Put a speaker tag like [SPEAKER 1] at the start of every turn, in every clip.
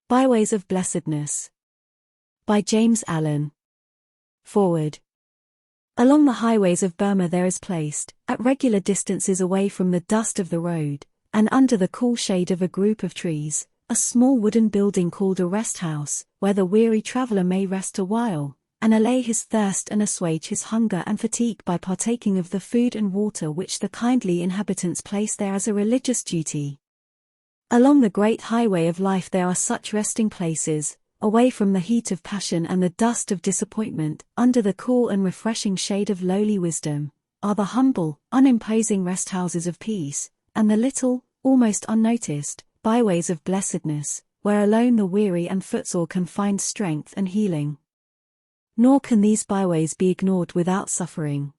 [SPEAKER 1] Byways of Blessedness. By James Allen. Forward. Along the highways of Burma there is placed, at regular distances away from the dust of the road, and under the cool shade of a group of trees, a small wooden building called a rest house, where the weary traveler may rest a while, and allay his thirst and assuage his hunger and fatigue by partaking of the food and water which the kindly inhabitants place there as a religious duty. Along the great highway of life there are such resting places, away from the heat of passion and the dust of disappointment, under the cool and refreshing shade of lowly wisdom, are the humble, unimposing rest houses of peace, and the little, almost unnoticed, byways of blessedness, where alone the weary and footsore can find strength and healing. Nor can these byways be ignored without suffering.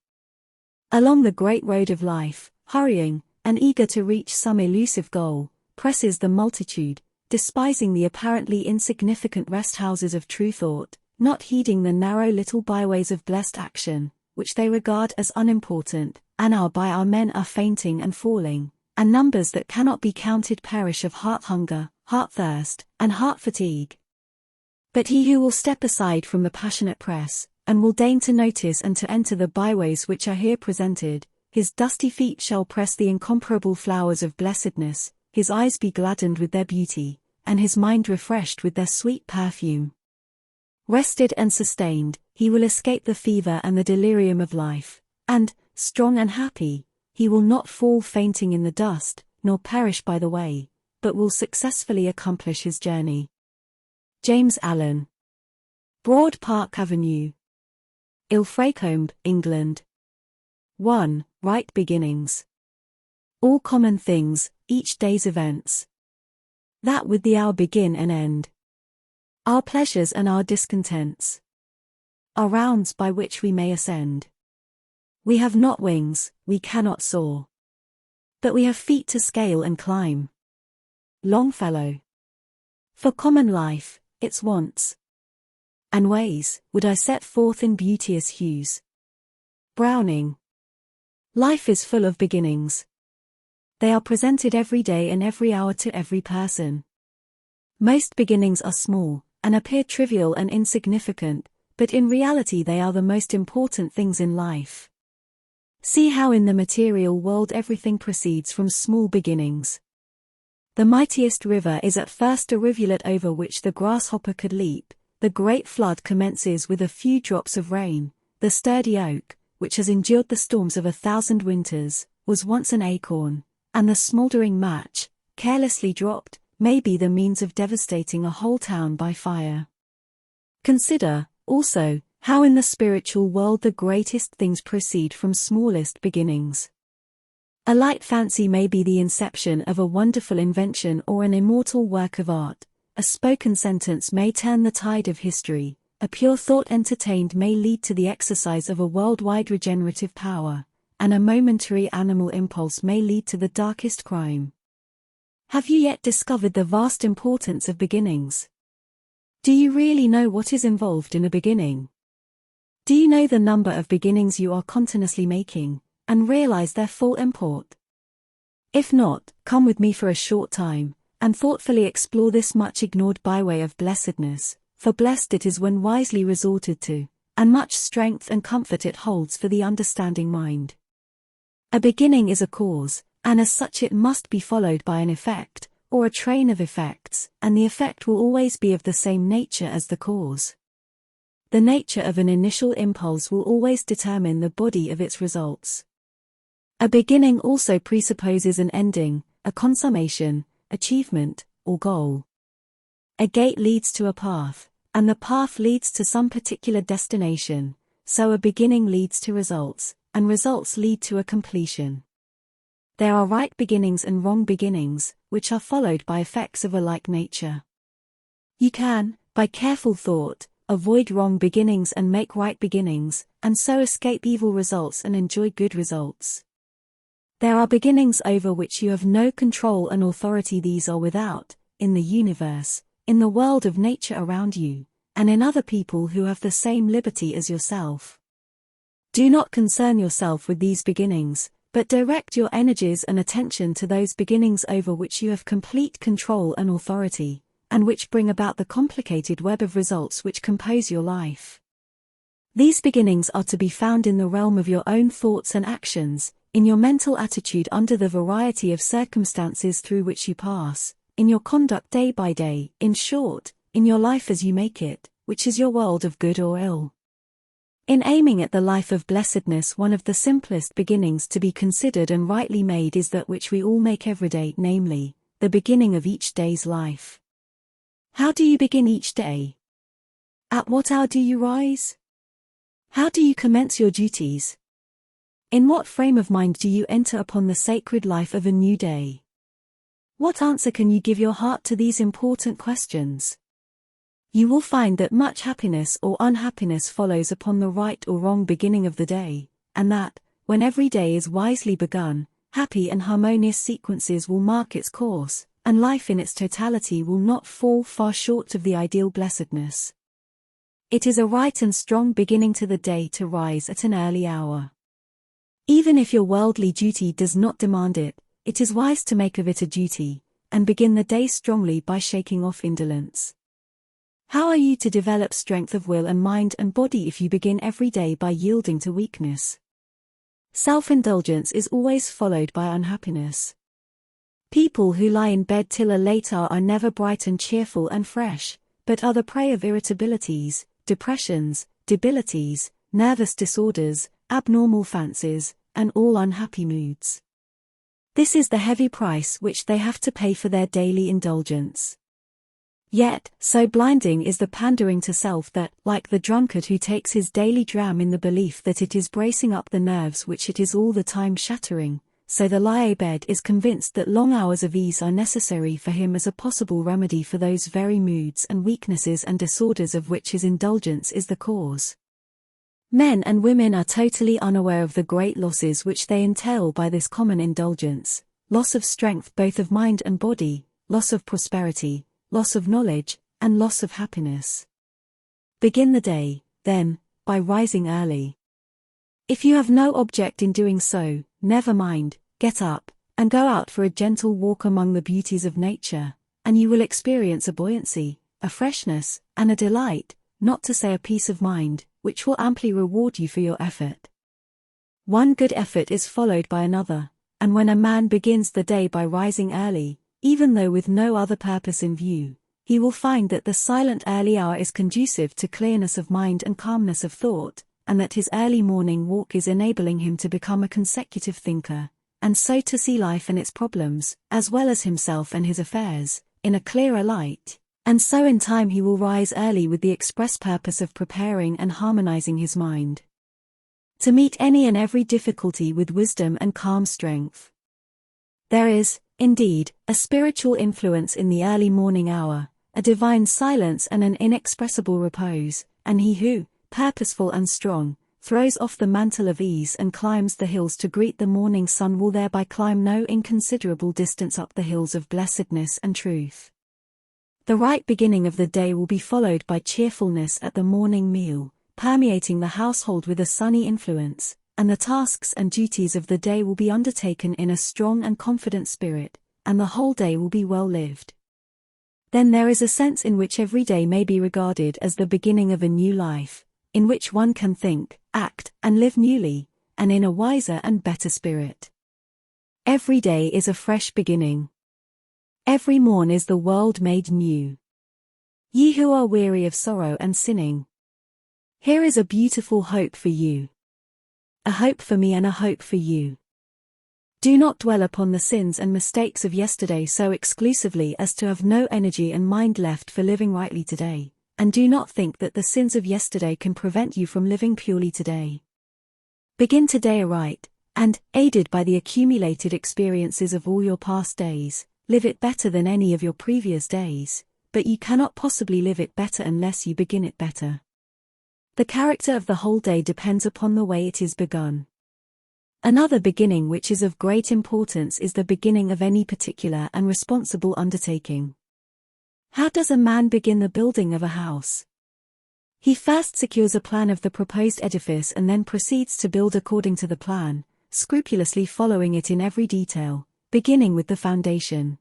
[SPEAKER 1] Along the great road of life, hurrying, and eager to reach some elusive goal, presses the multitude, despising the apparently insignificant rest houses of true thought, not heeding the narrow little byways of blessed action, which they regard as unimportant, and by our men are fainting and falling, and numbers that cannot be counted perish of heart hunger, heart thirst, and heart fatigue. But he who will step aside from the passionate press, and will deign to notice and to enter the byways which are here presented, his dusty feet shall press the incomparable flowers of blessedness, his eyes be gladdened with their beauty, and his mind refreshed with their sweet perfume. Rested and sustained, he will escape the fever and the delirium of life, and, strong and happy, he will not fall fainting in the dust, nor perish by the way, but will successfully accomplish his journey. James Allen. Broad Park Avenue, Ilfracombe, England. 1. Right beginnings. All common things, each day's events. That with the hour begin and end. Our pleasures and our discontents. Our rounds by which we may ascend. We have not wings, we cannot soar. But we have feet to scale and climb. Longfellow. For common life, its wants and ways, would I set forth in beauteous hues. Browning. Life is full of beginnings. They are presented every day and every hour to every person. Most beginnings are small, and appear trivial and insignificant, but in reality they are the most important things in life. See how in the material world everything proceeds from small beginnings. The mightiest river is at first a rivulet over which the grasshopper could leap, the great flood commences with a few drops of rain, the sturdy oak, which has endured the storms of 1,000 winters, was once an acorn, and the smouldering match, carelessly dropped, may be the means of devastating a whole town by fire. Consider, also, how in the spiritual world the greatest things proceed from smallest beginnings. A light fancy may be the inception of a wonderful invention or an immortal work of art, a spoken sentence may turn the tide of history, a pure thought entertained may lead to the exercise of a worldwide regenerative power, and a momentary animal impulse may lead to the darkest crime. Have you yet discovered the vast importance of beginnings? Do you really know what is involved in a beginning? Do you know the number of beginnings you are continuously making, and realize their full import? If not, come with me for a short time, and thoughtfully explore this much ignored byway of blessedness, for blessed it is when wisely resorted to, and much strength and comfort it holds for the understanding mind. A beginning is a cause, and as such it must be followed by an effect, or a train of effects, and the effect will always be of the same nature as the cause. The nature of an initial impulse will always determine the body of its results. A beginning also presupposes an ending, a consummation, achievement, or goal. A gate leads to a path, and the path leads to some particular destination, so a beginning leads to results, and results lead to a completion. There are right beginnings and wrong beginnings, which are followed by effects of a like nature. You can, by careful thought, avoid wrong beginnings and make right beginnings, and so escape evil results and enjoy good results. There are beginnings over which you have no control and authority. These are without, in the universe, in the world of nature around you, and in other people who have the same liberty as yourself. Do not concern yourself with these beginnings, but direct your energies and attention to those beginnings over which you have complete control and authority, and which bring about the complicated web of results which compose your life. These beginnings are to be found in the realm of your own thoughts and actions, in your mental attitude under the variety of circumstances through which you pass, in your conduct day by day, in short, in your life as you make it, which is your world of good or ill. In aiming at the life of blessedness, one of the simplest beginnings to be considered and rightly made is that which we all make every day, namely, the beginning of each day's life. How do you begin each day? At what hour do you rise? How do you commence your duties? In what frame of mind do you enter upon the sacred life of a new day? What answer can you give your heart to these important questions? You will find that much happiness or unhappiness follows upon the right or wrong beginning of the day, and that, when every day is wisely begun, happy and harmonious sequences will mark its course, and life in its totality will not fall far short of the ideal blessedness. It is a right and strong beginning to the day to rise at an early hour. Even if your worldly duty does not demand it, it is wise to make of it a duty, and begin the day strongly by shaking off indolence. How are you to develop strength of will and mind and body if you begin every day by yielding to weakness? Self-indulgence is always followed by unhappiness. People who lie in bed till a late hour are never bright and cheerful and fresh, but are the prey of irritabilities, depressions, debilities, nervous disorders, abnormal fancies, and all unhappy moods. This is the heavy price which they have to pay for their daily indulgence. Yet, so blinding is the pandering to self that, like the drunkard who takes his daily dram in the belief that it is bracing up the nerves which it is all the time shattering, so the lie-abed is convinced that long hours of ease are necessary for him as a possible remedy for those very moods and weaknesses and disorders of which his indulgence is the cause. Men and women are totally unaware of the great losses which they entail by this common indulgence: loss of strength both of mind and body, loss of prosperity, loss of knowledge, and loss of happiness. Begin the day, then, by rising early. If you have no object in doing so, never mind, get up, and go out for a gentle walk among the beauties of nature, and you will experience a buoyancy, a freshness, and a delight, not to say a peace of mind, which will amply reward you for your effort. One good effort is followed by another, and when a man begins the day by rising early, even though with no other purpose in view, he will find that the silent early hour is conducive to clearness of mind and calmness of thought, and that his early morning walk is enabling him to become a consecutive thinker, and so to see life and its problems, as well as himself and his affairs, in a clearer light, and so in time he will rise early with the express purpose of preparing and harmonizing his mind to meet any and every difficulty with wisdom and calm strength. There is, indeed, a spiritual influence in the early morning hour, a divine silence and an inexpressible repose, and he who, purposeful and strong, throws off the mantle of ease and climbs the hills to greet the morning sun will thereby climb no inconsiderable distance up the hills of blessedness and truth. The right beginning of the day will be followed by cheerfulness at the morning meal, permeating the household with a sunny influence, and the tasks and duties of the day will be undertaken in a strong and confident spirit, and the whole day will be well lived. Then there is a sense in which every day may be regarded as the beginning of a new life, in which one can think, act, and live newly, and in a wiser and better spirit. Every day is a fresh beginning. Every morn is the world made new. Ye who are weary of sorrow and sinning, here is a beautiful hope for you. A hope for me and a hope for you. Do not dwell upon the sins and mistakes of yesterday so exclusively as to have no energy and mind left for living rightly today, and do not think that the sins of yesterday can prevent you from living purely today. Begin today aright, and, aided by the accumulated experiences of all your past days, live it better than any of your previous days, but you cannot possibly live it better unless you begin it better. The character of the whole day depends upon the way it is begun. Another beginning which is of great importance is the beginning of any particular and responsible undertaking. How does a man begin the building of a house? He first secures a plan of the proposed edifice and then proceeds to build according to the plan, scrupulously following it in every detail, beginning with the foundation.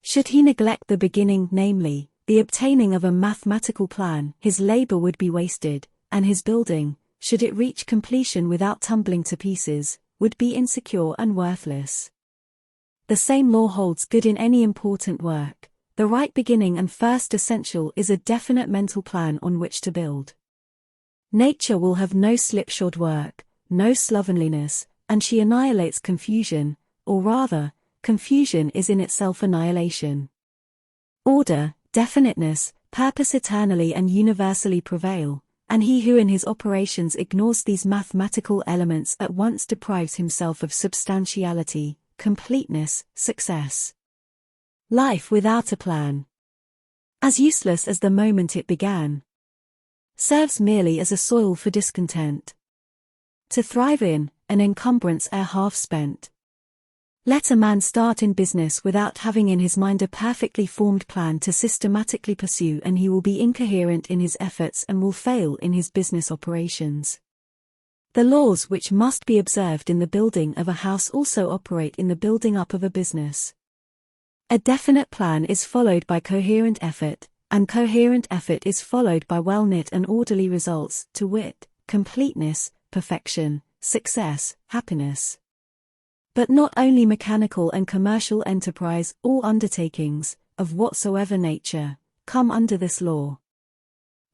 [SPEAKER 1] Should he neglect the beginning, namely, the obtaining of a mathematical plan, his labor would be wasted, and his building, should it reach completion without tumbling to pieces, would be insecure and worthless. The same law holds good in any important work. The right beginning and first essential is a definite mental plan on which to build. Nature will have no slipshod work, no slovenliness, and she annihilates confusion, or rather, confusion is in itself annihilation. Order, definiteness, purpose eternally and universally prevail, and he who in his operations ignores these mathematical elements at once deprives himself of substantiality, completeness, success. Life without a plan, as useless as the moment it began, serves merely as a soil for discontent. To thrive in, an encumbrance ere half spent. Let a man start in business without having in his mind a perfectly formed plan to systematically pursue, and he will be incoherent in his efforts and will fail in his business operations. The laws which must be observed in the building of a house also operate in the building up of a business. A definite plan is followed by coherent effort, and coherent effort is followed by well-knit and orderly results, to wit, completeness, perfection, success, happiness. But not only mechanical and commercial enterprise, all undertakings, of whatsoever nature, come under this law.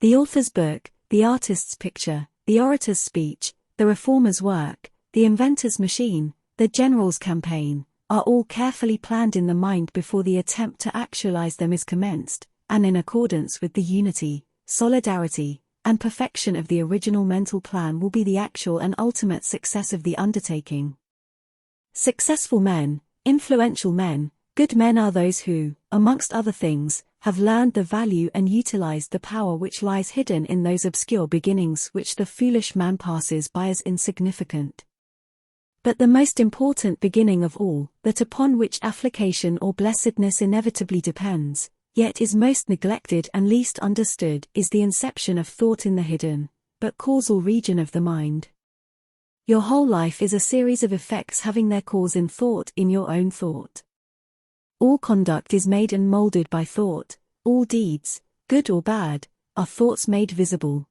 [SPEAKER 1] The author's book, the artist's picture, the orator's speech, the reformer's work, the inventor's machine, the general's campaign, are all carefully planned in the mind before the attempt to actualize them is commenced, and in accordance with the unity, solidarity, and perfection of the original mental plan will be the actual and ultimate success of the undertaking. Successful men, influential men, good men are those who, amongst other things, have learned the value and utilized the power which lies hidden in those obscure beginnings which the foolish man passes by as insignificant. But the most important beginning of all, that upon which affliction or blessedness inevitably depends, yet is most neglected and least understood, is the inception of thought in the hidden, but causal region of the mind. Your whole life is a series of effects having their cause in thought, in your own thought. All conduct is made and molded by thought, all deeds, good or bad, are thoughts made visible.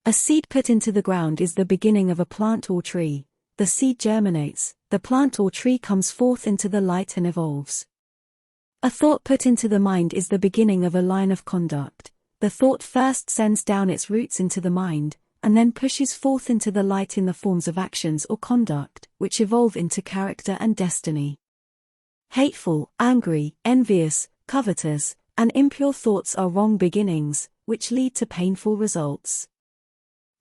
[SPEAKER 1] A seed put into the ground is the beginning of a plant or tree, the seed germinates, the plant or tree comes forth into the light and evolves. A thought put into the mind is the beginning of a line of conduct. The thought first sends down its roots into the mind, and then pushes forth into the light in the forms of actions or conduct, which evolve into character and destiny. Hateful, angry, envious, covetous, and impure thoughts are wrong beginnings, which lead to painful results.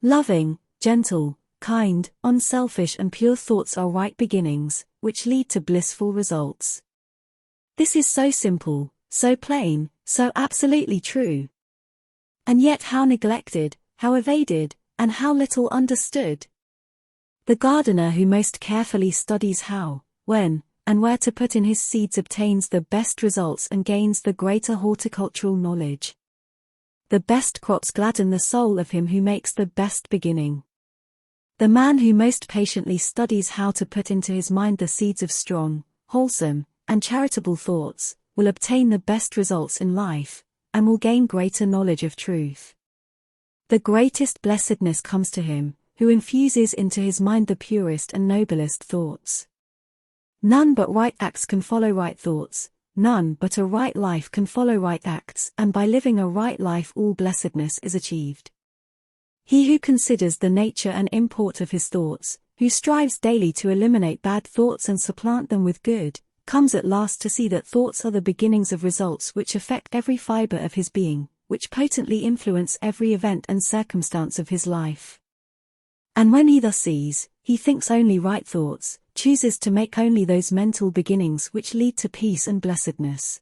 [SPEAKER 1] Loving, gentle, kind, unselfish and pure thoughts are right beginnings, which lead to blissful results. This is so simple, so plain, so absolutely true. And yet how neglected, how evaded, and how little understood. The gardener who most carefully studies how, when, and where to put in his seeds obtains the best results and gains the greater horticultural knowledge. The best crops gladden the soul of him who makes the best beginning. The man who most patiently studies how to put into his mind the seeds of strong, wholesome, and charitable thoughts, will obtain the best results in life, and will gain greater knowledge of truth. The greatest blessedness comes to him, who infuses into his mind the purest and noblest thoughts. None but right acts can follow right thoughts, none but a right life can follow right acts, and by living a right life all blessedness is achieved. He who considers the nature and import of his thoughts, who strives daily to eliminate bad thoughts and supplant them with good, comes at last to see that thoughts are the beginnings of results which affect every fiber of his being, which potently influence every event and circumstance of his life. And when he thus sees, he thinks only right thoughts, chooses to make only those mental beginnings which lead to peace and blessedness.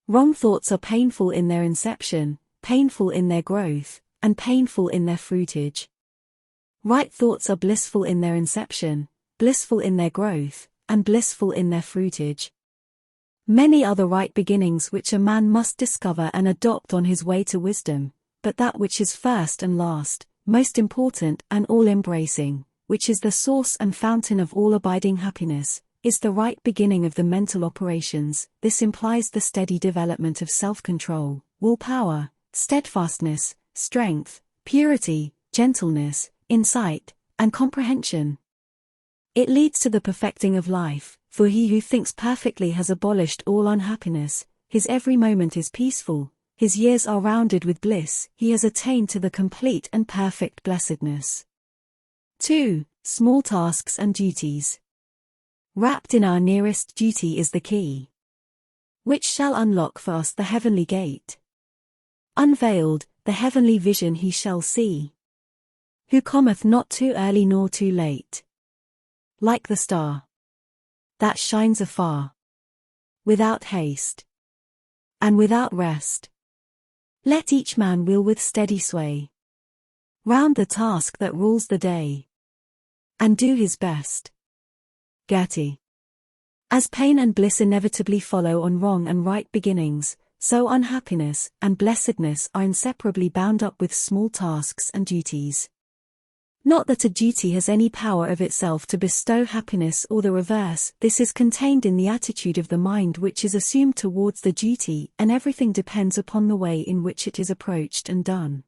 [SPEAKER 1] Wrong thoughts are painful in their inception, painful in their growth, and painful in their fruitage. Right thoughts are blissful in their inception, blissful in their growth, and blissful in their fruitage. Many are the right beginnings which a man must discover and adopt on his way to wisdom, but that which is first and last, most important and all-embracing, which is the source and fountain of all abiding happiness, is the right beginning of the mental operations. This implies the steady development of self-control, willpower, steadfastness, strength, purity, gentleness, insight, and comprehension. It leads to the perfecting of life, for he who thinks perfectly has abolished all unhappiness, his every moment is peaceful, his years are rounded with bliss, he has attained to the complete and perfect blessedness. 2. Small tasks and duties. Wrapped in our nearest duty is the key, which shall unlock for us the heavenly gate. Unveiled, the heavenly vision he shall see, who cometh not too early nor too late. Like the star that shines afar, without haste and without rest. Let each man wheel with steady sway round the task that rules the day, and do his best. Gertie. As pain and bliss inevitably follow on wrong and right beginnings, so unhappiness and blessedness are inseparably bound up with small tasks and duties. Not that a duty has any power of itself to bestow happiness or the reverse, this is contained in the attitude of the mind which is assumed towards the duty, and everything depends upon the way in which it is approached and done.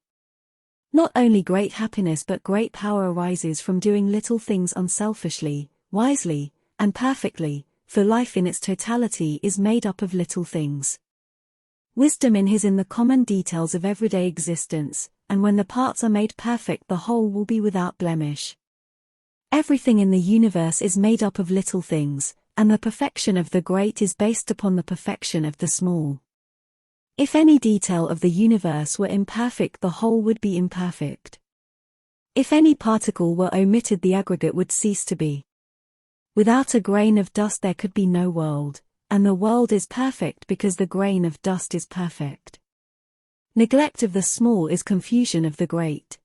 [SPEAKER 1] Not only great happiness but great power arises from doing little things unselfishly, wisely, and perfectly, for life in its totality is made up of little things. Wisdom is in the common details of everyday existence, and when the parts are made perfect the whole will be without blemish. Everything in the universe is made up of little things, and the perfection of the great is based upon the perfection of the small. If any detail of the universe were imperfect the whole would be imperfect. If any particle were omitted the aggregate would cease to be. Without a grain of dust there could be no world, and the world is perfect because the grain of dust is perfect. Neglect of the small is confusion of the great.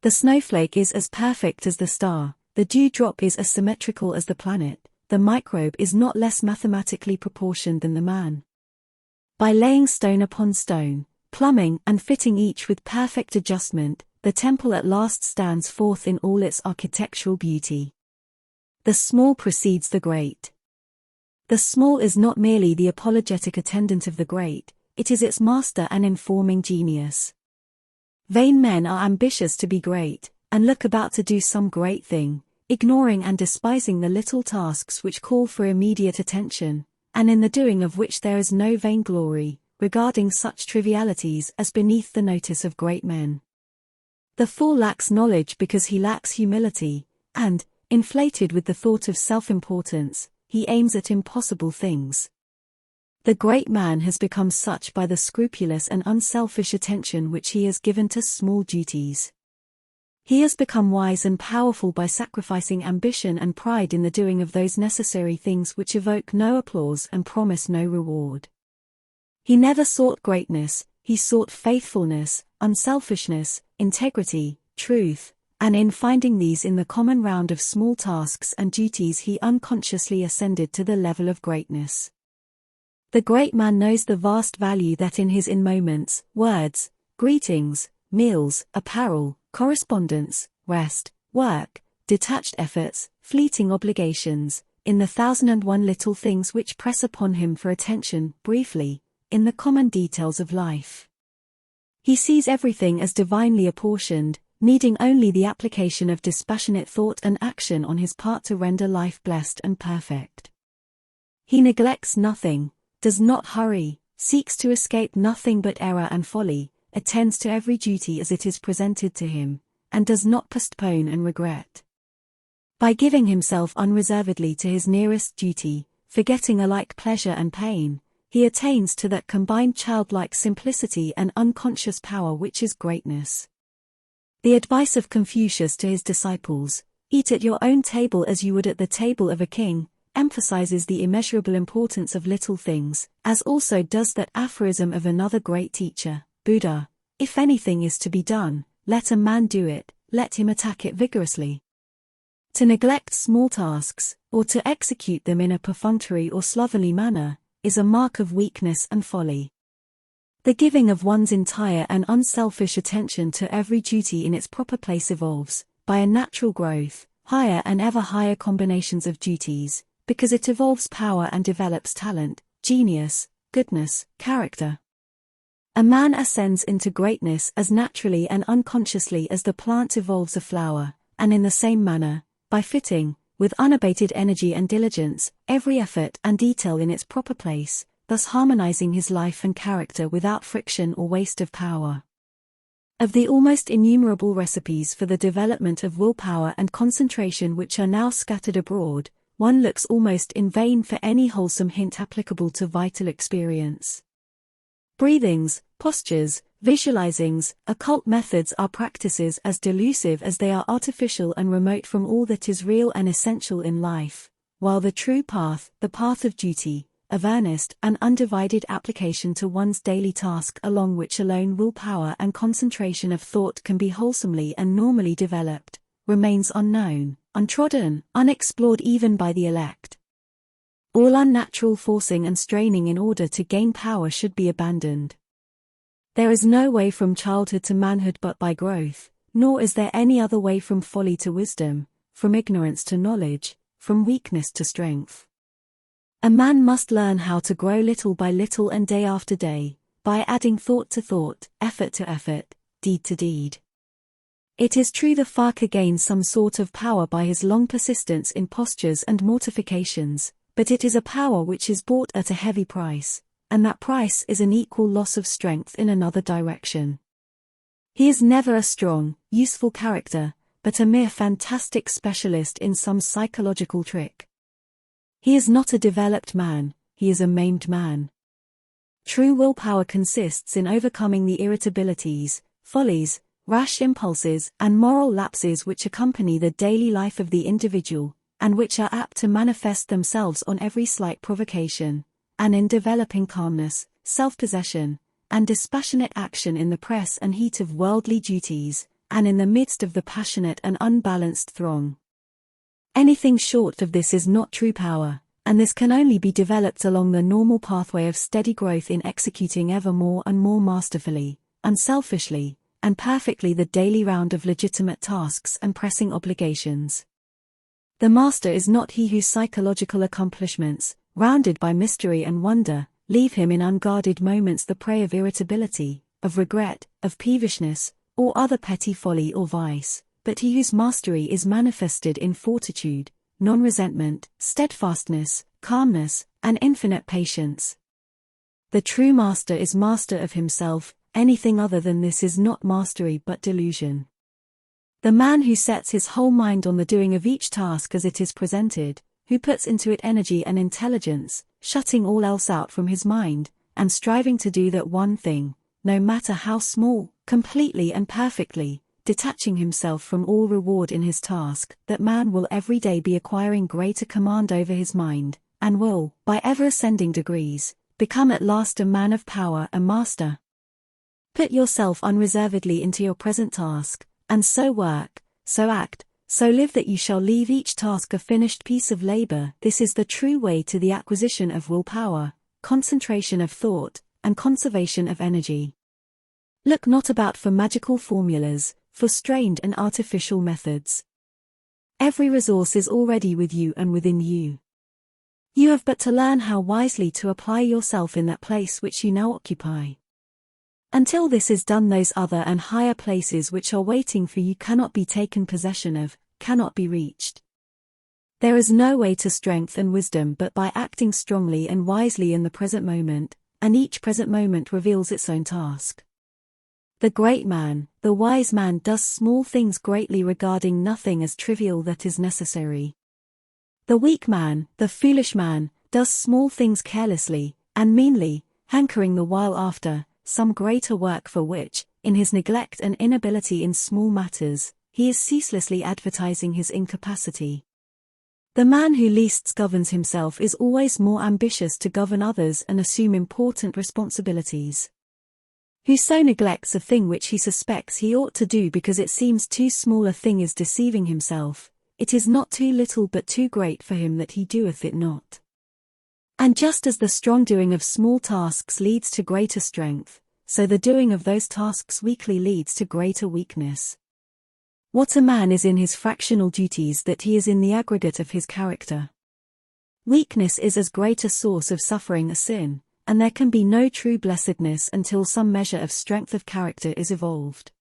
[SPEAKER 1] The snowflake is as perfect as the star, the dewdrop is as symmetrical as the planet, the microbe is not less mathematically proportioned than the man. By laying stone upon stone, plumbing and fitting each with perfect adjustment, the temple at last stands forth in all its architectural beauty. The small precedes the great. The small is not merely the apologetic attendant of the great, it is its master and informing genius. Vain men are ambitious to be great, and look about to do some great thing, ignoring and despising the little tasks which call for immediate attention, and in the doing of which there is no vainglory, regarding such trivialities as beneath the notice of great men. The fool lacks knowledge because he lacks humility, and, inflated with the thought of self-importance, he aims at impossible things. The great man has become such by the scrupulous and unselfish attention which he has given to small duties. He has become wise and powerful by sacrificing ambition and pride in the doing of those necessary things which evoke no applause and promise no reward. He never sought greatness, he sought faithfulness, unselfishness, integrity, truth, and in finding these in the common round of small tasks and duties he unconsciously ascended to the level of greatness. The great man knows the vast value that in moments, words, greetings, meals, apparel, correspondence, rest, work, detached efforts, fleeting obligations, in the 1,001 little things which press upon him for attention, briefly, in the common details of life. He sees everything as divinely apportioned, needing only the application of dispassionate thought and action on his part to render life blessed and perfect. He neglects nothing, does not hurry, seeks to escape nothing but error and folly, attends to every duty as it is presented to him, and does not postpone and regret. By giving himself unreservedly to his nearest duty, forgetting alike pleasure and pain, he attains to that combined childlike simplicity and unconscious power which is greatness. The advice of Confucius to his disciples, "Eat at your own table as you would at the table of a king," emphasizes the immeasurable importance of little things, as also does that aphorism of another great teacher, Buddha, "If anything is to be done, let a man do it, let him attack it vigorously." To neglect small tasks, or to execute them in a perfunctory or slovenly manner, is a mark of weakness and folly. The giving of one's entire and unselfish attention to every duty in its proper place evolves, by a natural growth, higher and ever higher combinations of duties, because it evolves power and develops talent, genius, goodness, character. A man ascends into greatness as naturally and unconsciously as the plant evolves a flower, and in the same manner, by fitting, with unabated energy and diligence, every effort and detail in its proper place, thus harmonizing his life and character without friction or waste of power. Of the almost innumerable recipes for the development of willpower and concentration which are now scattered abroad, one looks almost in vain for any wholesome hint applicable to vital experience. Breathings, postures, visualizings, occult methods are practices as delusive as they are artificial and remote from all that is real and essential in life, while the true path, the path of duty, of earnest and undivided application to one's daily task along which alone willpower and concentration of thought can be wholesomely and normally developed, remains unknown, untrodden, unexplored even by the elect. All unnatural forcing and straining in order to gain power should be abandoned. There is no way from childhood to manhood but by growth, nor is there any other way from folly to wisdom, from ignorance to knowledge, from weakness to strength. A man must learn how to grow little by little and day after day, by adding thought to thought, effort to effort, deed to deed. It is true the Faka gains some sort of power by his long persistence in postures and mortifications, but it is a power which is bought at a heavy price, and that price is an equal loss of strength in another direction. He is never a strong, useful character, but a mere fantastic specialist in some psychological trick. He is not a developed man, he is a maimed man. True willpower consists in overcoming the irritabilities, follies, rash impulses, and moral lapses which accompany the daily life of the individual, and which are apt to manifest themselves on every slight provocation, and in developing calmness, self-possession, and dispassionate action in the press and heat of worldly duties, and in the midst of the passionate and unbalanced throng. Anything short of this is not true power, and this can only be developed along the normal pathway of steady growth in executing ever more and more masterfully, unselfishly, and perfectly the daily round of legitimate tasks and pressing obligations. The master is not he whose psychological accomplishments, rounded by mystery and wonder, leave him in unguarded moments the prey of irritability, of regret, of peevishness, or other petty folly or vice, but he whose mastery is manifested in fortitude, non-resentment, steadfastness, calmness, and infinite patience. The true master is master of himself, anything other than this is not mastery but delusion. The man who sets his whole mind on the doing of each task as it is presented, who puts into it energy and intelligence, shutting all else out from his mind, and striving to do that one thing, no matter how small, completely and perfectly, detaching himself from all reward in his task, that man will every day be acquiring greater command over his mind, and will, by ever ascending degrees, become at last a man of power, a master. Put yourself unreservedly into your present task, and so work, so act, so live that you shall leave each task a finished piece of labor. This is the true way to the acquisition of willpower, concentration of thought, and conservation of energy. Look not about for magical formulas, for strained and artificial methods. Every resource is already with you and within you. You have but to learn how wisely to apply yourself in that place which you now occupy. Until this is done, those other and higher places which are waiting for you cannot be taken possession of, cannot be reached. There is no way to strength and wisdom but by acting strongly and wisely in the present moment, and each present moment reveals its own task. The great man, the wise man does small things greatly, regarding nothing as trivial that is necessary. The weak man, the foolish man, does small things carelessly, and meanly, hankering the while after some greater work for which, in his neglect and inability in small matters, he is ceaselessly advertising his incapacity. The man who least governs himself is always more ambitious to govern others and assume important responsibilities. Who so neglects a thing which he suspects he ought to do because it seems too small a thing is deceiving himself. It is not too little but too great for him that he doeth it not. And just as the strong doing of small tasks leads to greater strength, so the doing of those tasks weakly leads to greater weakness. What a man is in his fractional duties that he is in the aggregate of his character. Weakness is as great a source of suffering as sin, and there can be no true blessedness until some measure of strength of character is evolved.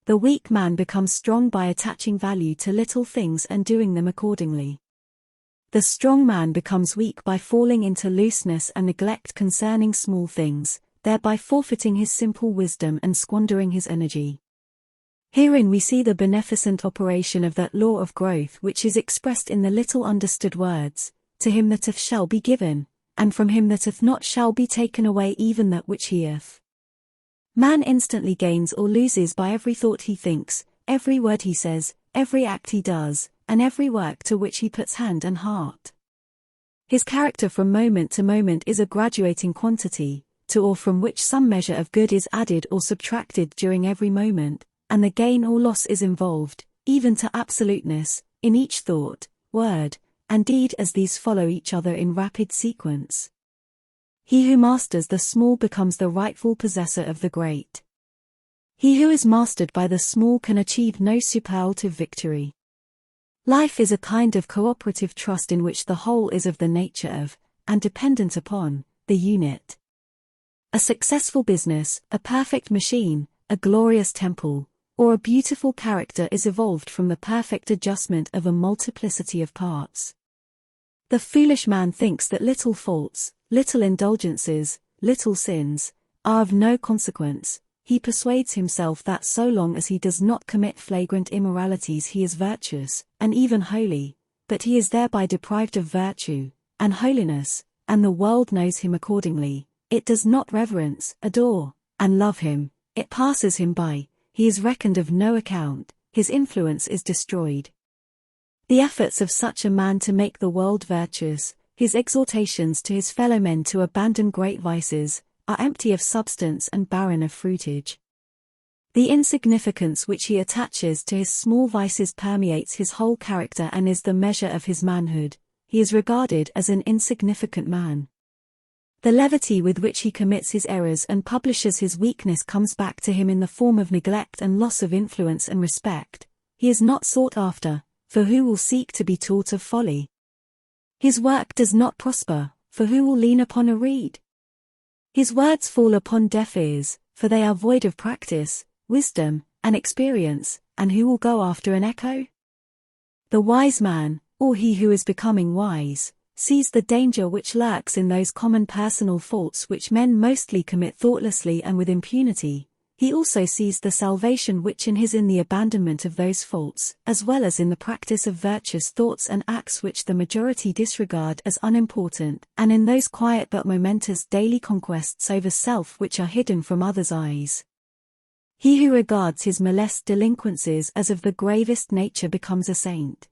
[SPEAKER 1] The weak man becomes strong by attaching value to little things and doing them accordingly. The strong man becomes weak by falling into looseness and neglect concerning small things, thereby forfeiting his simple wisdom and squandering his energy. Herein we see the beneficent operation of that law of growth which is expressed in the little understood words, "To him that hath shall be given, and from him that hath not shall be taken away even that which he hath." Man instantly gains or loses by every thought he thinks, every word he says, every act he does, and every work to which he puts hand and heart. His character from moment to moment is a graduating quantity, to or from which some measure of good is added or subtracted during every moment, and the gain or loss is involved, even to absoluteness, in each thought, word, and deed as these follow each other in rapid sequence. He who masters the small becomes the rightful possessor of the great. He who is mastered by the small can achieve no superlative victory. Life is a kind of cooperative trust in which the whole is of the nature of, and dependent upon, the unit. A successful business, a perfect machine, a glorious temple, or a beautiful character is evolved from the perfect adjustment of a multiplicity of parts. The foolish man thinks that little faults, little indulgences, little sins, are of no consequence. He persuades himself that so long as he does not commit flagrant immoralities he is virtuous, and even holy, but he is thereby deprived of virtue, and holiness, and the world knows him accordingly. It does not reverence, adore, and love him, it passes him by, he is reckoned of no account, his influence is destroyed. The efforts of such a man to make the world virtuous, his exhortations to his fellow men to abandon great vices, are empty of substance and barren of fruitage. The insignificance which he attaches to his small vices permeates his whole character and is the measure of his manhood. He is regarded as an insignificant man. The levity with which he commits his errors and publishes his weakness comes back to him in the form of neglect and loss of influence and respect. He is not sought after, for who will seek to be taught of folly? His work does not prosper, for who will lean upon a reed? His words fall upon deaf ears, for they are void of practice, wisdom, and experience, and who will go after an echo? The wise man, or he who is becoming wise, sees the danger which lurks in those common personal faults which men mostly commit thoughtlessly and with impunity. He also sees the salvation which is in the abandonment of those faults, as well as in the practice of virtuous thoughts and acts which the majority disregard as unimportant, and in those quiet but momentous daily conquests over self which are hidden from others' eyes. He who regards his molest delinquencies as of the gravest nature becomes a saint.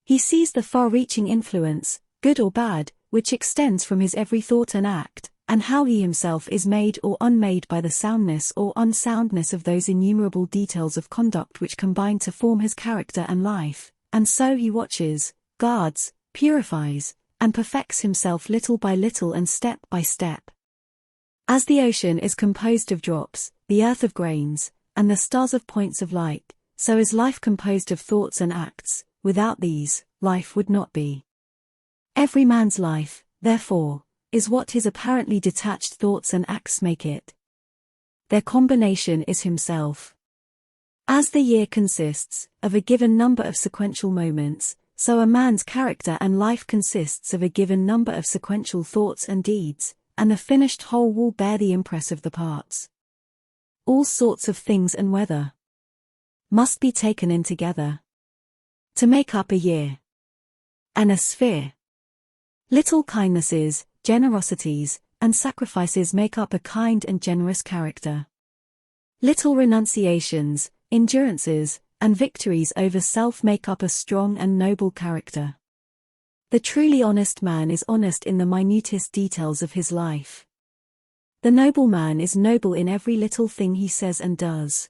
[SPEAKER 1] He sees the far-reaching influence, good or bad, which extends from his every thought and act, and how he himself is made or unmade by the soundness or unsoundness of those innumerable details of conduct which combine to form his character and life, and so he watches, guards, purifies, and perfects himself little by little and step by step. As the ocean is composed of drops, the earth of grains, and the stars of points of light, so is life composed of thoughts and acts. Without these, life would not be. Every man's life, therefore, is what his apparently detached thoughts and acts make it. Their combination is himself. As the year consists of a given number of sequential moments, so a man's character and life consists of a given number of sequential thoughts and deeds, and the finished whole will bear the impress of the parts. All sorts of things and weather must be taken in together to make up a year and a sphere. Little kindnesses, generosities, and sacrifices make up a kind and generous character. Little renunciations, endurances, and victories over self make up a strong and noble character. The truly honest man is honest in the minutest details of his life. The noble man is noble in every little thing he says and does.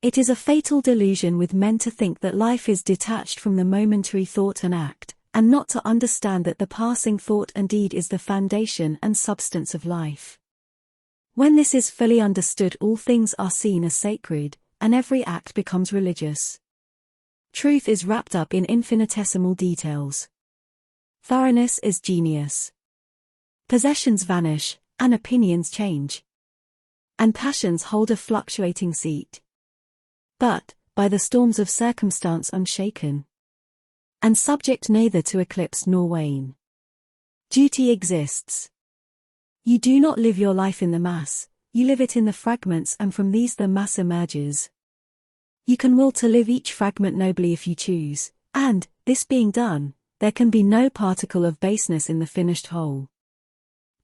[SPEAKER 1] It is a fatal delusion with men to think that life is detached from the momentary thought and act, and not to understand that the passing thought and deed is the foundation and substance of life. When this is fully understood, all things are seen as sacred, and every act becomes religious. Truth is wrapped up in infinitesimal details. Thoroughness is genius. Possessions vanish, and opinions change. And passions hold a fluctuating seat. But, by the storms of circumstance unshaken, and subject neither to eclipse nor wane, duty exists. You do not live your life in the mass, you live it in the fragments, and from these the mass emerges. You can will to live each fragment nobly if you choose, and, this being done, there can be no particle of baseness in the finished whole.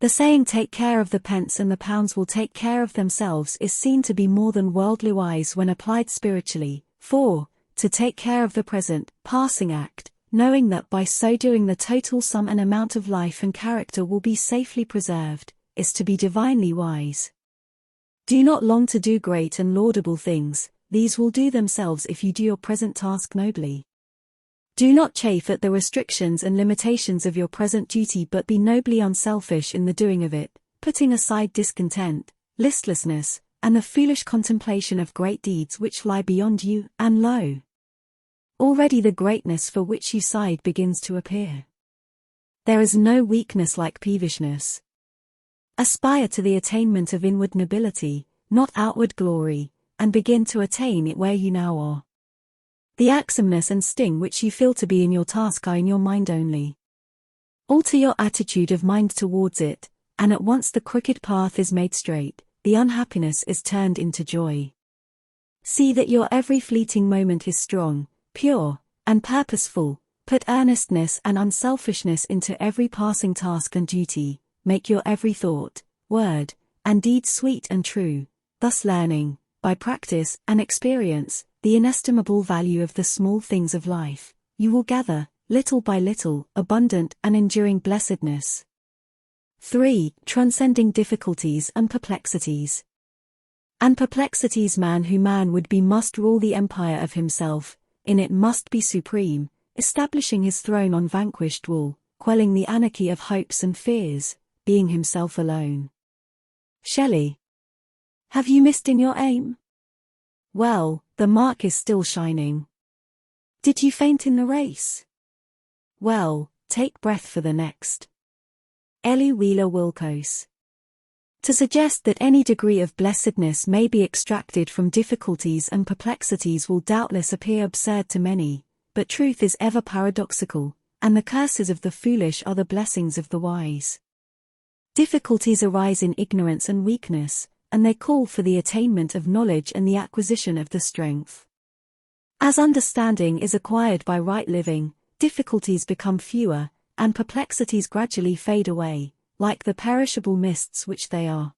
[SPEAKER 1] The saying "take care of the pence and the pounds will take care of themselves" is seen to be more than worldly wise when applied spiritually, for, to take care of the present, passing act, knowing that by so doing the total sum and amount of life and character will be safely preserved, is to be divinely wise. Do not long to do great and laudable things, these will do themselves if you do your present task nobly. Do not chafe at the restrictions and limitations of your present duty, but be nobly unselfish in the doing of it, putting aside discontent, listlessness, and the foolish contemplation of great deeds which lie beyond you, and lo! Already the greatness for which you sighed begins to appear. There is no weakness like peevishness. Aspire to the attainment of inward nobility, not outward glory, and begin to attain it where you now are. The axiominess and sting which you feel to be in your task are in your mind only. Alter your attitude of mind towards it, and at once the crooked path is made straight, the unhappiness is turned into joy. See that your every fleeting moment is strong, pure, and purposeful. Put earnestness and unselfishness into every passing task and duty, make your every thought, word, and deed sweet and true, thus learning, by practice and experience, the inestimable value of the small things of life, you will gather, little by little, abundant and enduring blessedness. 3. Transcending difficulties and perplexities. And perplexities man who man would be must rule the empire of himself, in it must be supreme, establishing his throne on vanquished wool, quelling the anarchy of hopes and fears, being himself alone. Shelley. Have you missed in your aim? Well, the mark is still shining. Did you faint in the race? Well, take breath for the next. Ellie Wheeler Wilcox. To suggest that any degree of blessedness may be extracted from difficulties and perplexities will doubtless appear absurd to many, but truth is ever paradoxical, and the curses of the foolish are the blessings of the wise. Difficulties arise in ignorance and weakness, and they call for the attainment of knowledge and the acquisition of the strength. As understanding is acquired by right living, difficulties become fewer, and perplexities gradually fade away, like the perishable mists which they are.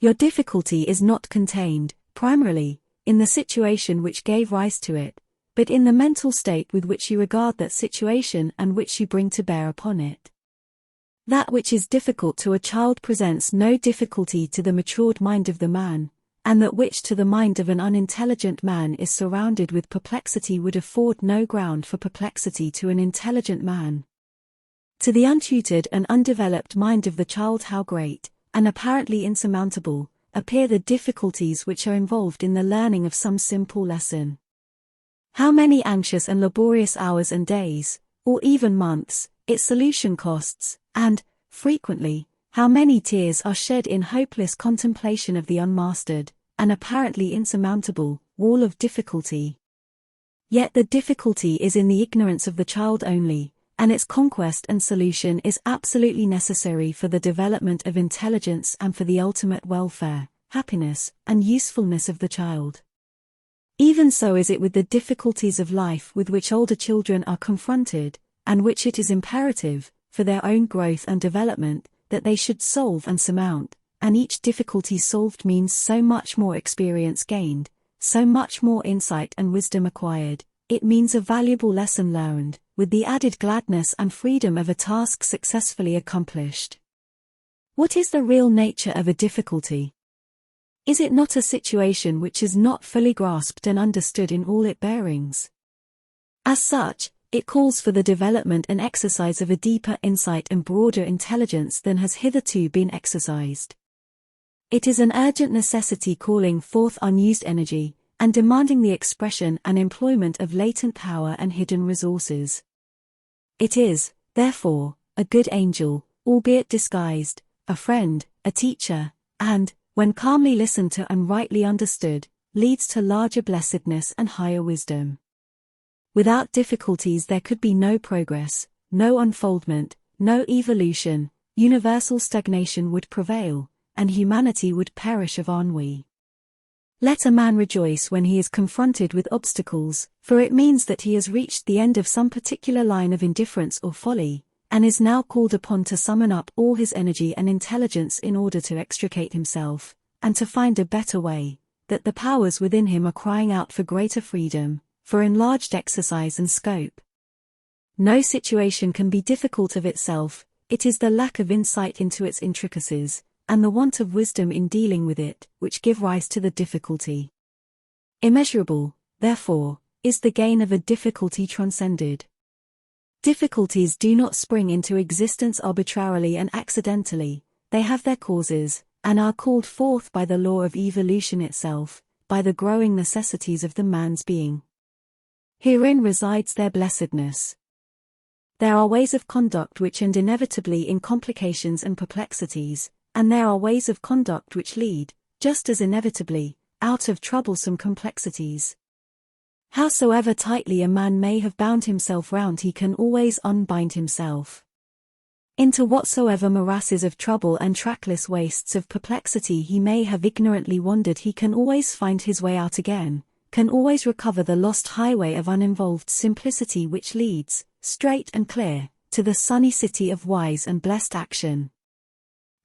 [SPEAKER 1] Your difficulty is not contained, primarily, in the situation which gave rise to it, but in the mental state with which you regard that situation and which you bring to bear upon it. That which is difficult to a child presents no difficulty to the matured mind of the man, and that which to the mind of an unintelligent man is surrounded with perplexity would afford no ground for perplexity to an intelligent man. To the untutored and undeveloped mind of the child how great, and apparently insurmountable, appear the difficulties which are involved in the learning of some simple lesson. How many anxious and laborious hours and days, or even months, its solution costs, and, frequently, how many tears are shed in hopeless contemplation of the unmastered, and apparently insurmountable, wall of difficulty. Yet the difficulty is in the ignorance of the child only, and its conquest and solution is absolutely necessary for the development of intelligence and for the ultimate welfare, happiness, and usefulness of the child. Even so is it with the difficulties of life with which older children are confronted, and which it is imperative, for their own growth and development, that they should solve and surmount, and each difficulty solved means so much more experience gained, so much more insight and wisdom acquired, it means a valuable lesson learned, with the added gladness and freedom of a task successfully accomplished. What is the real nature of a difficulty? Is it not a situation which is not fully grasped and understood in all its bearings? As such, it calls for the development and exercise of a deeper insight and broader intelligence than has hitherto been exercised. It is an urgent necessity calling forth unused energy, and demanding the expression and employment of latent power and hidden resources. It is, therefore, a good angel, albeit disguised, a friend, a teacher, and, when calmly listened to and rightly understood, leads to larger blessedness and higher wisdom. Without difficulties there could be no progress, no unfoldment, no evolution, universal stagnation would prevail, and humanity would perish of ennui. Let a man rejoice when he is confronted with obstacles, for it means that he has reached the end of some particular line of indifference or folly, and is now called upon to summon up all his energy and intelligence in order to extricate himself, and to find a better way, that the powers within him are crying out for greater freedom, for enlarged exercise and scope. No situation can be difficult of itself, it is the lack of insight into its intricacies, and the want of wisdom in dealing with it, which give rise to the difficulty. Immeasurable, therefore, is the gain of a difficulty transcended. Difficulties do not spring into existence arbitrarily and accidentally, they have their causes, and are called forth by the law of evolution itself, by the growing necessities of the man's being. Herein resides their blessedness. There are ways of conduct which end inevitably in complications and perplexities, and there are ways of conduct which lead, just as inevitably, out of troublesome complexities. Howsoever tightly a man may have bound himself round, he can always unbind himself. Into whatsoever morasses of trouble and trackless wastes of perplexity he may have ignorantly wandered, he can always find his way out again, can always recover the lost highway of uninvolved simplicity which leads, straight and clear, to the sunny city of wise and blessed action.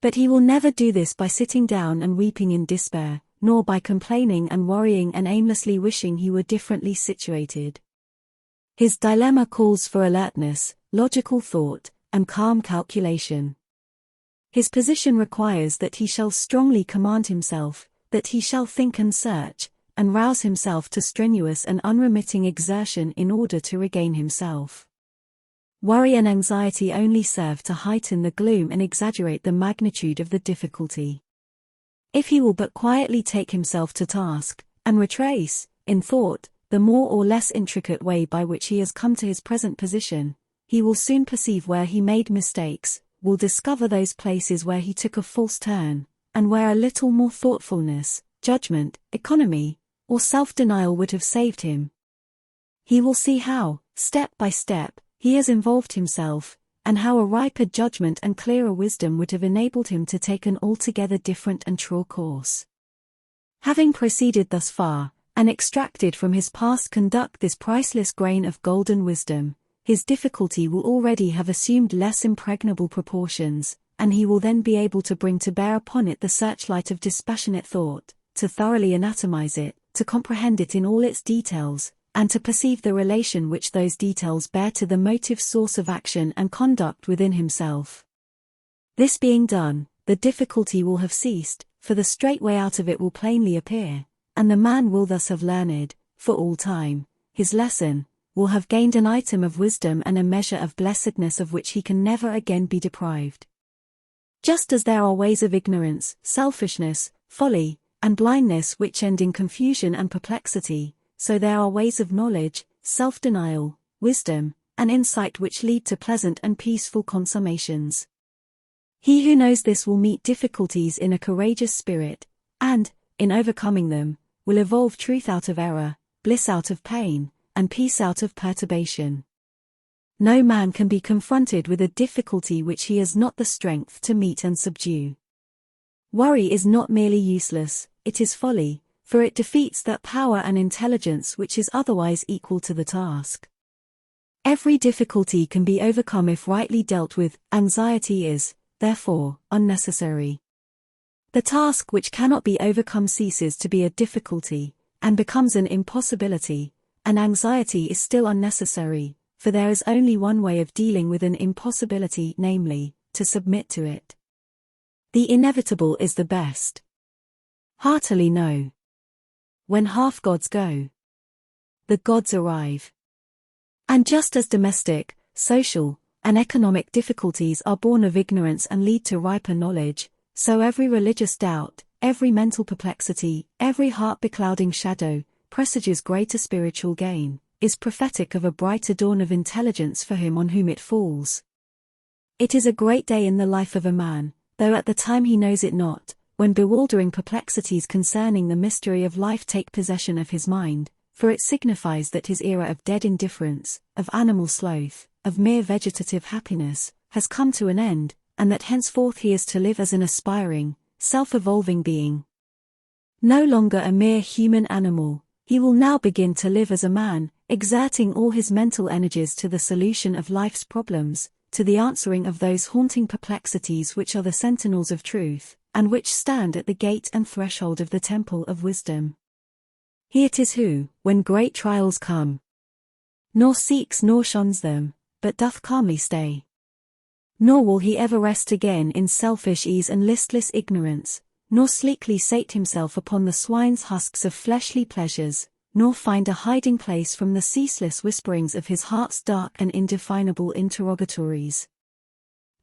[SPEAKER 1] But he will never do this by sitting down and weeping in despair, nor by complaining and worrying and aimlessly wishing he were differently situated. His dilemma calls for alertness, logical thought, and calm calculation. His position requires that he shall strongly command himself, that he shall think and search, and rouse himself to strenuous and unremitting exertion in order to regain himself. Worry and anxiety only serve to heighten the gloom and exaggerate the magnitude of the difficulty. If he will but quietly take himself to task, and retrace, in thought, the more or less intricate way by which he has come to his present position, he will soon perceive where he made mistakes, will discover those places where he took a false turn, and where a little more thoughtfulness, judgment, economy, or self-denial would have saved him. He will see how, step by step, he has involved himself, and how a riper judgment and clearer wisdom would have enabled him to take an altogether different and truer course. Having proceeded thus far, and extracted from his past conduct this priceless grain of golden wisdom, his difficulty will already have assumed less impregnable proportions, and he will then be able to bring to bear upon it the searchlight of dispassionate thought, to thoroughly anatomize it, to comprehend it in all its details, and to perceive the relation which those details bear to the motive source of action and conduct within himself. This being done, the difficulty will have ceased, for the straight way out of it will plainly appear, and the man will thus have learned, for all time, his lesson, will have gained an item of wisdom and a measure of blessedness of which he can never again be deprived. Just as there are ways of ignorance, selfishness, folly, and blindness which end in confusion and perplexity, so there are ways of knowledge, self-denial, wisdom, and insight which lead to pleasant and peaceful consummations. He who knows this will meet difficulties in a courageous spirit, and, in overcoming them, will evolve truth out of error, bliss out of pain, and peace out of perturbation. No man can be confronted with a difficulty which he has not the strength to meet and subdue. Worry is not merely useless, it is folly, for it defeats that power and intelligence which is otherwise equal to the task. Every difficulty can be overcome if rightly dealt with. Anxiety is, therefore, unnecessary. The task which cannot be overcome ceases to be a difficulty, and becomes an impossibility, and anxiety is still unnecessary, for there is only one way of dealing with an impossibility, namely, to submit to it. The inevitable is the best. Heartily no. When half gods go, the gods arrive. And just as domestic, social, and economic difficulties are born of ignorance and lead to riper knowledge, so every religious doubt, every mental perplexity, every heart-beclouding shadow, presages greater spiritual gain, is prophetic of a brighter dawn of intelligence for him on whom it falls. It is a great day in the life of a man, though at the time he knows it not, when bewildering perplexities concerning the mystery of life take possession of his mind, for it signifies that his era of dead indifference, of animal sloth, of mere vegetative happiness, has come to an end, and that henceforth he is to live as an aspiring, self-evolving being. No longer a mere human animal, he will now begin to live as a man, exerting all his mental energies to the solution of life's problems, to the answering of those haunting perplexities which are the sentinels of truth, and which stand at the gate and threshold of the temple of wisdom. He it is who, when great trials come, nor seeks nor shuns them, but doth calmly stay. Nor will he ever rest again in selfish ease and listless ignorance, nor sleekly sate himself upon the swine's husks of fleshly pleasures, nor find a hiding place from the ceaseless whisperings of his heart's dark and indefinable interrogatories.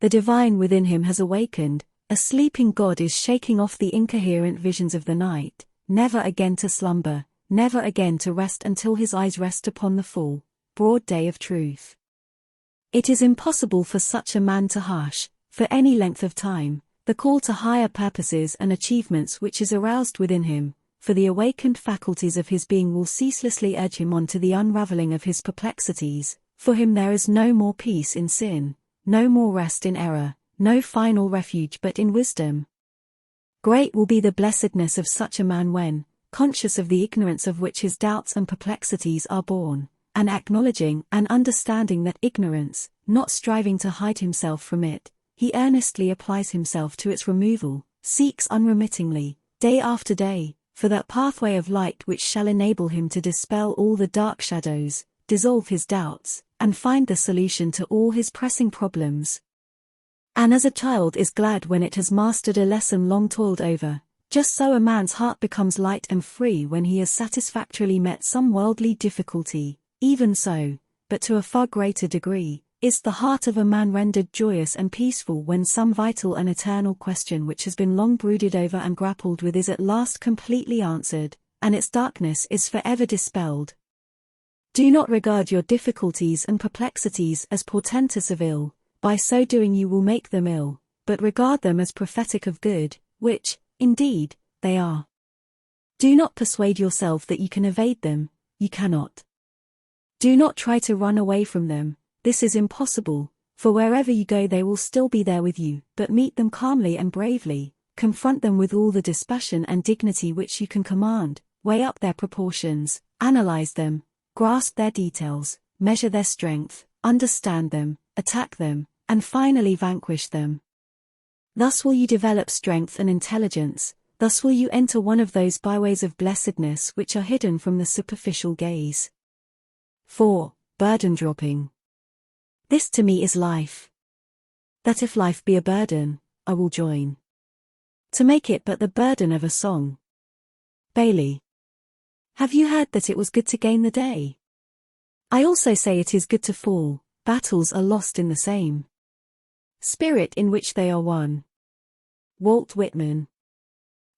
[SPEAKER 1] The divine within him has awakened, a sleeping God is shaking off the incoherent visions of the night, never again to slumber, never again to rest until his eyes rest upon the full, broad day of truth. It is impossible for such a man to hush, for any length of time, the call to higher purposes and achievements which is aroused within him, for the awakened faculties of his being will ceaselessly urge him on to the unraveling of his perplexities. For him there is no more peace in sin, no more rest in error, no final refuge but in wisdom. Great will be the blessedness of such a man when, conscious of the ignorance of which his doubts and perplexities are born, and acknowledging and understanding that ignorance, not striving to hide himself from it, he earnestly applies himself to its removal, seeks unremittingly, day after day, for that pathway of light which shall enable him to dispel all the dark shadows, dissolve his doubts, and find the solution to all his pressing problems. And as a child is glad when it has mastered a lesson long toiled over, just so a man's heart becomes light and free when he has satisfactorily met some worldly difficulty. Even so, but to a far greater degree, is the heart of a man rendered joyous and peaceful when some vital and eternal question which has been long brooded over and grappled with is at last completely answered, and its darkness is forever dispelled. Do not regard your difficulties and perplexities as portentous of ill, by so doing you will make them ill, but regard them as prophetic of good, which, indeed, they are. Do not persuade yourself that you can evade them, you cannot. Do not try to run away from them, this is impossible, for wherever you go they will still be there with you, but meet them calmly and bravely, confront them with all the dispassion and dignity which you can command, weigh up their proportions, analyze them, grasp their details, measure their strength, understand them, attack them, and finally vanquish them. Thus will you develop strength and intelligence, thus will you enter one of those byways of blessedness which are hidden from the superficial gaze. 4. Burden dropping. This to me is life. That if life be a burden, I will join. To make it but the burden of a song. Bailey. Have you heard that it was good to gain the day? I also say it is good to fall, battles are lost in the same spirit in which they are won. Walt Whitman.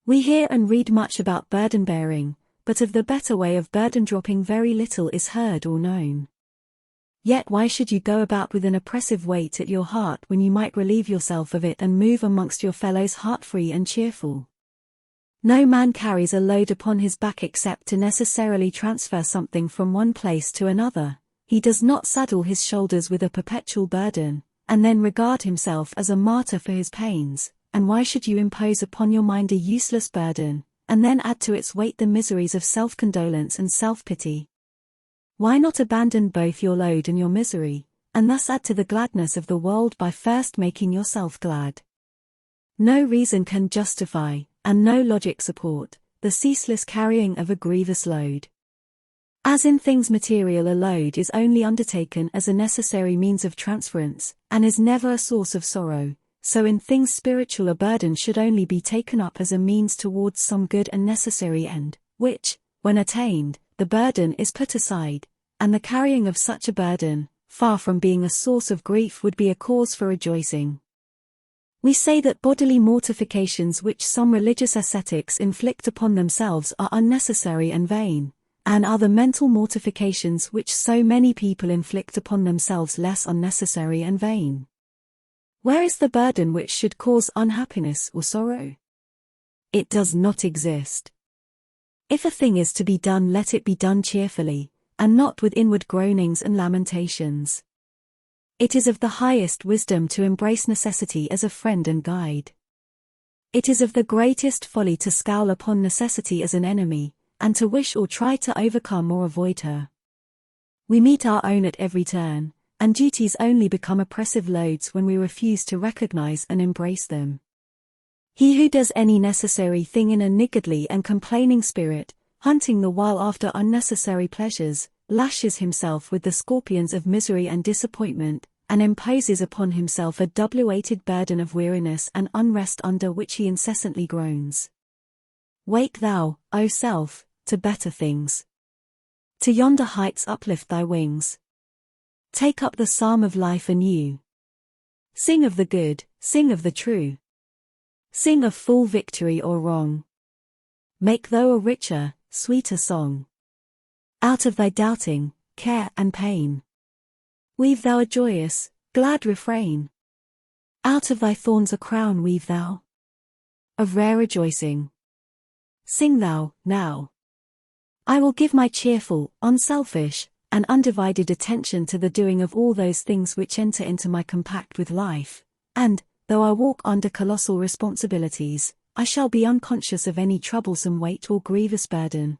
[SPEAKER 1] We hear and read much about burden bearing, but of the better way of burden dropping very little is heard or known. Yet why should you go about with an oppressive weight at your heart when you might relieve yourself of it and move amongst your fellows heart-free and cheerful? No man carries a load upon his back except to necessarily transfer something from one place to another. He does not saddle his shoulders with a perpetual burden, and then regard himself as a martyr for his pains. And why should you impose upon your mind a useless burden, and then add to its weight the miseries of self-condolence and self-pity? Why not abandon both your load and your misery, and thus add to the gladness of the world by first making yourself glad? No reason can justify, and no logic support, the ceaseless carrying of a grievous load. As in things material, a load is only undertaken as a necessary means of transference, and is never a source of sorrow, so in things spiritual a burden should only be taken up as a means towards some good and necessary end, which, when attained, the burden is put aside, and the carrying of such a burden, far from being a source of grief, would be a cause for rejoicing. We say that bodily mortifications which some religious ascetics inflict upon themselves are unnecessary and vain, and are the mental mortifications which so many people inflict upon themselves less unnecessary and vain. Where is the burden which should cause unhappiness or sorrow? It does not exist. If a thing is to be done, let it be done cheerfully, and not with inward groanings and lamentations. It is of the highest wisdom to embrace necessity as a friend and guide. It is of the greatest folly to scowl upon necessity as an enemy, and to wish or try to overcome or avoid her. We meet our own at every turn, and duties only become oppressive loads when we refuse to recognize and embrace them. He who does any necessary thing in a niggardly and complaining spirit, hunting the while after unnecessary pleasures, lashes himself with the scorpions of misery and disappointment, and imposes upon himself a double-weighted burden of weariness and unrest under which he incessantly groans. Wake thou, O self, to better things. To yonder heights uplift thy wings. Take up the psalm of life anew. Sing of the good, sing of the true. Sing of full victory or wrong. Make thou a richer, sweeter song. Out of thy doubting, care and pain. Weave thou a joyous, glad refrain. Out of thy thorns a crown weave thou of rare rejoicing. Sing thou, now. I will give my cheerful, unselfish, and undivided attention to the doing of all those things which enter into my compact with life, and, though I walk under colossal responsibilities, I shall be unconscious of any troublesome weight or grievous burden.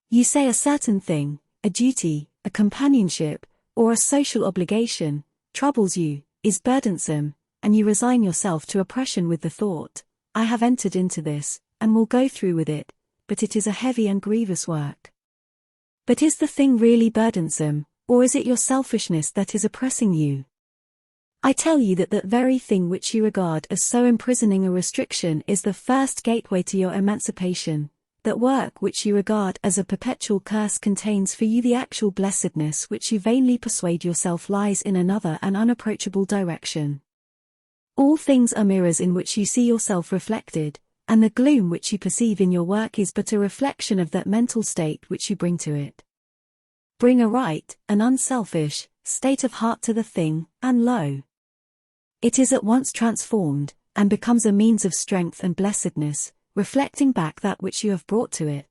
[SPEAKER 1] You say a certain thing, a duty, a companionship, or a social obligation, troubles you, is burdensome, and you resign yourself to oppression with the thought, I have entered into this, and will go through with it, but it is a heavy and grievous work. But is the thing really burdensome, or is it your selfishness that is oppressing you? I tell you that that very thing which you regard as so imprisoning a restriction is the first gateway to your emancipation. That work which you regard as a perpetual curse contains for you the actual blessedness which you vainly persuade yourself lies in another and unapproachable direction. All things are mirrors in which you see yourself reflected, and the gloom which you perceive in your work is but a reflection of that mental state which you bring to it. Bring a right, an unselfish, state of heart to the thing, and lo! It is at once transformed, and becomes a means of strength and blessedness, reflecting back that which you have brought to it.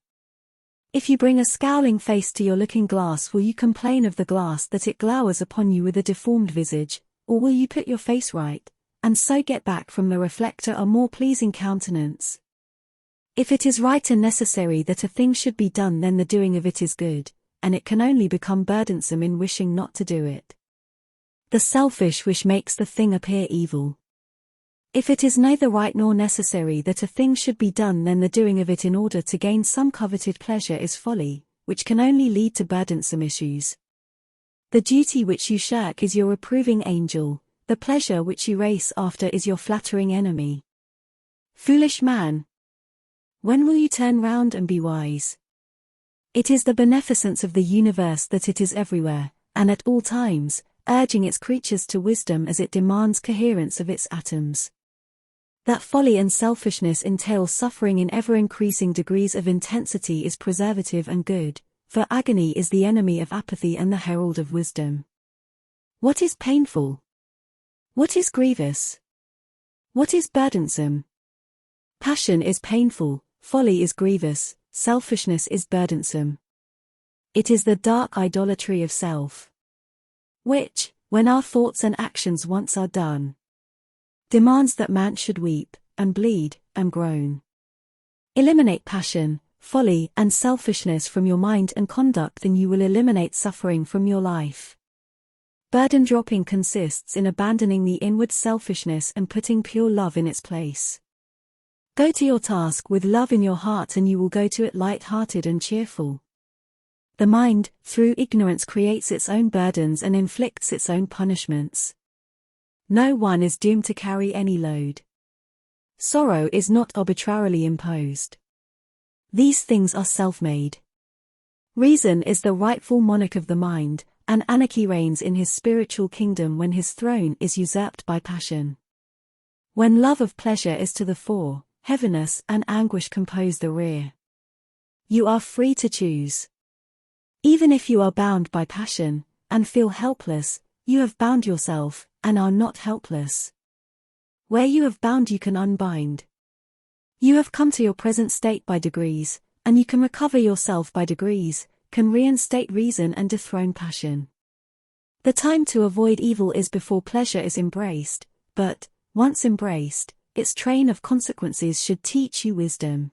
[SPEAKER 1] If you bring a scowling face to your looking-glass, will you complain of the glass that it glowers upon you with a deformed visage, or will you put your face right, and so get back from the reflector a more pleasing countenance? If it is right and necessary that a thing should be done, then the doing of it is good, and it can only become burdensome in wishing not to do it. The selfish wish makes the thing appear evil. If it is neither right nor necessary that a thing should be done, then the doing of it in order to gain some coveted pleasure is folly, which can only lead to burdensome issues. The duty which you shirk is your reproving angel, the pleasure which you race after is your flattering enemy. Foolish man! When will you turn round and be wise? It is the beneficence of the universe that it is everywhere, and at all times, urging its creatures to wisdom as it demands coherence of its atoms. That folly and selfishness entail suffering in ever-increasing degrees of intensity is preservative and good, for agony is the enemy of apathy and the herald of wisdom. What is painful? What is grievous? What is burdensome? Passion is painful, folly is grievous, selfishness is burdensome. It is the dark idolatry of self, which, when our thoughts and actions once are done, demands that man should weep, and bleed, and groan. Eliminate passion, folly, and selfishness from your mind and conduct, then you will eliminate suffering from your life. Burden dropping consists in abandoning the inward selfishness and putting pure love in its place. Go to your task with love in your heart, and you will go to it light-hearted and cheerful. The mind, through ignorance, creates its own burdens and inflicts its own punishments. No one is doomed to carry any load. Sorrow is not arbitrarily imposed. These things are self-made. Reason is the rightful monarch of the mind, and anarchy reigns in his spiritual kingdom when his throne is usurped by passion. When love of pleasure is to the fore, heaviness and anguish compose the rear. You are free to choose. Even if you are bound by passion, and feel helpless, you have bound yourself, and are not helpless. Where you have bound you can unbind. You have come to your present state by degrees, and you can recover yourself by degrees, can reinstate reason and dethrone passion. The time to avoid evil is before pleasure is embraced, but, once embraced, its train of consequences should teach you wisdom.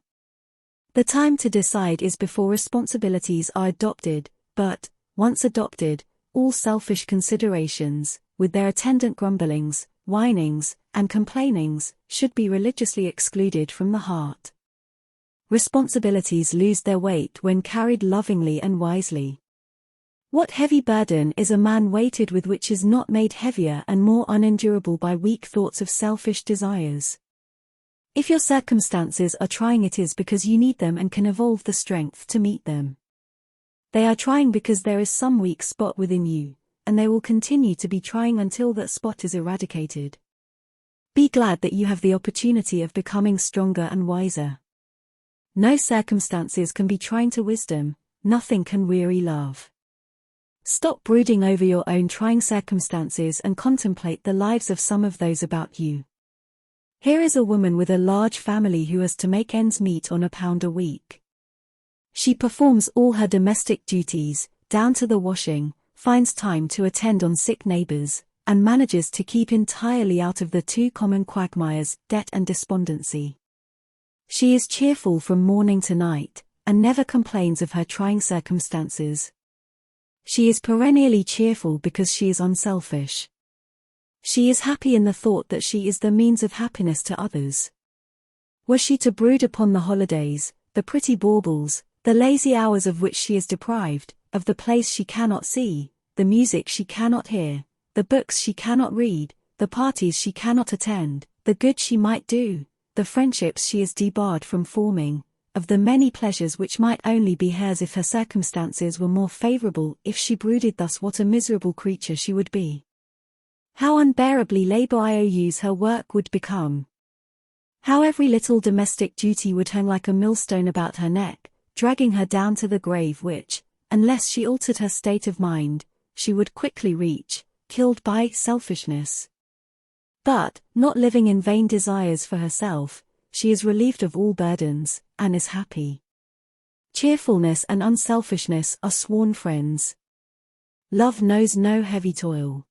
[SPEAKER 1] The time to decide is before responsibilities are adopted, but, once adopted, all selfish considerations, with their attendant grumblings, whinings, and complainings, should be religiously excluded from the heart. Responsibilities lose their weight when carried lovingly and wisely. What heavy burden is a man weighted with which is not made heavier and more unendurable by weak thoughts of selfish desires? If your circumstances are trying, it is because you need them and can evolve the strength to meet them. They are trying because there is some weak spot within you, and they will continue to be trying until that spot is eradicated. Be glad that you have the opportunity of becoming stronger and wiser. No circumstances can be trying to wisdom, nothing can weary love. Stop brooding over your own trying circumstances and contemplate the lives of some of those about you. Here is a woman with a large family who has to make ends meet on £1 a week. She performs all her domestic duties, down to the washing, finds time to attend on sick neighbors, and manages to keep entirely out of the two common quagmires, debt and despondency. She is cheerful from morning to night, and never complains of her trying circumstances. She is perennially cheerful because she is unselfish. She is happy in the thought that she is the means of happiness to others. Were she to brood upon the holidays, the pretty baubles, the lazy hours of which she is deprived, of the plays she cannot see, the music she cannot hear, the books she cannot read, the parties she cannot attend, the good she might do, the friendships she is debarred from forming, of the many pleasures which might only be hers if her circumstances were more favorable, if she brooded thus, what a miserable creature she would be. How unbearably laborious her work would become. How every little domestic duty would hang like a millstone about her neck, dragging her down to the grave which, unless she altered her state of mind, she would quickly reach, killed by selfishness. But, not living in vain desires for herself, she is relieved of all burdens, and is happy. Cheerfulness and unselfishness are sworn friends. Love knows no heavy toil.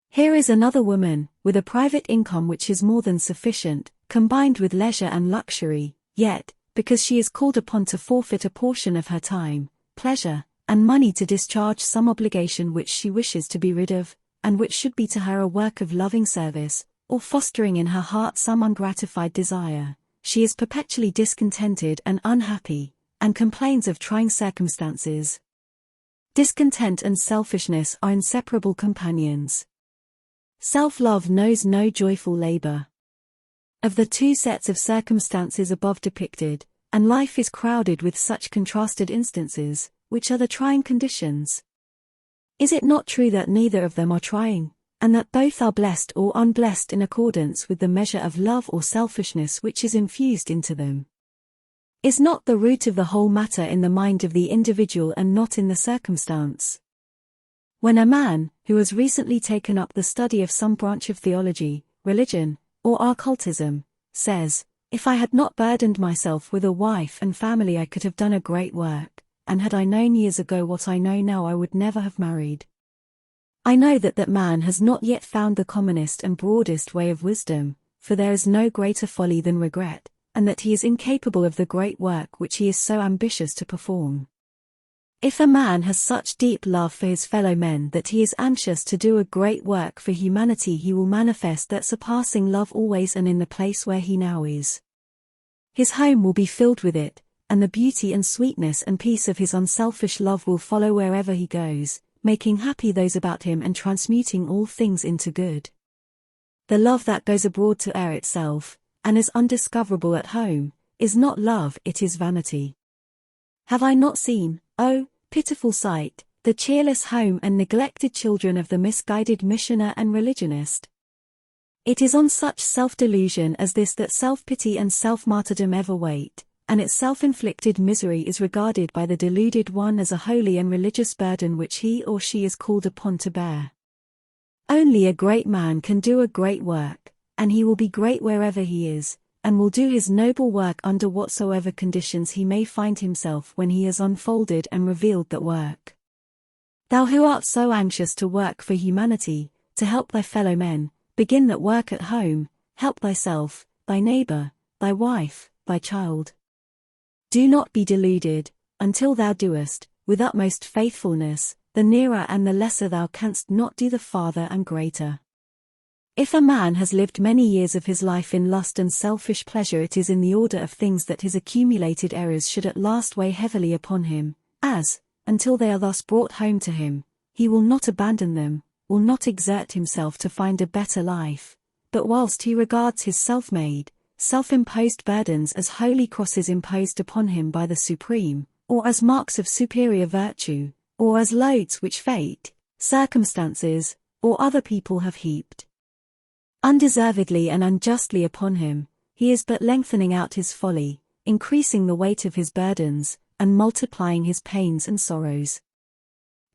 [SPEAKER 1] Here is another woman, with a private income which is more than sufficient, combined with leisure and luxury, yet, because she is called upon to forfeit a portion of her time, pleasure, and money to discharge some obligation which she wishes to be rid of, and which should be to her a work of loving service, or fostering in her heart some ungratified desire, she is perpetually discontented and unhappy, and complains of trying circumstances. Discontent and selfishness are inseparable companions. Self-love knows no joyful labor. Of the two sets of circumstances above depicted, and life is crowded with such contrasted instances, which are the trying conditions? Is it not true that neither of them are trying, and that both are blessed or unblessed in accordance with the measure of love or selfishness which is infused into them? Is not the root of the whole matter in the mind of the individual and not in the circumstance? When a man, who has recently taken up the study of some branch of theology, religion, or occultism, says, "If I had not burdened myself with a wife and family I could have done a great work, and had I known years ago what I know now I would never have married," I know that man has not yet found the commonest and broadest way of wisdom, for there is no greater folly than regret, and that he is incapable of the great work which he is so ambitious to perform. If a man has such deep love for his fellow men that he is anxious to do a great work for humanity, he will manifest that surpassing love always and in the place where he now is. His home will be filled with it, and the beauty and sweetness and peace of his unselfish love will follow wherever he goes, making happy those about him and transmuting all things into good. The love that goes abroad to air itself, and is undiscoverable at home, is not love, it is vanity. Have I not seen, oh, pitiful sight, the cheerless home and neglected children of the misguided missioner and religionist? It is on such self-delusion as this that self-pity and self-martyrdom ever wait, and its self-inflicted misery is regarded by the deluded one as a holy and religious burden which he or she is called upon to bear. Only a great man can do a great work, and he will be great wherever he is, and will do his noble work under whatsoever conditions he may find himself when he has unfolded and revealed that work. Thou who art so anxious to work for humanity, to help thy fellow men, begin that work at home, help thyself, thy neighbor, thy wife, thy child. Do not be deluded, until thou doest, with utmost faithfulness, the nearer and the lesser thou canst not do the farther and greater. If a man has lived many years of his life in lust and selfish pleasure, it is in the order of things that his accumulated errors should at last weigh heavily upon him, as, until they are thus brought home to him, he will not abandon them, will not exert himself to find a better life, but whilst he regards his self-made, self-imposed burdens as holy crosses imposed upon him by the Supreme, or as marks of superior virtue, or as loads which fate, circumstances, or other people have heaped undeservedly and unjustly upon him, he is but lengthening out his folly, increasing the weight of his burdens, and multiplying his pains and sorrows.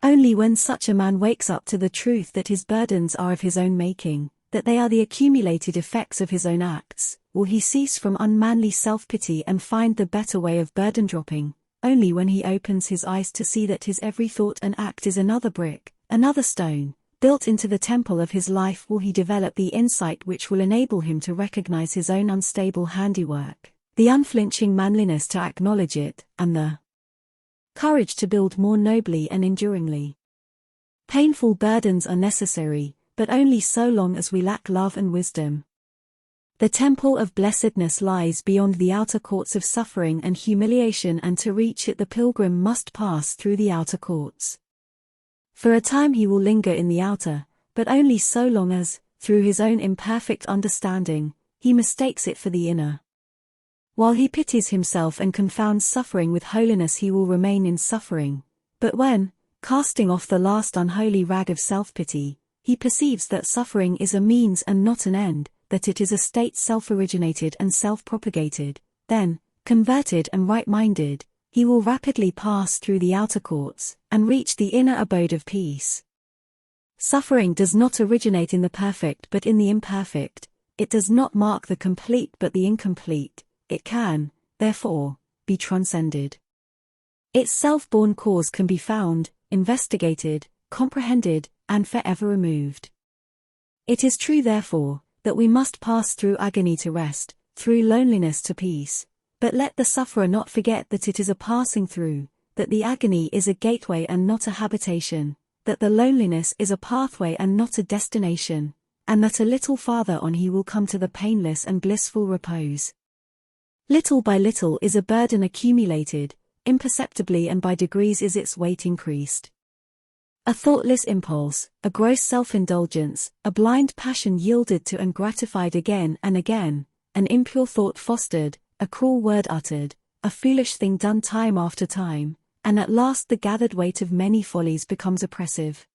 [SPEAKER 1] Only when such a man wakes up to the truth that his burdens are of his own making, that they are the accumulated effects of his own acts, will he cease from unmanly self-pity and find the better way of burden-dropping. Only when he opens his eyes to see that his every thought and act is another brick, another stone, built into the temple of his life, will he develop the insight which will enable him to recognize his own unstable handiwork, the unflinching manliness to acknowledge it, and the courage to build more nobly and enduringly. Painful burdens are necessary, but only so long as we lack love and wisdom. The temple of blessedness lies beyond the outer courts of suffering and humiliation, and to reach it the pilgrim must pass through the outer courts. For a time he will linger in the outer, but only so long as, through his own imperfect understanding, he mistakes it for the inner. While he pities himself and confounds suffering with holiness, he will remain in suffering, but when, casting off the last unholy rag of self-pity, he perceives that suffering is a means and not an end, that it is a state self-originated and self-propagated, then, converted and right-minded, he will rapidly pass through the outer courts, and reach the inner abode of peace. Suffering does not originate in the perfect but in the imperfect, it does not mark the complete but the incomplete, it can, therefore, be transcended. Its self-born cause can be found, investigated, comprehended, and forever removed. It is true, therefore, that we must pass through agony to rest, through loneliness to peace, but let the sufferer not forget that it is a passing through, that the agony is a gateway and not a habitation, that the loneliness is a pathway and not a destination, and that a little farther on he will come to the painless and blissful repose. Little by little is a burden accumulated, imperceptibly and by degrees is its weight increased. A thoughtless impulse, a gross self-indulgence, a blind passion yielded to and gratified again and again, an impure thought fostered, a cruel word uttered, a foolish thing done time after time, and at last the gathered weight of many follies becomes oppressive.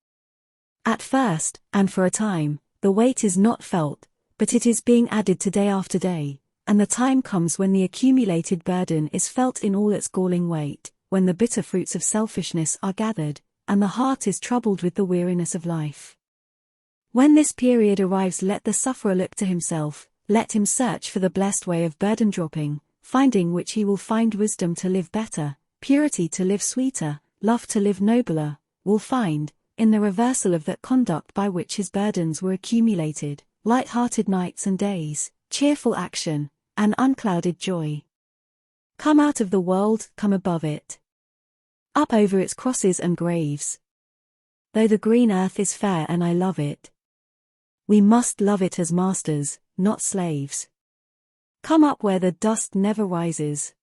[SPEAKER 1] At first, and for a time, the weight is not felt, but it is being added to day after day, and the time comes when the accumulated burden is felt in all its galling weight, when the bitter fruits of selfishness are gathered, and the heart is troubled with the weariness of life. When this period arrives, let the sufferer look to himself, let him search for the blessed way of burden dropping, finding which he will find wisdom to live better, purity to live sweeter, love to live nobler, will find, in the reversal of that conduct by which his burdens were accumulated, light-hearted nights and days, cheerful action, and unclouded joy. Come out of the world, come above it. Up over its crosses and graves. Though the green earth is fair and I love it, we must love it as masters, not slaves. Come up where the dust never rises,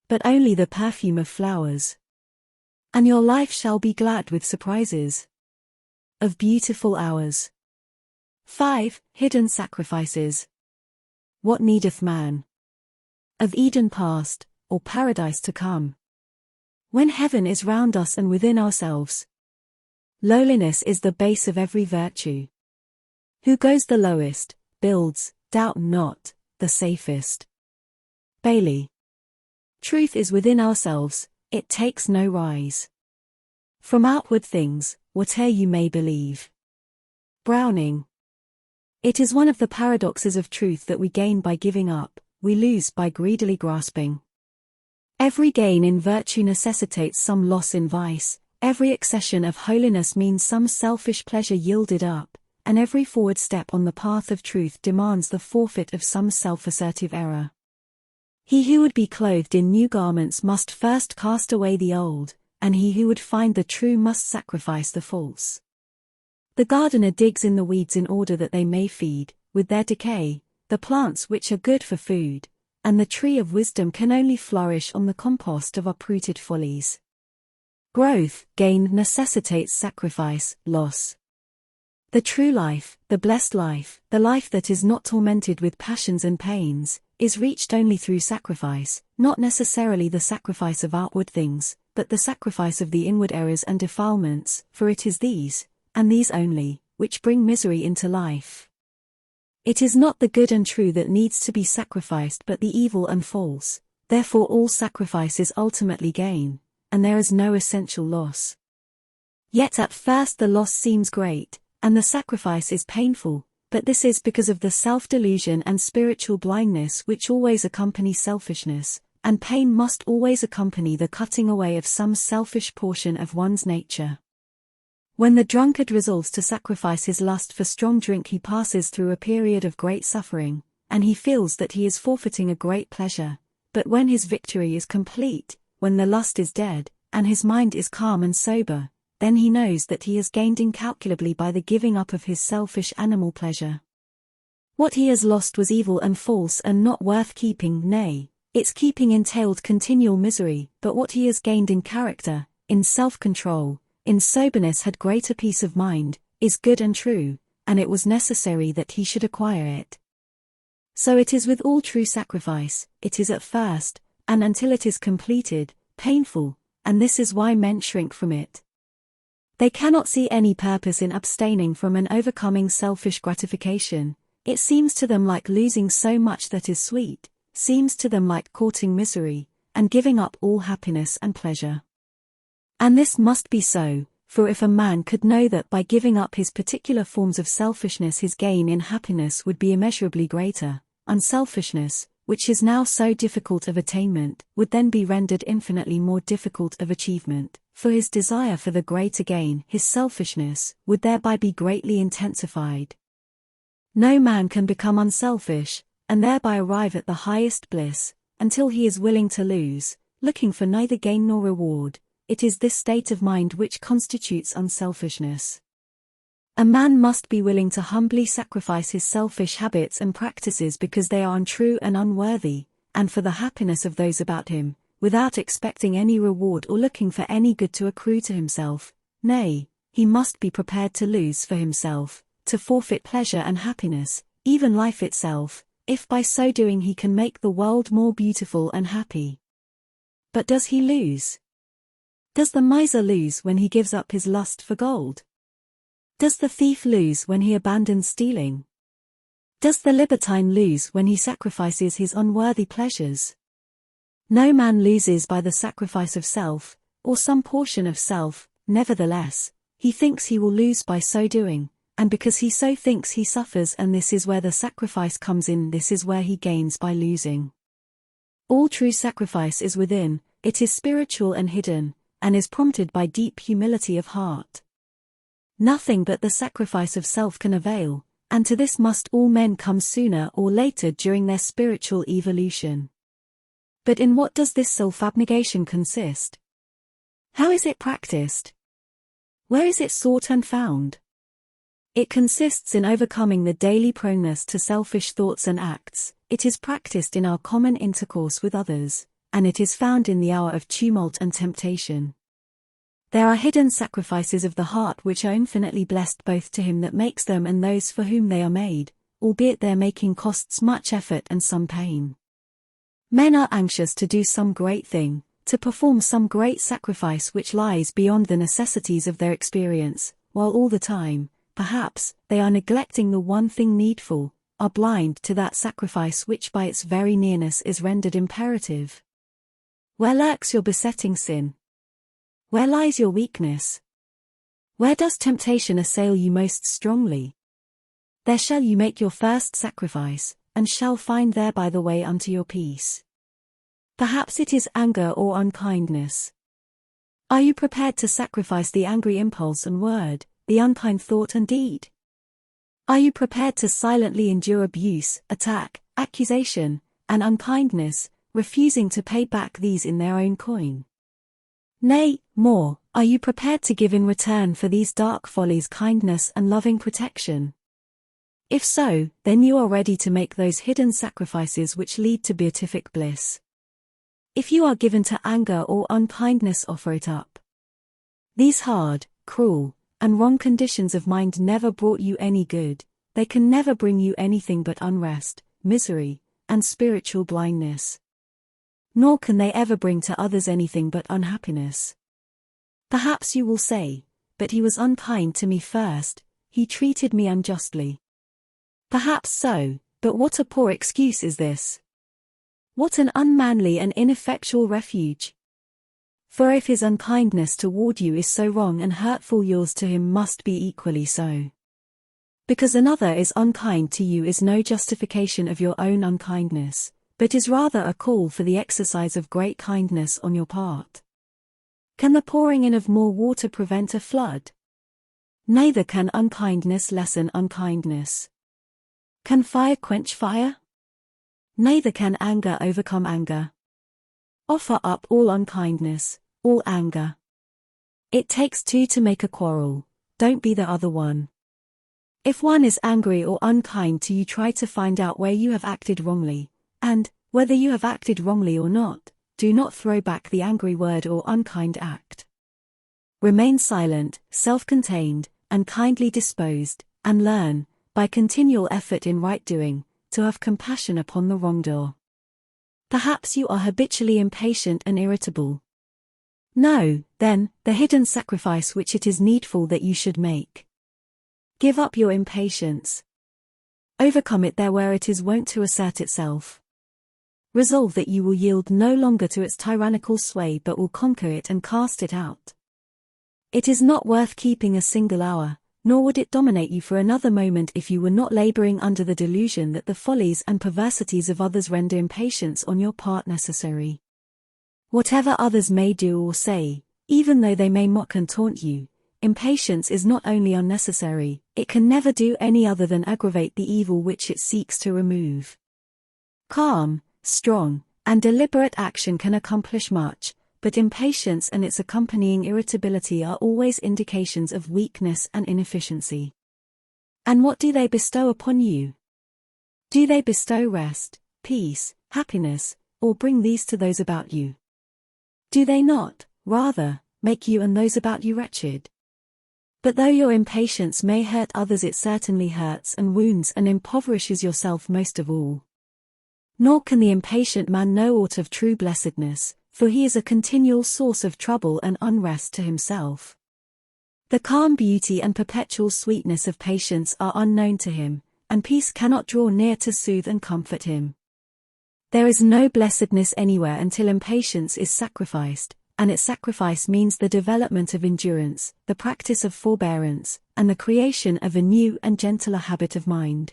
[SPEAKER 1] but only the perfume of flowers. And your life shall be glad with surprises of beautiful hours. 5. Hidden sacrifices. What needeth man of Eden past, or paradise to come, when heaven is round us and within ourselves? Lowliness is the base of every virtue. Who goes the lowest, builds, doubt not, the safest. Bailey. Truth is within ourselves, it takes no rise from outward things, whate'er you may believe. Browning. It is one of the paradoxes of truth that we gain by giving up, we lose by greedily grasping. Every gain in virtue necessitates some loss in vice, every accession of holiness means some selfish pleasure yielded up, and every forward step on the path of truth demands the forfeit of some self-assertive error. He who would be clothed in new garments must first cast away the old, and he who would find the true must sacrifice the false. The gardener digs in the weeds in order that they may feed, with their decay, the plants which are good for food, and the tree of wisdom can only flourish on the compost of uprooted follies. Growth, gain necessitates sacrifice, loss. The true life, the blessed life, the life that is not tormented with passions and pains, is reached only through sacrifice, not necessarily the sacrifice of outward things, but the sacrifice of the inward errors and defilements, for it is these, and these only, which bring misery into life. It is not the good and true that needs to be sacrificed but the evil and false, therefore all sacrifice is ultimately gain, and there is no essential loss. Yet at first the loss seems great, and the sacrifice is painful, but this is because of the self-delusion and spiritual blindness which always accompany selfishness, and pain must always accompany the cutting away of some selfish portion of one's nature. When the drunkard resolves to sacrifice his lust for strong drink, he passes through a period of great suffering, and he feels that he is forfeiting a great pleasure, but when his victory is complete, when the lust is dead, and his mind is calm and sober, then he knows that he has gained incalculably by the giving up of his selfish animal pleasure. What he has lost was evil and false and not worth keeping, nay, its keeping entailed continual misery, but what he has gained in character, in self-control, in soberness had greater peace of mind, is good and true, and it was necessary that he should acquire it. So it is with all true sacrifice, it is at first, and until it is completed, painful, and this is why men shrink from it. They cannot see any purpose in abstaining from and overcoming selfish gratification. It seems to them like losing so much that is sweet, seems to them like courting misery, and giving up all happiness and pleasure. And this must be so, for if a man could know that by giving up his particular forms of selfishness his gain in happiness would be immeasurably greater, unselfishness, which is now so difficult of attainment, would then be rendered infinitely more difficult of achievement, for his desire for the greater gain, his selfishness, would thereby be greatly intensified. No man can become unselfish, and thereby arrive at the highest bliss, until he is willing to lose, looking for neither gain nor reward. It is this state of mind which constitutes unselfishness. A man must be willing to humbly sacrifice his selfish habits and practices because they are untrue and unworthy, and for the happiness of those about him, without expecting any reward or looking for any good to accrue to himself. Nay, he must be prepared to lose for himself, to forfeit pleasure and happiness, even life itself, if by so doing he can make the world more beautiful and happy. But does he lose? Does the miser lose when he gives up his lust for gold? Does the thief lose when he abandons stealing? Does the libertine lose when he sacrifices his unworthy pleasures? No man loses by the sacrifice of self, or some portion of self. Nevertheless, he thinks he will lose by so doing, and because he so thinks he suffers, and this is where the sacrifice comes in, this is where he gains by losing. All true sacrifice is within, it is spiritual and hidden, and is prompted by deep humility of heart. Nothing but the sacrifice of self can avail, and to this must all men come sooner or later during their spiritual evolution. But in what does this self-abnegation consist? How is it practiced? Where is it sought and found? It consists in overcoming the daily proneness to selfish thoughts and acts. It is practiced in our common intercourse with others, and it is found in the hour of tumult and temptation. There are hidden sacrifices of the heart which are infinitely blessed both to him that makes them and those for whom they are made, albeit their making costs much effort and some pain. Men are anxious to do some great thing, to perform some great sacrifice which lies beyond the necessities of their experience, while all the time, perhaps, they are neglecting the one thing needful, are blind to that sacrifice which by its very nearness is rendered imperative. Where lurks your besetting sin? Where lies your weakness? Where does temptation assail you most strongly? There shall you make your first sacrifice, and shall find thereby the way unto your peace. Perhaps it is anger or unkindness. Are you prepared to sacrifice the angry impulse and word, the unkind thought and deed? Are you prepared to silently endure abuse, attack, accusation, and unkindness, refusing to pay back these in their own coin? Nay, more, are you prepared to give in return for these dark follies kindness and loving protection? If so, then you are ready to make those hidden sacrifices which lead to beatific bliss. If you are given to anger or unkindness, offer it up. These hard, cruel, and wrong conditions of mind never brought you any good. They can never bring you anything but unrest, misery, and spiritual blindness. Nor can they ever bring to others anything but unhappiness. Perhaps you will say, but he was unkind to me first, he treated me unjustly. Perhaps so, but what a poor excuse is this? What an unmanly and ineffectual refuge! For if his unkindness toward you is so wrong and hurtful, yours to him must be equally so. Because another is unkind to you is no justification of your own unkindness, but is rather a call for the exercise of great kindness on your part. Can the pouring in of more water prevent a flood? Neither can unkindness lessen unkindness. Can fire quench fire? Neither can anger overcome anger. Offer up all unkindness, all anger. It takes two to make a quarrel, don't be the other one. If one is angry or unkind to you, try to find out where you have acted wrongly, and, whether you have acted wrongly or not, do not throw back the angry word or unkind act. Remain silent, self-contained, and kindly disposed, and learn, by continual effort in right doing, to have compassion upon the wrongdoer. Perhaps you are habitually impatient and irritable. Know, then, the hidden sacrifice which it is needful that you should make. Give up your impatience. Overcome it there where it is wont to assert itself. Resolve that you will yield no longer to its tyrannical sway but will conquer it and cast it out. It is not worth keeping a single hour, nor would it dominate you for another moment if you were not laboring under the delusion that the follies and perversities of others render impatience on your part necessary. Whatever others may do or say, even though they may mock and taunt you, impatience is not only unnecessary, it can never do any other than aggravate the evil which it seeks to remove. Calm, strong, and deliberate action can accomplish much, but impatience and its accompanying irritability are always indications of weakness and inefficiency. And what do they bestow upon you? Do they bestow rest, peace, happiness, or bring these to those about you? Do they not, rather, make you and those about you wretched? But though your impatience may hurt others, it certainly hurts and wounds and impoverishes yourself most of all. Nor can the impatient man know aught of true blessedness, for he is a continual source of trouble and unrest to himself. The calm beauty and perpetual sweetness of patience are unknown to him, and peace cannot draw near to soothe and comfort him. There is no blessedness anywhere until impatience is sacrificed, and its sacrifice means the development of endurance, the practice of forbearance, and the creation of a new and gentler habit of mind.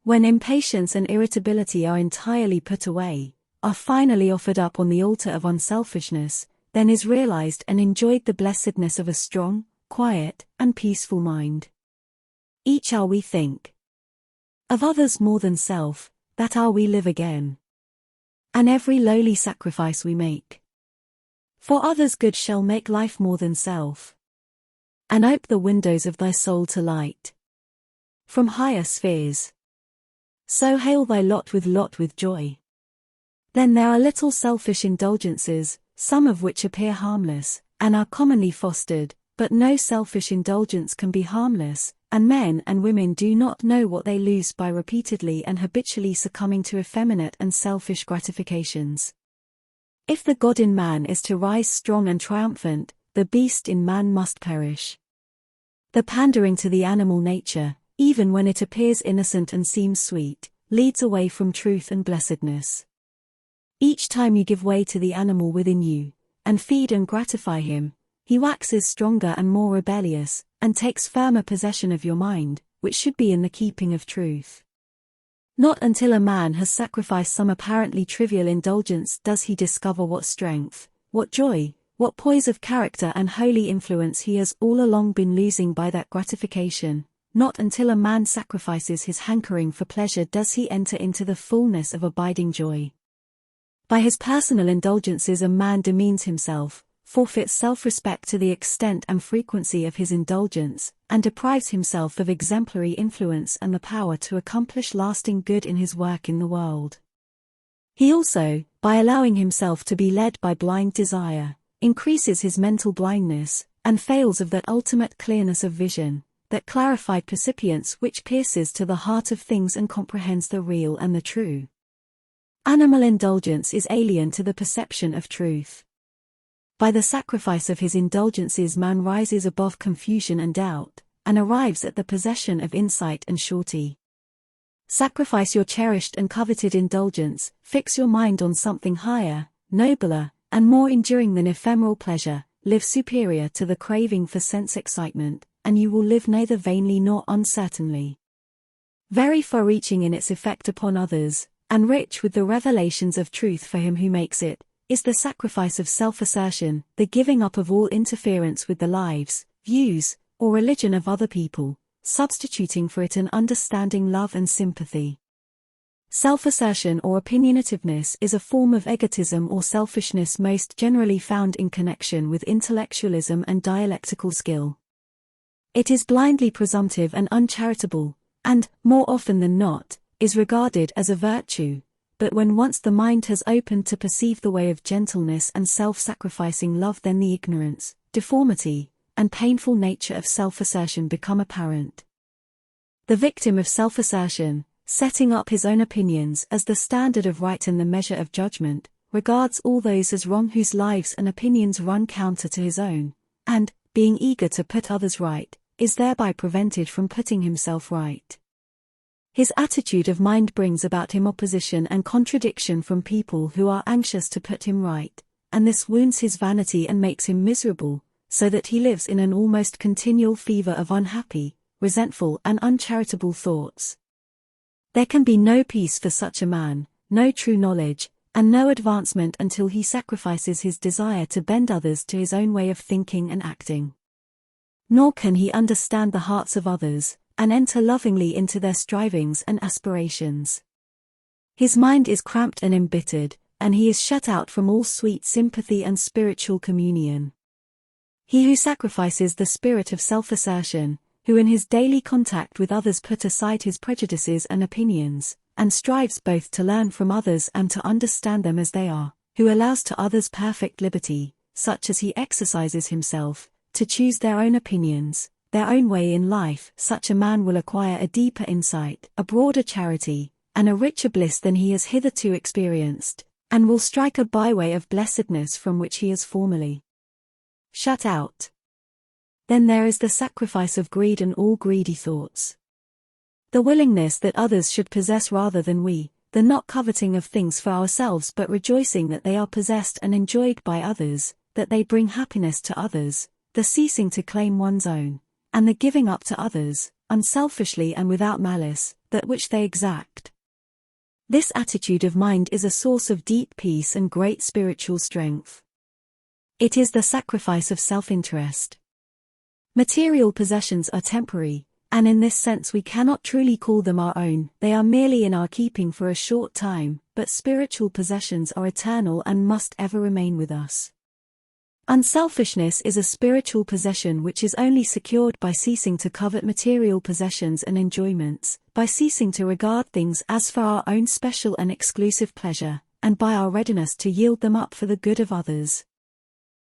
[SPEAKER 1] When impatience and irritability are entirely put away, are finally offered up on the altar of unselfishness, then is realized and enjoyed the blessedness of a strong, quiet, and peaceful mind. Each hour we think of others more than self, that hour we live again. And every lowly sacrifice we make for others' good shall make life more than self, and ope the windows of thy soul to light from higher spheres. So hail thy lot with joy. Then there are little selfish indulgences, some of which appear harmless, and are commonly fostered, but no selfish indulgence can be harmless, and men and women do not know what they lose by repeatedly and habitually succumbing to effeminate and selfish gratifications. If the God in man is to rise strong and triumphant, the beast in man must perish. The pandering to the animal nature, even when it appears innocent and seems sweet, leads away from truth and blessedness. Each time you give way to the animal within you, and feed and gratify him, he waxes stronger and more rebellious, and takes firmer possession of your mind, which should be in the keeping of truth. Not until a man has sacrificed some apparently trivial indulgence does he discover what strength, what joy, what poise of character and holy influence he has all along been losing by that gratification. Not until a man sacrifices his hankering for pleasure does he enter into the fullness of abiding joy. By his personal indulgences a man demeans himself, forfeits self-respect to the extent and frequency of his indulgence, and deprives himself of exemplary influence and the power to accomplish lasting good in his work in the world. He also, by allowing himself to be led by blind desire, increases his mental blindness, and fails of that ultimate clearness of vision, that clarified percipience which pierces to the heart of things and comprehends the real and the true. Animal indulgence is alien to the perception of truth. By the sacrifice of his indulgences man rises above confusion and doubt, and arrives at the possession of insight and surety. Sacrifice your cherished and coveted indulgence, fix your mind on something higher, nobler, and more enduring than ephemeral pleasure, live superior to the craving for sense excitement, and you will live neither vainly nor uncertainly. Very far-reaching in its effect upon others, and rich with the revelations of truth for him who makes it, is the sacrifice of self-assertion, the giving up of all interference with the lives, views, or religion of other people, substituting for it an understanding love and sympathy. Self-assertion or opinionativeness is a form of egotism or selfishness most generally found in connection with intellectualism and dialectical skill. It is blindly presumptive and uncharitable, and, more often than not, is regarded as a virtue, but when once the mind has opened to perceive the way of gentleness and self-sacrificing love, then the ignorance, deformity, and painful nature of self-assertion become apparent. The victim of self-assertion, setting up his own opinions as the standard of right and the measure of judgment, regards all those as wrong whose lives and opinions run counter to his own, and, being eager to put others right, is thereby prevented from putting himself right. His attitude of mind brings about him opposition and contradiction from people who are anxious to put him right, and this wounds his vanity and makes him miserable, so that he lives in an almost continual fever of unhappy, resentful and uncharitable thoughts. There can be no peace for such a man, no true knowledge, and no advancement until he sacrifices his desire to bend others to his own way of thinking and acting. Nor can he understand the hearts of others, and enter lovingly into their strivings and aspirations. His mind is cramped and embittered, and he is shut out from all sweet sympathy and spiritual communion. He who sacrifices the spirit of self-assertion, who in his daily contact with others put aside his prejudices and opinions, and strives both to learn from others and to understand them as they are, who allows to others perfect liberty, such as he exercises himself, to choose their own opinions, their own way in life, such a man will acquire a deeper insight, a broader charity, and a richer bliss than he has hitherto experienced, and will strike a byway of blessedness from which he is formerly shut out. Then there is the sacrifice of greed and all greedy thoughts. The willingness that others should possess rather than we, the not coveting of things for ourselves but rejoicing that they are possessed and enjoyed by others, that they bring happiness to others, the ceasing to claim one's own, and the giving up to others, unselfishly and without malice, that which they exact. This attitude of mind is a source of deep peace and great spiritual strength. It is the sacrifice of self-interest. Material possessions are temporary, and in this sense we cannot truly call them our own, they are merely in our keeping for a short time, but spiritual possessions are eternal and must ever remain with us. Unselfishness is a spiritual possession which is only secured by ceasing to covet material possessions and enjoyments, by ceasing to regard things as for our own special and exclusive pleasure, and by our readiness to yield them up for the good of others.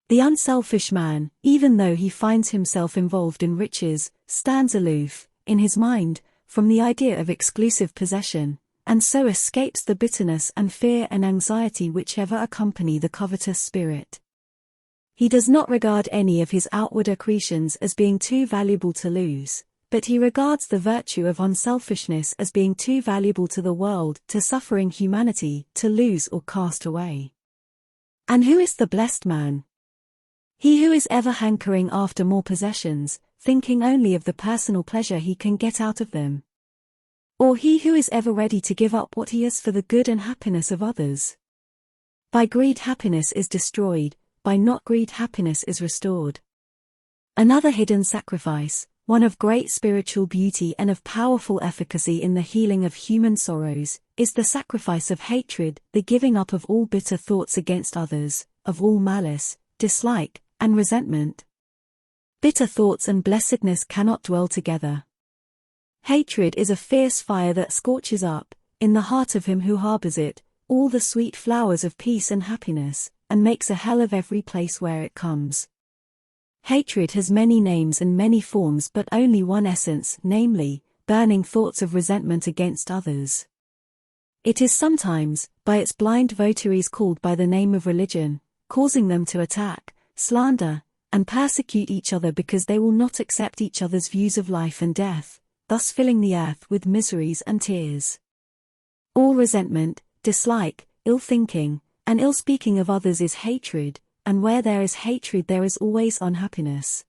[SPEAKER 1] The unselfish man, even though he finds himself involved in riches, stands aloof, in his mind, from the idea of exclusive possession, and so escapes the bitterness and fear and anxiety which ever accompany the covetous spirit. He does not regard any of his outward accretions as being too valuable to lose, but he regards the virtue of unselfishness as being too valuable to the world, to suffering humanity, to lose or cast away. And who is the blessed man? He who is ever hankering after more possessions, thinking only of the personal pleasure he can get out of them. Or he who is ever ready to give up what he has for the good and happiness of others. By greed happiness is destroyed, by not greed happiness is restored. Another hidden sacrifice, one of great spiritual beauty and of powerful efficacy in the healing of human sorrows, is the sacrifice of hatred, the giving up of all bitter thoughts against others, of all malice, dislike, and resentment. Bitter thoughts and blessedness cannot dwell together. Hatred is a fierce fire that scorches up, in the heart of him who harbors it, all the sweet flowers of peace and happiness, and makes a hell of every place where it comes. Hatred has many names and many forms but only one essence, namely, burning thoughts of resentment against others. It is sometimes, by its blind votaries called by the name of religion, causing them to attack, slander, and persecute each other because they will not accept each other's views of life and death, thus filling the earth with miseries and tears. All resentment, dislike, ill-thinking, and ill-speaking of others is hatred, and where there is hatred there is always unhappiness.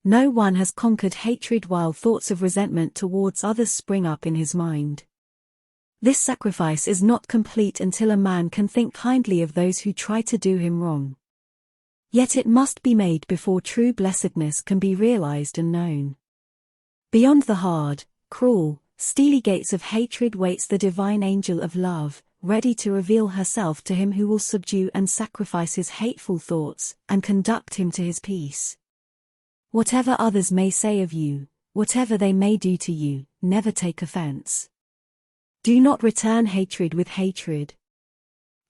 [SPEAKER 1] No one has conquered hatred while thoughts of resentment towards others spring up in his mind. This sacrifice is not complete until a man can think kindly of those who try to do him wrong. Yet it must be made before true blessedness can be realized and known. Beyond the hard, cruel, steely gates of hatred waits the divine angel of love, ready to reveal herself to him who will subdue and sacrifice his hateful thoughts, and conduct him to his peace. Whatever others may say of you, whatever they may do to you, never take offense. Do not return hatred with hatred.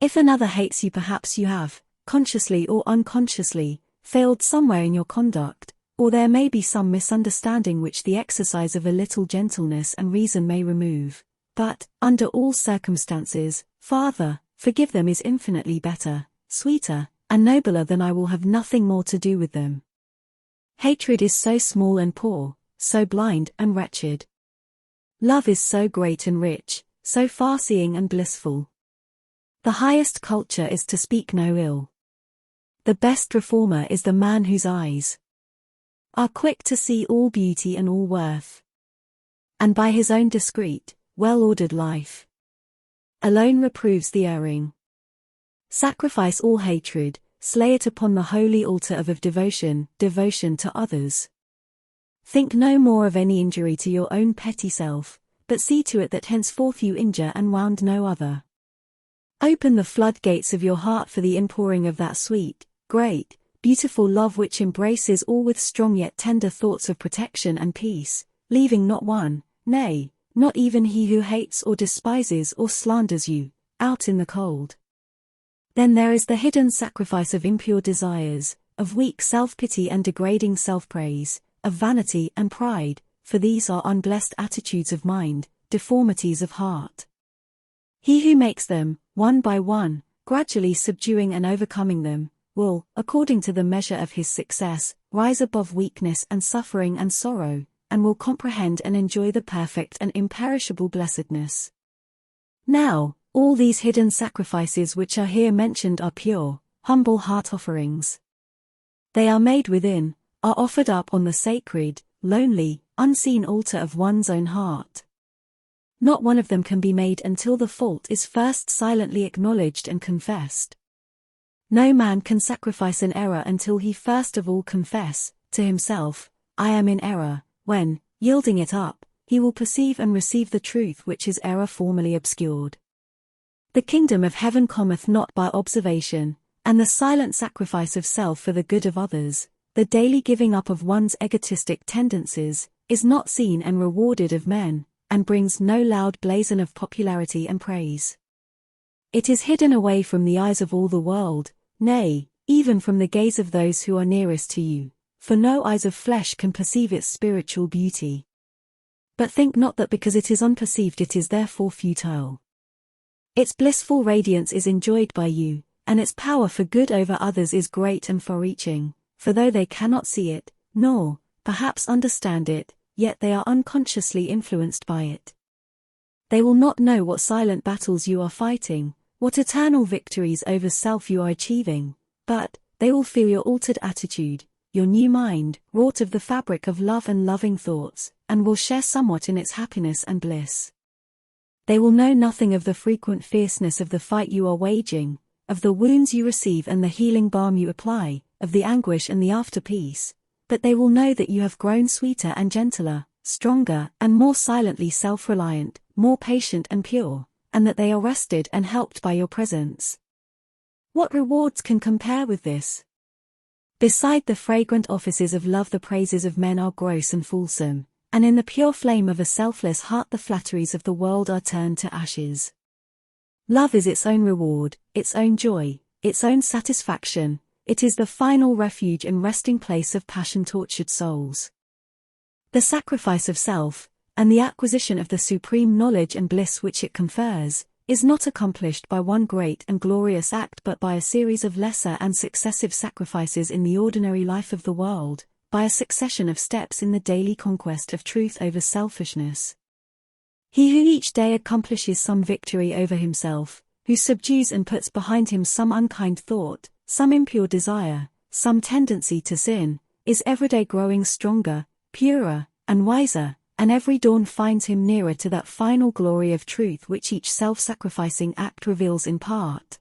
[SPEAKER 1] If another hates you, perhaps you have, consciously or unconsciously, failed somewhere in your conduct, or there may be some misunderstanding which the exercise of a little gentleness and reason may remove. But, under all circumstances, Father, forgive them is infinitely better, sweeter, and nobler than I will have nothing more to do with them. Hatred is so small and poor, so blind and wretched. Love is so great and rich, so far-seeing and blissful. The highest culture is to speak no ill. The best reformer is the man whose eyes are quick to see all beauty and all worth. And by his own discreet, well-ordered life alone reproves the erring. Sacrifice all hatred, slay it upon the holy altar of devotion to others. Think no more of any injury to your own petty self, but see to it that henceforth you injure and wound no other. Open the floodgates of your heart for the inpouring of that sweet, great, beautiful love which embraces all with strong yet tender thoughts of protection and peace, leaving not one, nay, not even he who hates or despises or slanders you, out in the cold. Then there is the hidden sacrifice of impure desires, of weak self-pity and degrading self-praise, of vanity and pride, for these are unblessed attitudes of mind, deformities of heart. He who makes them, one by one, gradually subduing and overcoming them, will, according to the measure of his success, rise above weakness and suffering and sorrow, and will comprehend and enjoy the perfect and imperishable blessedness. Now, all these hidden sacrifices which are here mentioned are pure, humble heart offerings. They are made within, are offered up on the sacred, lonely, unseen altar of one's own heart. Not one of them can be made until the fault is first silently acknowledged and confessed. No man can sacrifice an error until he first of all confess, to himself, I am in error, when, yielding it up, he will perceive and receive the truth which his error formerly obscured. The kingdom of heaven cometh not by observation, and the silent sacrifice of self for the good of others, the daily giving up of one's egotistic tendencies, is not seen and rewarded of men, and brings no loud blazon of popularity and praise. It is hidden away from the eyes of all the world, nay, even from the gaze of those who are nearest to you, for no eyes of flesh can perceive its spiritual beauty. But think not that because it is unperceived it is therefore futile. Its blissful radiance is enjoyed by you, and its power for good over others is great and far-reaching, for though they cannot see it, nor, perhaps understand it, yet they are unconsciously influenced by it. They will not know what silent battles you are fighting, what eternal victories over self you are achieving, but they will feel your altered attitude, your new mind, wrought of the fabric of love and loving thoughts, and will share somewhat in its happiness and bliss. They will know nothing of the frequent fierceness of the fight you are waging, of the wounds you receive and the healing balm you apply, of the anguish and the after-peace, but they will know that you have grown sweeter and gentler, stronger and more silently self-reliant, more patient and pure, and that they are rested and helped by your presence. What rewards can compare with this? Beside the fragrant offices of love, the praises of men are gross and fulsome, and in the pure flame of a selfless heart the flatteries of the world are turned to ashes. Love is its own reward, its own joy, its own satisfaction. It is the final refuge and resting place of passion-tortured souls. The sacrifice of self, and the acquisition of the supreme knowledge and bliss which it confers, is not accomplished by one great and glorious act but by a series of lesser and successive sacrifices in the ordinary life of the world, by a succession of steps in the daily conquest of truth over selfishness. He who each day accomplishes some victory over himself, who subdues and puts behind him some unkind thought, some impure desire, some tendency to sin, is everyday growing stronger, purer, and wiser, and every dawn finds him nearer to that final glory of truth which each self-sacrificing act reveals in part.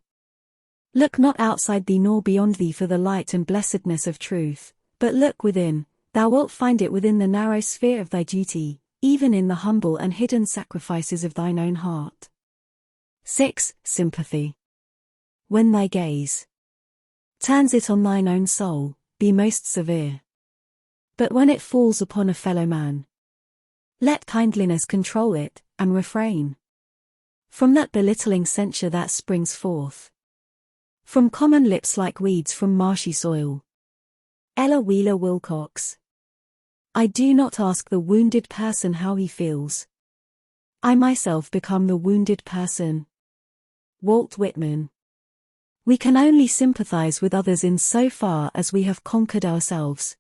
[SPEAKER 1] Look not outside thee nor beyond thee for the light and blessedness of truth, but look within, thou wilt find it within the narrow sphere of thy duty, even in the humble and hidden sacrifices of thine own heart. 6. Sympathy. When thy gaze turns it on thine own soul, be most severe. But when it falls upon a fellow man, let kindliness control it, and refrain from that belittling censure that springs forth from common lips like weeds from marshy soil. Ella Wheeler Wilcox. I do not ask the wounded person how he feels. I myself become the wounded person. Walt Whitman. We can only sympathize with others in so far as we have conquered ourselves.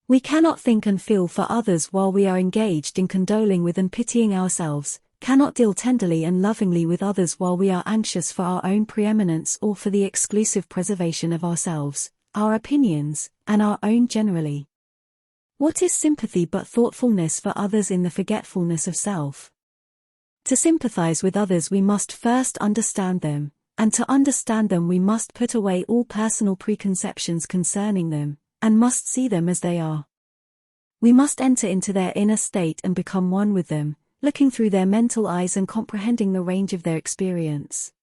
[SPEAKER 1] We cannot think and feel for others while we are engaged in condoling with and pitying ourselves, cannot deal tenderly and lovingly with others while we are anxious for our own preeminence or for the exclusive preservation of ourselves, our opinions, and our own generally. What is sympathy but thoughtfulness for others in the forgetfulness of self? To sympathize with others we must first understand them, and to understand them we must put away all personal preconceptions concerning them, and must see them as they are. We must enter into their inner state and become one with them, looking through their mental eyes and comprehending the range of their experience.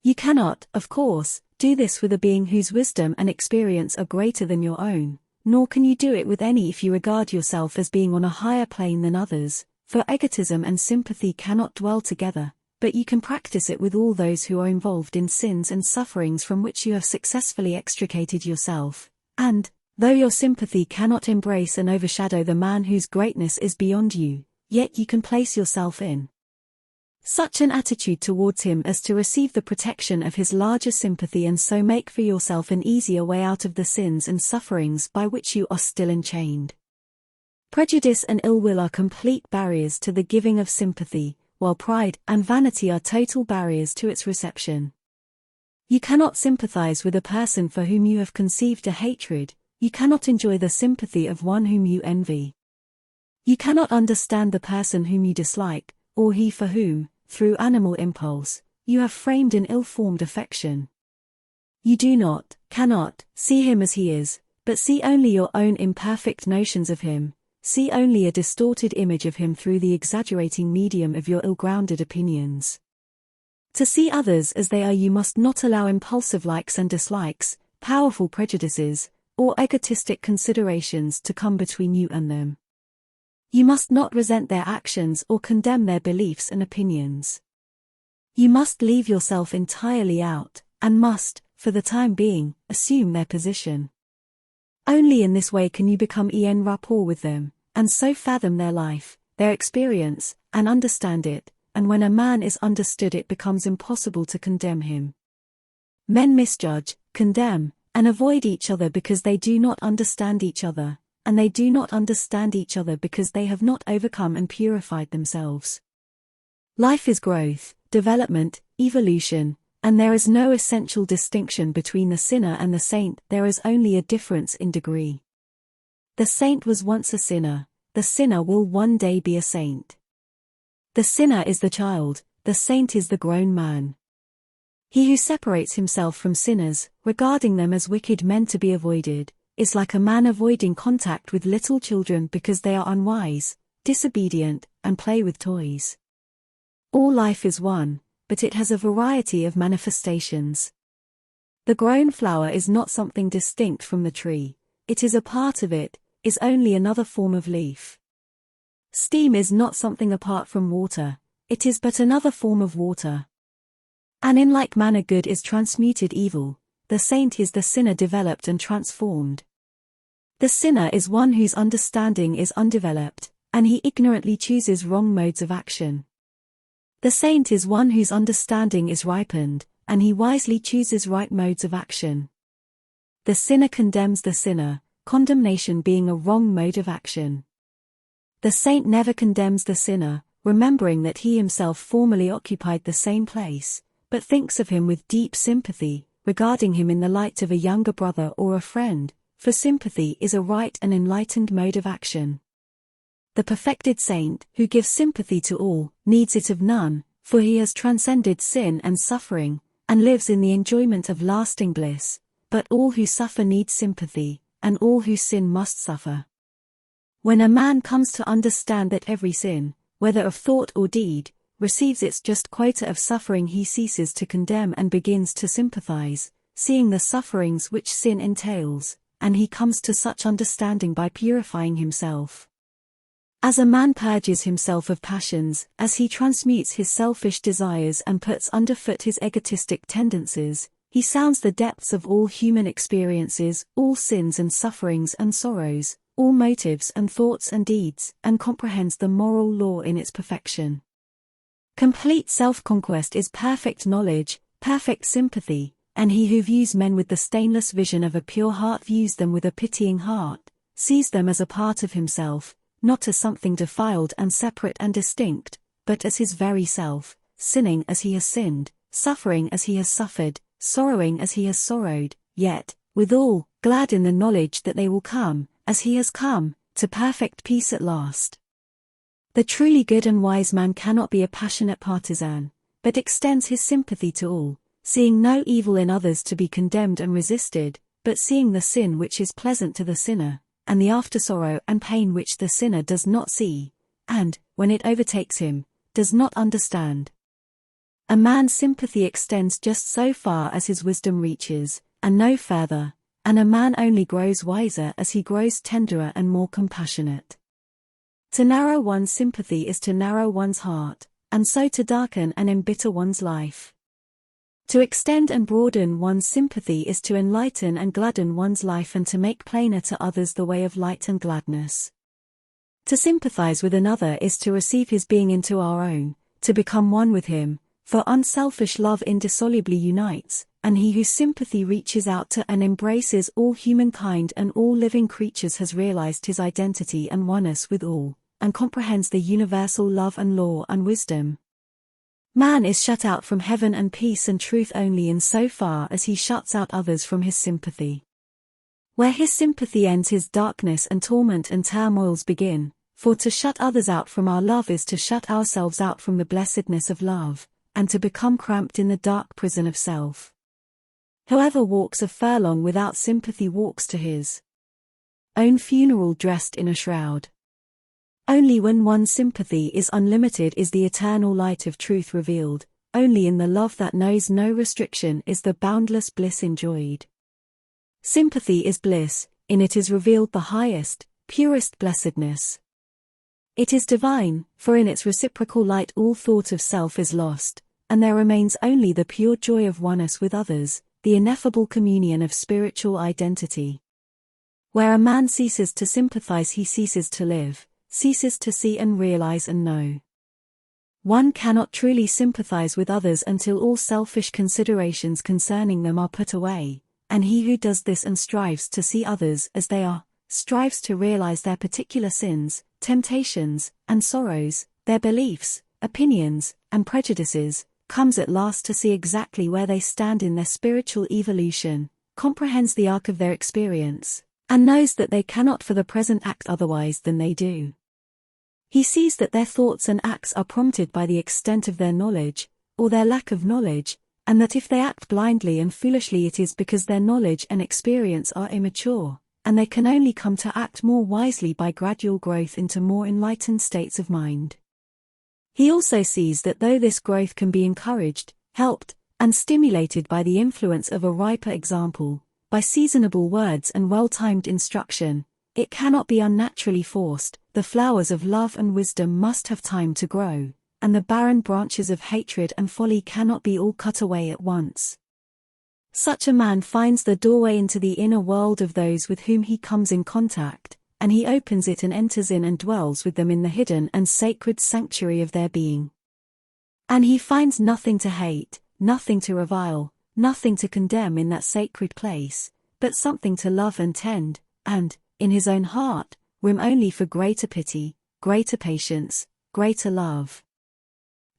[SPEAKER 1] You cannot, of course, do this with a being whose wisdom and experience are greater than your own, nor can you do it with any if you regard yourself as being on a higher plane than others, for egotism and sympathy cannot dwell together, but you can practice it with all those who are involved in sins and sufferings from which you have successfully extricated yourself. And, though your sympathy cannot embrace and overshadow the man whose greatness is beyond you, yet you can place yourself in such an attitude towards him as to receive the protection of his larger sympathy and so make for yourself an easier way out of the sins and sufferings by which you are still enchained. Prejudice and ill will are complete barriers to the giving of sympathy, while pride and vanity are total barriers to its reception. You cannot sympathize with a person for whom you have conceived a hatred, you cannot enjoy the sympathy of one whom you envy. You cannot understand the person whom you dislike, or he for whom, through animal impulse, you have framed an ill-formed affection. You do not, cannot, see him as he is, but see only your own imperfect notions of him, see only a distorted image of him through the exaggerating medium of your ill-grounded opinions. To see others as they are you must not allow impulsive likes and dislikes, powerful prejudices, or egotistic considerations to come between you and them. You must not resent their actions or condemn their beliefs and opinions. You must leave yourself entirely out, and must, for the time being, assume their position. Only in this way can you become en rapport with them, and so fathom their life, their experience, and understand it, and when a man is understood it becomes impossible to condemn him. Men misjudge, condemn, and avoid each other because they do not understand each other, and they do not understand each other because they have not overcome and purified themselves. Life is growth, development, evolution, And there is no essential distinction between the sinner and the saint, there is only a difference in degree. The saint was once a sinner, the sinner will one day be a saint. The sinner is the child, the saint is the grown man. He who separates himself from sinners, regarding them as wicked men to be avoided, is like a man avoiding contact with little children because they are unwise, disobedient, and play with toys. All life is one, but it has a variety of manifestations. The grown flower is not something distinct from the tree, it is a part of it, is only another form of leaf. Steam is not something apart from water, it is but another form of water. And in like manner good is transmuted evil, the saint is the sinner developed and transformed. The sinner is one whose understanding is undeveloped, and he ignorantly chooses wrong modes of action. The saint is one whose understanding is ripened, and he wisely chooses right modes of action. The sinner condemns the sinner, condemnation being a wrong mode of action. The saint never condemns the sinner, remembering that he himself formerly occupied the same place, but thinks of him with deep sympathy, regarding him in the light of a younger brother or a friend, for sympathy is a right and enlightened mode of action. The perfected saint, who gives sympathy to all, needs it of none, for he has transcended sin and suffering, and lives in the enjoyment of lasting bliss, but all who suffer need sympathy, and all who sin must suffer. When a man comes to understand that every sin, whether of thought or deed, receives its just quota of suffering, he ceases to condemn and begins to sympathize, seeing the sufferings which sin entails, and he comes to such understanding by purifying himself. As a man purges himself of passions, as he transmutes his selfish desires and puts underfoot his egotistic tendencies, he sounds the depths of all human experiences, all sins and sufferings and sorrows, all motives and thoughts and deeds, and comprehends the moral law in its perfection. Complete self-conquest is perfect knowledge, perfect sympathy, and he who views men with the stainless vision of a pure heart views them with a pitying heart, sees them as a part of himself, not as something defiled and separate and distinct, but as his very self, sinning as he has sinned, suffering as he has suffered, sorrowing as he has sorrowed, yet, withal, glad in the knowledge that they will come, as he has come, to perfect peace at last. The truly good and wise man cannot be a passionate partisan, but extends his sympathy to all, seeing no evil in others to be condemned and resisted, but seeing the sin which is pleasant to the sinner, and the after-sorrow and pain which the sinner does not see, and, when it overtakes him, does not understand. A man's sympathy extends just so far as his wisdom reaches, and no further, and a man only grows wiser as he grows tenderer and more compassionate. To narrow one's sympathy is to narrow one's heart, and so to darken and embitter one's life. To extend and broaden one's sympathy is to enlighten and gladden one's life and to make plainer to others the way of light and gladness. To sympathize with another is to receive his being into our own, to become one with him, for unselfish love indissolubly unites, and he whose sympathy reaches out to and embraces all humankind and all living creatures has realized his identity and oneness with all, and comprehends the universal love and law and wisdom. Man is shut out from heaven and peace and truth only in so far as he shuts out others from his sympathy. Where his sympathy ends, his darkness and torment and turmoils begin, for to shut others out from our love is to shut ourselves out from the blessedness of love, and to become cramped in the dark prison of self. Whoever walks a furlong without sympathy walks to his own funeral dressed in a shroud. Only when one's sympathy is unlimited is the eternal light of truth revealed, only in the love that knows no restriction is the boundless bliss enjoyed. Sympathy is bliss, in it is revealed the highest, purest blessedness. It is divine, for in its reciprocal light all thought of self is lost, and there remains only the pure joy of oneness with others, the ineffable communion of spiritual identity. Where a man ceases to sympathize, he ceases to live, ceases to see and realize and know. One cannot truly sympathize with others until all selfish considerations concerning them are put away, and he who does this and strives to see others as they are, strives to realize their particular sins, temptations, and sorrows, their beliefs, opinions, and prejudices, comes at last to see exactly where they stand in their spiritual evolution, comprehends the arc of their experience, and knows that they cannot for the present act otherwise than they do. He sees that their thoughts and acts are prompted by the extent of their knowledge, or their lack of knowledge, and that if they act blindly and foolishly it is because their knowledge and experience are immature, and they can only come to act more wisely by gradual growth into more enlightened states of mind. He also sees that though this growth can be encouraged, helped, and stimulated by the influence of a riper example, by seasonable words and well-timed instruction, it cannot be unnaturally forced. The flowers of love and wisdom must have time to grow, and the barren branches of hatred and folly cannot be all cut away at once. Such a man finds the doorway into the inner world of those with whom he comes in contact, and he opens it and enters in and dwells with them in the hidden and sacred sanctuary of their being. And he finds nothing to hate, nothing to revile, nothing to condemn in that sacred place, but something to love and tend, and, in his own heart, room only for greater pity, greater patience, greater love.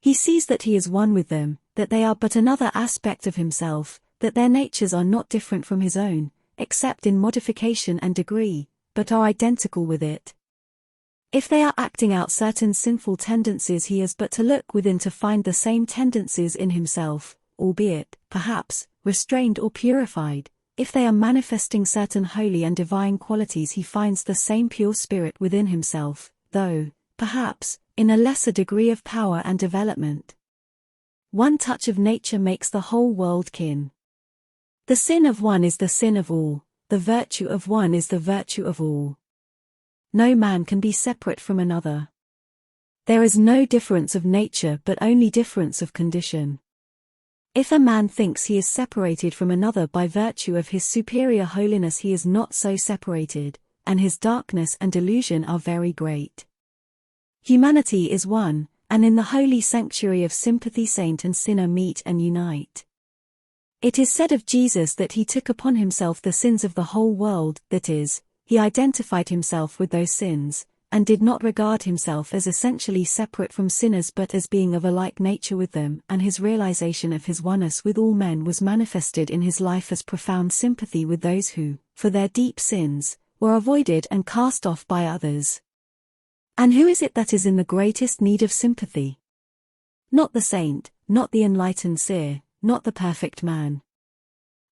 [SPEAKER 1] He sees that he is one with them, that they are but another aspect of himself, that their natures are not different from his own, except in modification and degree, but are identical with it. If they are acting out certain sinful tendencies, he has but to look within to find the same tendencies in himself, albeit, perhaps, restrained or purified. If they are manifesting certain holy and divine qualities, he finds the same pure spirit within himself, though, perhaps, in a lesser degree of power and development. One touch of nature makes the whole world kin. The sin of one is the sin of all, the virtue of one is the virtue of all. No man can be separate from another. There is no difference of nature but only difference of condition. If a man thinks he is separated from another by virtue of his superior holiness, he is not so separated, and his darkness and delusion are very great. Humanity is one, and in the holy sanctuary of sympathy saint and sinner meet and unite. It is said of Jesus that he took upon himself the sins of the whole world, that is, he identified himself with those sins, and did not regard himself as essentially separate from sinners but as being of a like nature with them, and his realization of his oneness with all men was manifested in his life as profound sympathy with those who, for their deep sins, were avoided and cast off by others. And who is it that is in the greatest need of sympathy? Not the saint, not the enlightened seer, not the perfect man.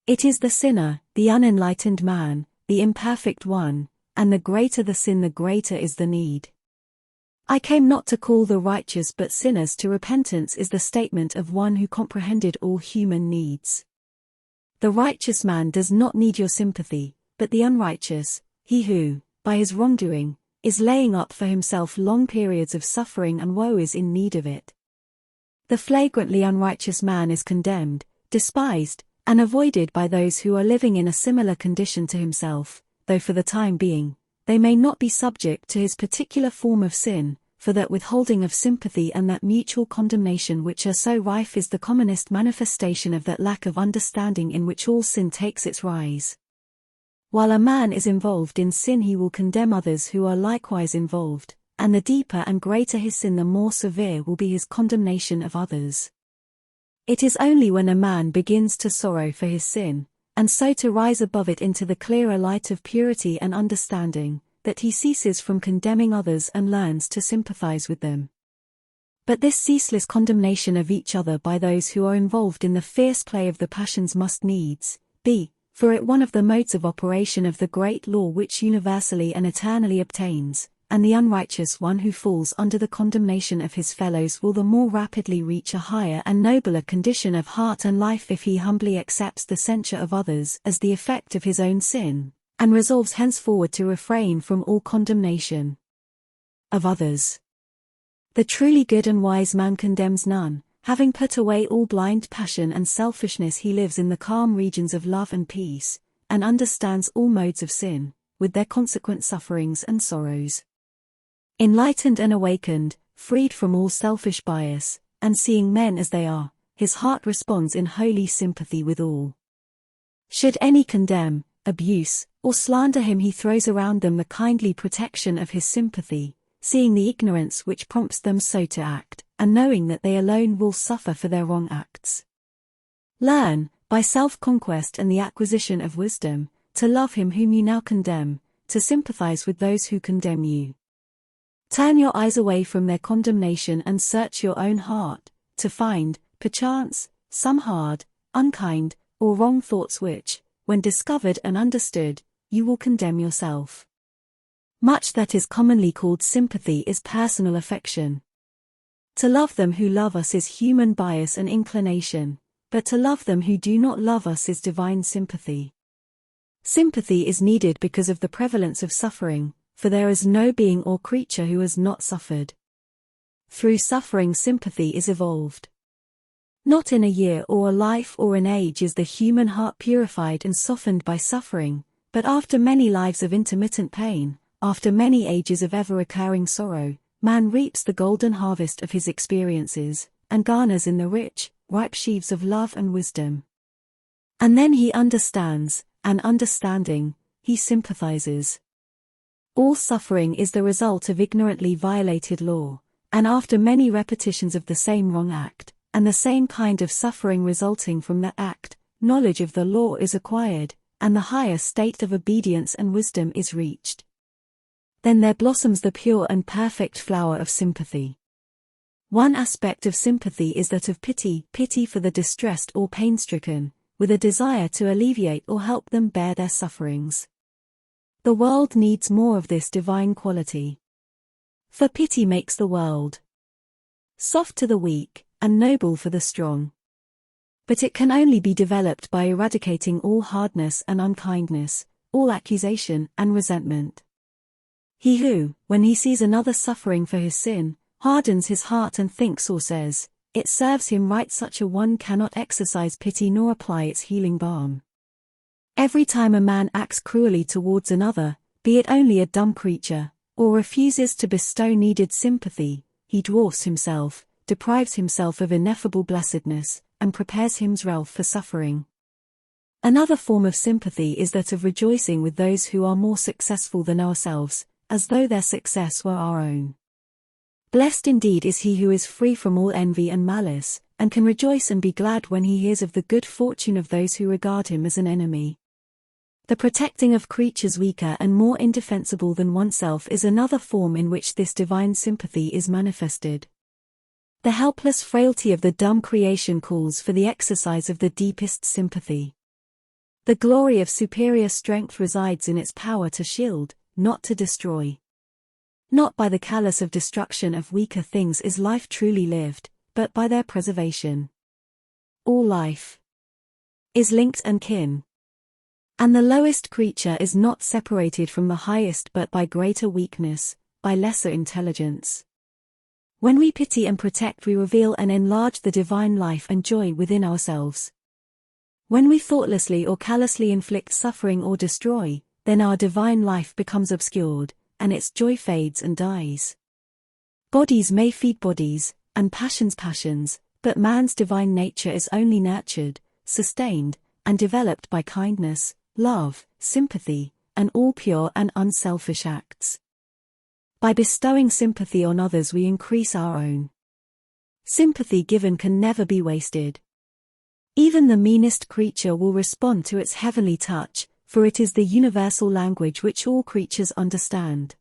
[SPEAKER 1] It is the sinner, the unenlightened man, the imperfect one, and the greater the sin the greater is the need. I came not to call the righteous but sinners to repentance is the statement of one who comprehended all human needs. The righteous man does not need your sympathy, but the unrighteous, he who, by his wrongdoing, is laying up for himself long periods of suffering and woe is in need of it. The flagrantly unrighteous man is condemned, despised, and avoided by those who are living in a similar condition to himself, though for the time being, they may not be subject to his particular form of sin, for that withholding of sympathy and that mutual condemnation which are so rife is the commonest manifestation of that lack of understanding in which all sin takes its rise. While a man is involved in sin, he will condemn others who are likewise involved, and the deeper and greater his sin, the more severe will be his condemnation of others. It is only when a man begins to sorrow for his sin, and so to rise above it into the clearer light of purity and understanding, that he ceases from condemning others and learns to sympathize with them. But this ceaseless condemnation of each other by those who are involved in the fierce play of the passions must needs be, for it, one of the modes of operation of the great law which universally and eternally obtains, and the unrighteous one who falls under the condemnation of his fellows will the more rapidly reach a higher and nobler condition of heart and life if he humbly accepts the censure of others as the effect of his own sin, and resolves henceforward to refrain from all condemnation of others. The truly good and wise man condemns none. Having put away all blind passion and selfishness, he lives in the calm regions of love and peace, and understands all modes of sin, with their consequent sufferings and sorrows. Enlightened and awakened, freed from all selfish bias, and seeing men as they are, his heart responds in holy sympathy with all. Should any condemn, abuse, or slander him, he throws around them the kindly protection of his sympathy, seeing the ignorance which prompts them so to act. and knowing that they alone will suffer for their wrong acts. Learn, by self-conquest and the acquisition of wisdom, to love him whom you now condemn, to sympathize with those who condemn you. Turn your eyes away from their condemnation and search your own heart, to find, perchance, some hard, unkind, or wrong thoughts which, when discovered and understood, you will condemn yourself. Much that is commonly called sympathy is personal affection. To love them who love us is human bias and inclination, but to love them who do not love us is divine sympathy. Sympathy is needed because of the prevalence of suffering, for there is no being or creature who has not suffered. Through suffering, sympathy is evolved. Not in a year or a life or an age is the human heart purified and softened by suffering, but after many lives of intermittent pain, after many ages of ever-recurring sorrow, man reaps the golden harvest of his experiences, and garners in the rich, ripe sheaves of love and wisdom. And then he understands, and understanding, he sympathizes. All suffering is the result of ignorantly violated law, and after many repetitions of the same wrong act, and the same kind of suffering resulting from that act, knowledge of the law is acquired, and the higher state of obedience and wisdom is reached. Then there blossoms the pure and perfect flower of sympathy. One aspect of sympathy is that of pity for the distressed or pain-stricken, with a desire to alleviate or help them bear their sufferings. The world needs more of this divine quality. For pity makes the world soft to the weak, and noble for the strong. But it can only be developed by eradicating all hardness and unkindness, all accusation and resentment. He who, when he sees another suffering for his sin, hardens his heart and thinks or says, "It serves him right," such a one cannot exercise pity nor apply its healing balm. Every time a man acts cruelly towards another, be it only a dumb creature, or refuses to bestow needed sympathy, he dwarfs himself, deprives himself of ineffable blessedness, and prepares himself for suffering. Another form of sympathy is that of rejoicing with those who are more successful than ourselves, as though their success were our own. Blessed indeed is he who is free from all envy and malice, and can rejoice and be glad when he hears of the good fortune of those who regard him as an enemy. The protecting of creatures weaker and more indefensible than oneself is another form in which this divine sympathy is manifested. The helpless frailty of the dumb creation calls for the exercise of the deepest sympathy. The glory of superior strength resides in its power to shield, not to destroy. Not by the callous of destruction of weaker things is life truly lived, but by their preservation. All life is linked and kin. And the lowest creature is not separated from the highest but by greater weakness, by lesser intelligence. When we pity and protect, we reveal and enlarge the divine life and joy within ourselves. When we thoughtlessly or callously inflict suffering or destroy, then our divine life becomes obscured, and its joy fades and dies. Bodies may feed bodies, and passions passions, but man's divine nature is only nurtured, sustained, and developed by kindness, love, sympathy, and all pure and unselfish acts. By bestowing sympathy on others we increase our own. Sympathy given can never be wasted. Even the meanest creature will respond to its heavenly touch, for it is the universal language which all creatures understand.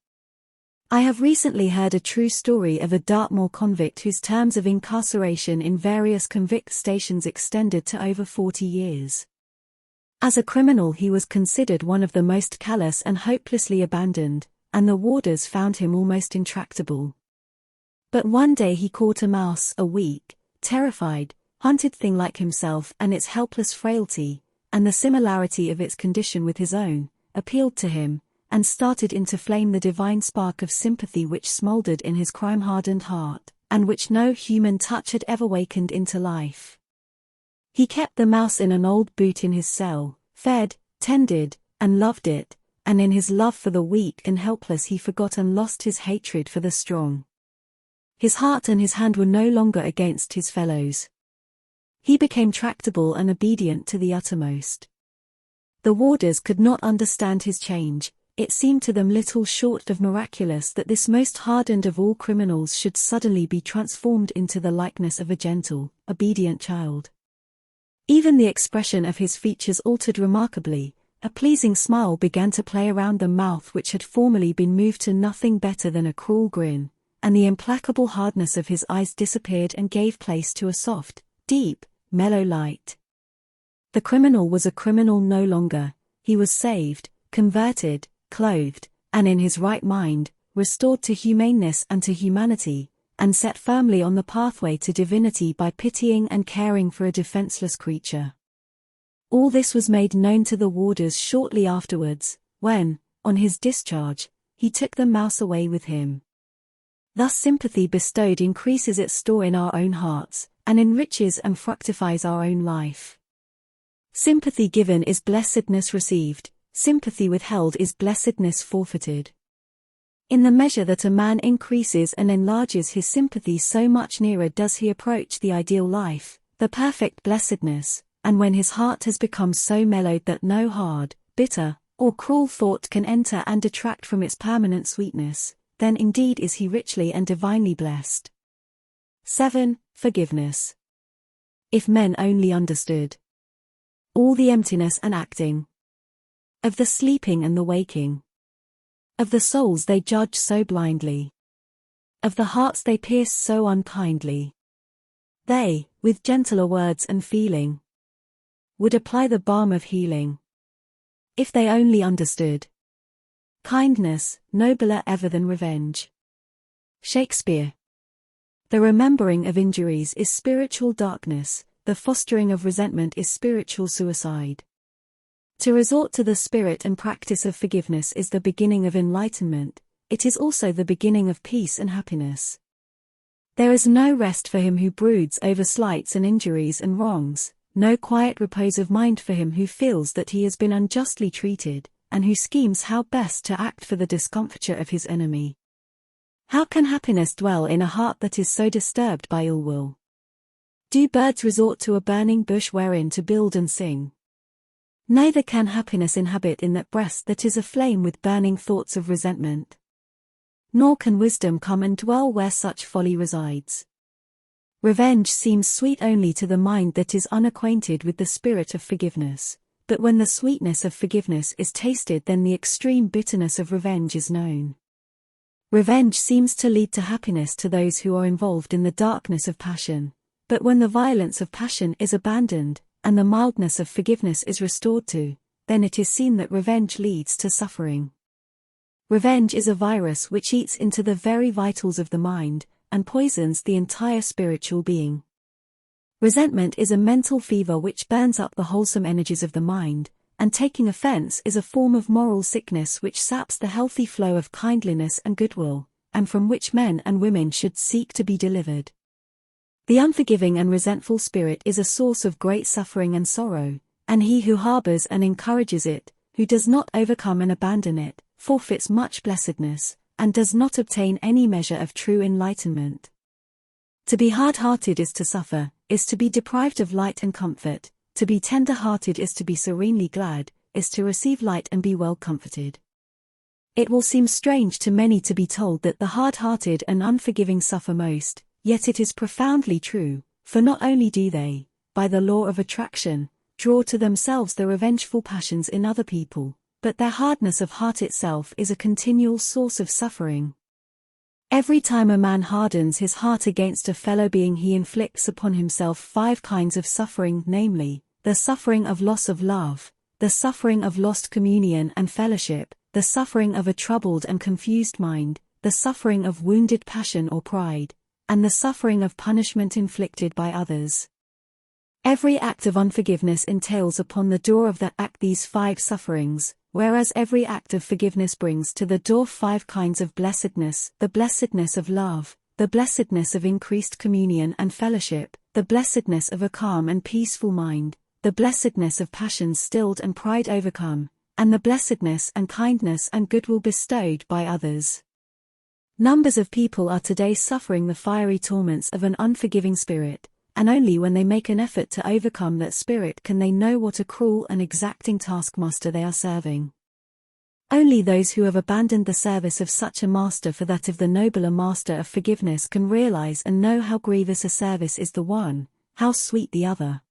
[SPEAKER 1] I have recently heard a true story of a Dartmoor convict whose terms of incarceration in various convict stations extended to over 40 years. As a criminal he was considered one of the most callous and hopelessly abandoned, and the warders found him almost intractable. But one day he caught a mouse, a weak, terrified, hunted thing like himself, and its helpless frailty, and the similarity of its condition with his own, appealed to him, and started into flame the divine spark of sympathy which smouldered in his crime-hardened heart, and which no human touch had ever wakened into life. He kept the mouse in an old boot in his cell, fed, tended, and loved it, and in his love for the weak and helpless he forgot and lost his hatred for the strong. His heart and his hand were no longer against his fellows. He became tractable and obedient to the uttermost. The warders could not understand his change, it seemed to them little short of miraculous that this most hardened of all criminals should suddenly be transformed into the likeness of a gentle, obedient child. Even the expression of his features altered remarkably. A pleasing smile began to play around the mouth which had formerly been moved to nothing better than a cruel grin, and the implacable hardness of his eyes disappeared and gave place to a soft, deep, mellow light. The criminal was a criminal no longer. He was saved, converted, clothed, and in his right mind, restored to humaneness and to humanity, and set firmly on the pathway to divinity by pitying and caring for a defenseless creature. All this was made known to the warders shortly afterwards, when, on his discharge, he took the mouse away with him. Thus sympathy bestowed increases its store in our own hearts, and enriches and fructifies our own life. Sympathy given is blessedness received, sympathy withheld is blessedness forfeited. In the measure that a man increases and enlarges his sympathy, so much nearer does he approach the ideal life, the perfect blessedness, and when his heart has become so mellowed that no hard, bitter, or cruel thought can enter and detract from its permanent sweetness, then indeed is he richly and divinely blessed. 7. Forgiveness. If men only understood all the emptiness and acting of the sleeping and the waking, of the souls they judge so blindly, of the hearts they pierce so unkindly, they, with gentler words and feeling, would apply the balm of healing. If they only understood kindness, nobler ever than revenge. Shakespeare. The remembering of injuries is spiritual darkness, the fostering of resentment is spiritual suicide. To resort to the spirit and practice of forgiveness is the beginning of enlightenment, it is also the beginning of peace and happiness. There is no rest for him who broods over slights and injuries and wrongs, no quiet repose of mind for him who feels that he has been unjustly treated, and who schemes how best to act for the discomfiture of his enemy. How can happiness dwell in a heart that is so disturbed by ill will? Do birds resort to a burning bush wherein to build and sing? Neither can happiness inhabit in that breast that is aflame with burning thoughts of resentment. Nor can wisdom come and dwell where such folly resides. Revenge seems sweet only to the mind that is unacquainted with the spirit of forgiveness, but when the sweetness of forgiveness is tasted, then the extreme bitterness of revenge is known. Revenge seems to lead to happiness to those who are involved in the darkness of passion, but when the violence of passion is abandoned, and the mildness of forgiveness is restored to, then it is seen that revenge leads to suffering. Revenge is a virus which eats into the very vitals of the mind, and poisons the entire spiritual being. Resentment is a mental fever which burns up the wholesome energies of the mind, and taking offense is a form of moral sickness which saps the healthy flow of kindliness and goodwill, and from which men and women should seek to be delivered. The unforgiving and resentful spirit is a source of great suffering and sorrow, and he who harbors and encourages it, who does not overcome and abandon it, forfeits much blessedness, and does not obtain any measure of true enlightenment. To be hard-hearted is to suffer, is to be deprived of light and comfort, to be tender-hearted is to be serenely glad, is to receive light and be well comforted. It will seem strange to many to be told that the hard-hearted and unforgiving suffer most, yet it is profoundly true, for not only do they, by the law of attraction, draw to themselves the revengeful passions in other people, but their hardness of heart itself is a continual source of suffering. Every time a man hardens his heart against a fellow being, he inflicts upon himself 5 kinds of suffering, namely, the suffering of loss of love, the suffering of lost communion and fellowship, the suffering of a troubled and confused mind, the suffering of wounded passion or pride, and the suffering of punishment inflicted by others. Every act of unforgiveness entails upon the door of that act these 5 sufferings, whereas every act of forgiveness brings to the door 5 kinds of blessedness: the blessedness of love, the blessedness of increased communion and fellowship, the blessedness of a calm and peaceful mind, the blessedness of passions stilled and pride overcome, and the blessedness and kindness and goodwill bestowed by others. Numbers of people are today suffering the fiery torments of an unforgiving spirit, and only when they make an effort to overcome that spirit can they know what a cruel and exacting taskmaster they are serving. Only those who have abandoned the service of such a master for that of the nobler master of forgiveness can realize and know how grievous a service is the one, how sweet the other.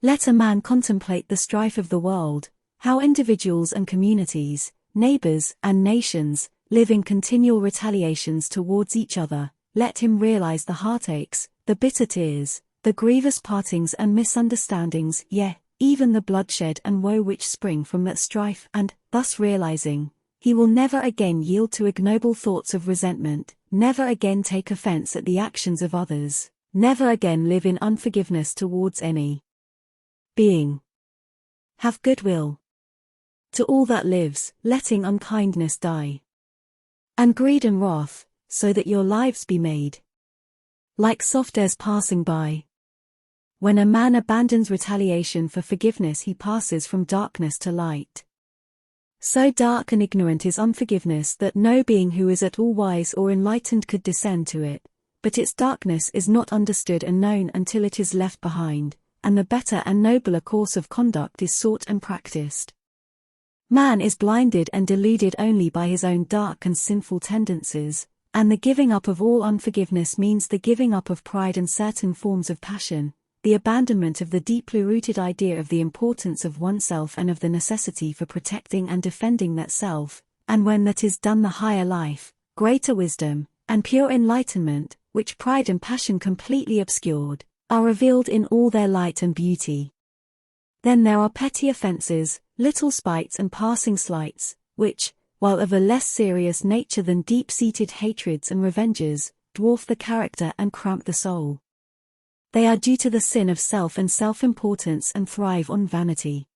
[SPEAKER 1] Let a man contemplate the strife of the world, how individuals and communities, neighbors and nations, live in continual retaliations towards each other. Let him realize the heartaches, the bitter tears, the grievous partings and misunderstandings, yea, even the bloodshed and woe which spring from that strife, and, thus realizing, he will never again yield to ignoble thoughts of resentment, never again take offense at the actions of others, never again live in unforgiveness towards any being. Have goodwill to all that lives, letting unkindness die, and greed and wrath, so that your lives be made like soft airs passing by. When a man abandons retaliation for forgiveness, he passes from darkness to light. So dark and ignorant is unforgiveness that no being who is at all wise or enlightened could descend to it, but its darkness is not understood and known until it is left behind, and the better and nobler course of conduct is sought and practiced. Man is blinded and deluded only by his own dark and sinful tendencies, and the giving up of all unforgiveness means the giving up of pride and certain forms of passion, the abandonment of the deeply rooted idea of the importance of oneself and of the necessity for protecting and defending that self, and when that is done the higher life, greater wisdom, and pure enlightenment, which pride and passion completely obscured, are revealed in all their light and beauty. Then there are petty offenses, little spites and passing slights, which, while of a less serious nature than deep-seated hatreds and revenges, dwarf the character and cramp the soul. They are due to the sin of self and self-importance and thrive on vanity.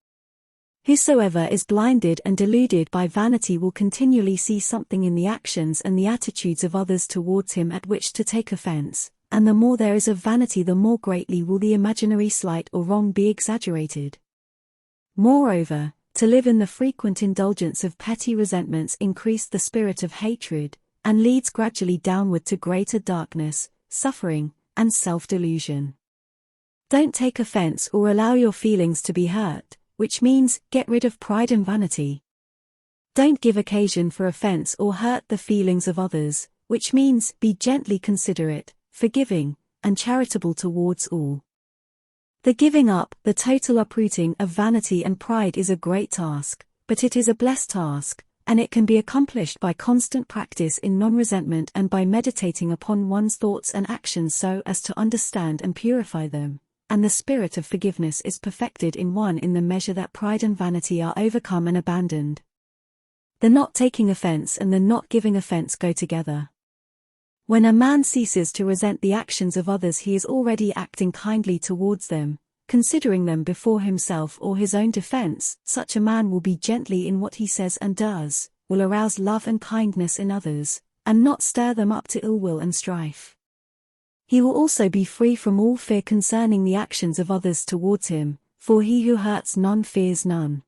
[SPEAKER 1] Whosoever is blinded and deluded by vanity will continually see something in the actions and the attitudes of others towards him at which to take offense, and the more there is of vanity, the more greatly will the imaginary slight or wrong be exaggerated. Moreover, to live in the frequent indulgence of petty resentments increase the spirit of hatred, and leads gradually downward to greater darkness, suffering, and self-delusion. Don't take offense or allow your feelings to be hurt, which means, get rid of pride and vanity. Don't give occasion for offense or hurt the feelings of others, which means, be gently considerate, forgiving, and charitable towards all. The giving up, the total uprooting of vanity and pride is a great task, but it is a blessed task, and it can be accomplished by constant practice in non-resentment and by meditating upon one's thoughts and actions so as to understand and purify them, and the spirit of forgiveness is perfected in one in the measure that pride and vanity are overcome and abandoned. The not taking offense and the not giving offense go together. When a man ceases to resent the actions of others, he is already acting kindly towards them, considering them before himself or his own defense. Such a man will be gently in what he says and does, will arouse love and kindness in others, and not stir them up to ill will and strife. He will also be free from all fear concerning the actions of others towards him, for he who hurts none fears none.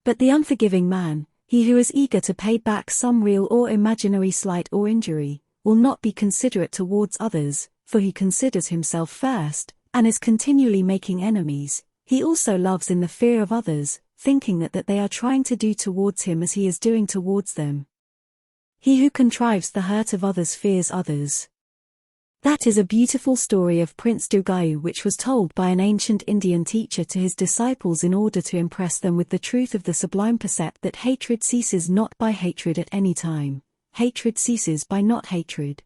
[SPEAKER 1] But the unforgiving man, he who is eager to pay back some real or imaginary slight or injury, will not be considerate towards others, for he considers himself first, and is continually making enemies. He also loves in the fear of others, thinking that they are trying to do towards him as he is doing towards them. He who contrives the hurt of others fears others. That is a beautiful story of Prince Durgayu which was told by an ancient Indian teacher to his disciples in order to impress them with the truth of the sublime precept that hatred ceases not by hatred at any time. Hatred ceases by not hatred.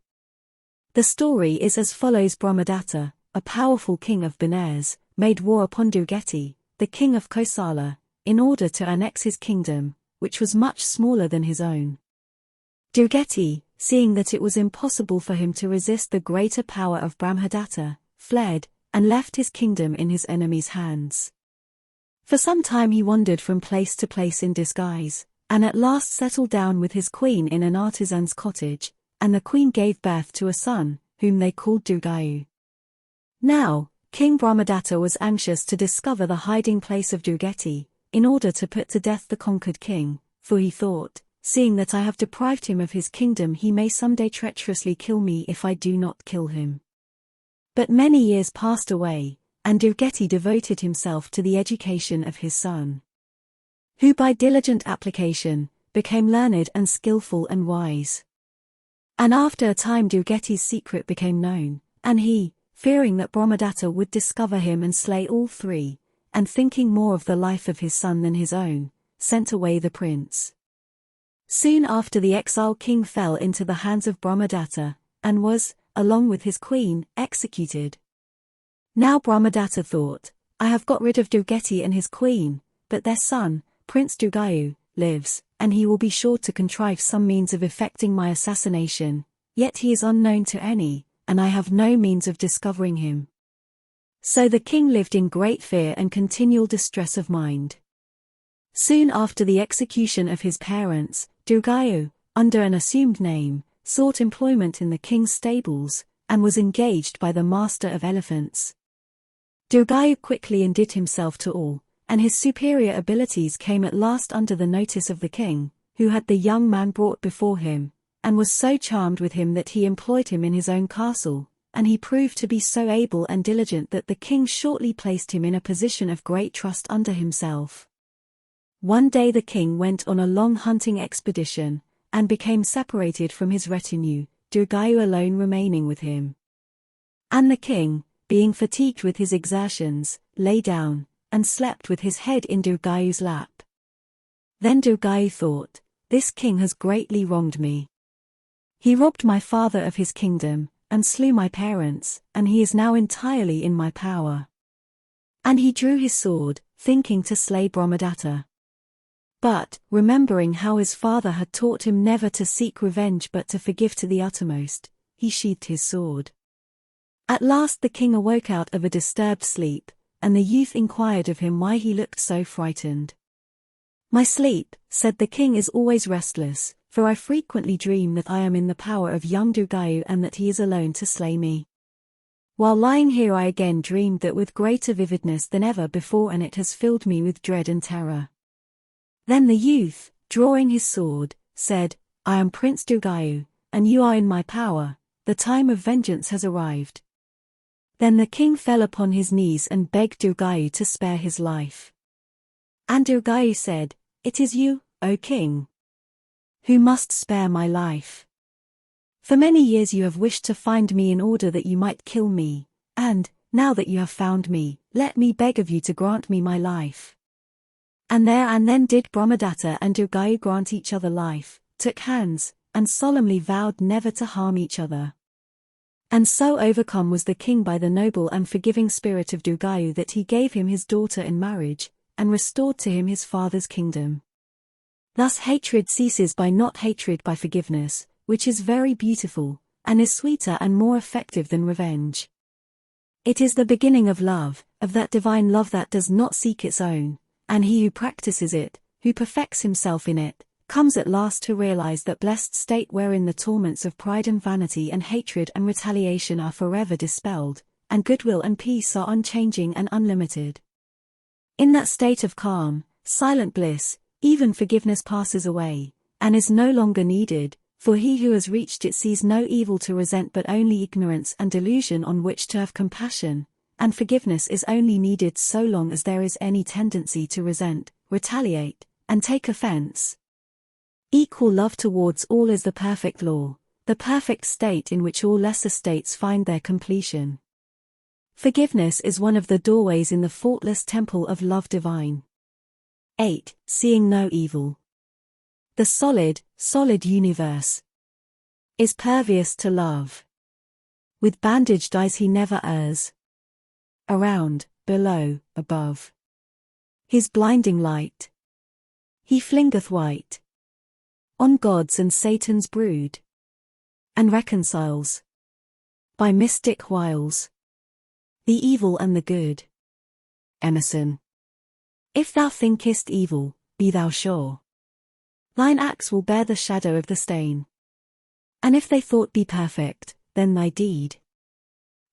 [SPEAKER 1] The story is as follows: Brahmadatta, a powerful king of Benares, made war upon Durgeti, the king of Kosala, in order to annex his kingdom, which was much smaller than his own. Durgeti, seeing that it was impossible for him to resist the greater power of Brahmadatta, fled, and left his kingdom in his enemy's hands. For some time he wandered from place to place in disguise, and at last settled down with his queen in an artisan's cottage, and the queen gave birth to a son, whom they called Durgayu. Now, King Brahmadatta was anxious to discover the hiding place of Durgeti, in order to put to death the conquered king, for he thought, seeing that I have deprived him of his kingdom, he may someday treacherously kill me if I do not kill him. But many years passed away, and Durgeti devoted himself to the education of his son. who by diligent application, became learned and skillful and wise. And after a time Durgeti's secret became known, and he, fearing that Brahmadatta would discover him and slay all three, and thinking more of the life of his son than his own, sent away the prince. Soon after the exiled king fell into the hands of Brahmadatta, and was, along with his queen, executed. Now Brahmadatta thought, I have got rid of Durgeti and his queen, but their son, Prince Durgayu, lives, and he will be sure to contrive some means of effecting my assassination, yet he is unknown to any, and I have no means of discovering him. So the king lived in great fear and continual distress of mind. Soon after the execution of his parents, Durgayu, under an assumed name, sought employment in the king's stables, and was engaged by the master of elephants. Durgayu quickly undid himself to all, and his superior abilities came at last under the notice of the king, who had the young man brought before him, and was so charmed with him that he employed him in his own castle, and he proved to be so able and diligent that the king shortly placed him in a position of great trust under himself. One day the king went on a long hunting expedition, and became separated from his retinue, Durgayu alone remaining with him. And the king, being fatigued with his exertions, lay down, and slept with his head in Durgayu's lap. Then Durgayu thought, this king has greatly wronged me. He robbed my father of his kingdom, and slew my parents, and he is now entirely in my power. And he drew his sword, thinking to slay Brahmadatta. But, remembering how his father had taught him never to seek revenge but to forgive to the uttermost, he sheathed his sword. At last the king awoke out of a disturbed sleep, and the youth inquired of him why he looked so frightened. My sleep, said the king, is always restless, for I frequently dream that I am in the power of young Durgayu and that he is alone to slay me. While lying here I again dreamed that with greater vividness than ever before, and it has filled me with dread and terror. Then the youth, drawing his sword, said, I am Prince Durgayu, and you are in my power, the time of vengeance has arrived. Then the king fell upon his knees and begged Durgayu to spare his life. And Durgayu said, it is you, O king, who must spare my life. For many years you have wished to find me in order that you might kill me, and, now that you have found me, let me beg of you to grant me my life. And there and then did Brahmadatta and Durgayu grant each other life, took hands, and solemnly vowed never to harm each other. And so overcome was the king by the noble and forgiving spirit of Durgayu that he gave him his daughter in marriage, and restored to him his father's kingdom. Thus hatred ceases by not hatred by forgiveness, which is very beautiful, and is sweeter and more effective than revenge. It is the beginning of love, of that divine love that does not seek its own, and he who practices it, who perfects himself in it, comes at last to realize that blessed state wherein the torments of pride and vanity and hatred and retaliation are forever dispelled, and goodwill and peace are unchanging and unlimited. In that state of calm, silent bliss, even forgiveness passes away, and is no longer needed, for he who has reached it sees no evil to resent but only ignorance and delusion on which to have compassion, and forgiveness is only needed so long as there is any tendency to resent, retaliate, and take offense. Equal love towards all is the perfect law, the perfect state in which all lesser states find their completion. Forgiveness is one of the doorways in the faultless temple of love divine. 8. Seeing no evil. The solid universe is pervious to love. With bandaged eyes he never errs. Around, below, above. His blinding light he flingeth white on gods and Satan's brood, and reconciles, by mystic wiles, the evil and the good. Emerson. If thou thinkest evil, be thou sure, thine acts will bear the shadow of the stain. And if thy thought be perfect, then thy deed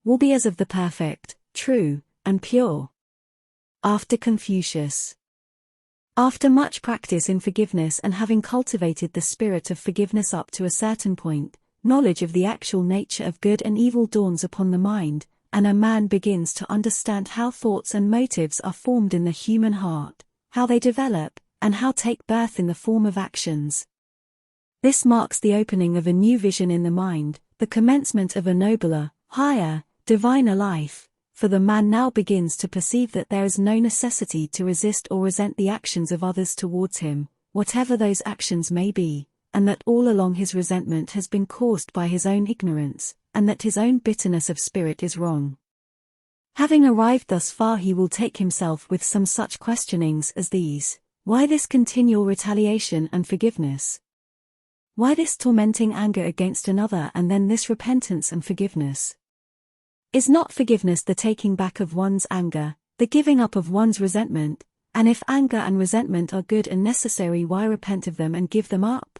[SPEAKER 1] will be as of the perfect, true, and pure. After Confucius. After much practice in forgiveness and having cultivated the spirit of forgiveness up to a certain point, knowledge of the actual nature of good and evil dawns upon the mind, and a man begins to understand how thoughts and motives are formed in the human heart, how they develop, and how take birth in the form of actions. This marks the opening of a new vision in the mind, the commencement of a nobler, higher, diviner life, for the man now begins to perceive that there is no necessity to resist or resent the actions of others towards him, whatever those actions may be, and that all along his resentment has been caused by his own ignorance, and that his own bitterness of spirit is wrong. Having arrived thus far, he will take himself with some such questionings as these: why this continual retaliation and forgiveness? Why this tormenting anger against another and then this repentance and forgiveness? Is not forgiveness the taking back of one's anger, the giving up of one's resentment? And if anger and resentment are good and necessary, why repent of them and give them up?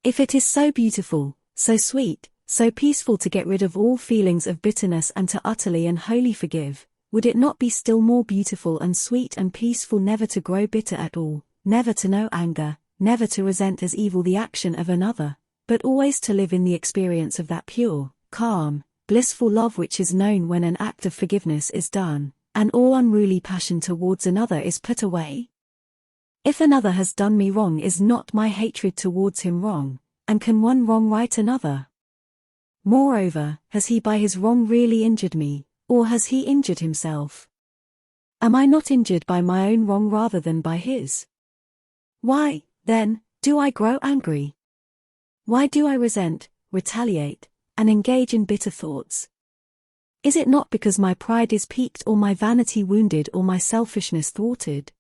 [SPEAKER 1] If it is so beautiful, so sweet, so peaceful to get rid of all feelings of bitterness and to utterly and wholly forgive, would it not be still more beautiful and sweet and peaceful never to grow bitter at all, never to know anger, never to resent as evil the action of another, but always to live in the experience of that pure, calm, blissful love which is known when an act of forgiveness is done, and all unruly passion towards another is put away? If another has done me wrong, is not my hatred towards him wrong, and can one wrong right another? Moreover, has he by his wrong really injured me, or has he injured himself? Am I not injured by my own wrong rather than by his? Why, then, do I grow angry? Why do I resent, retaliate, and engage in bitter thoughts? Is it not because my pride is piqued, or my vanity wounded, or my selfishness thwarted?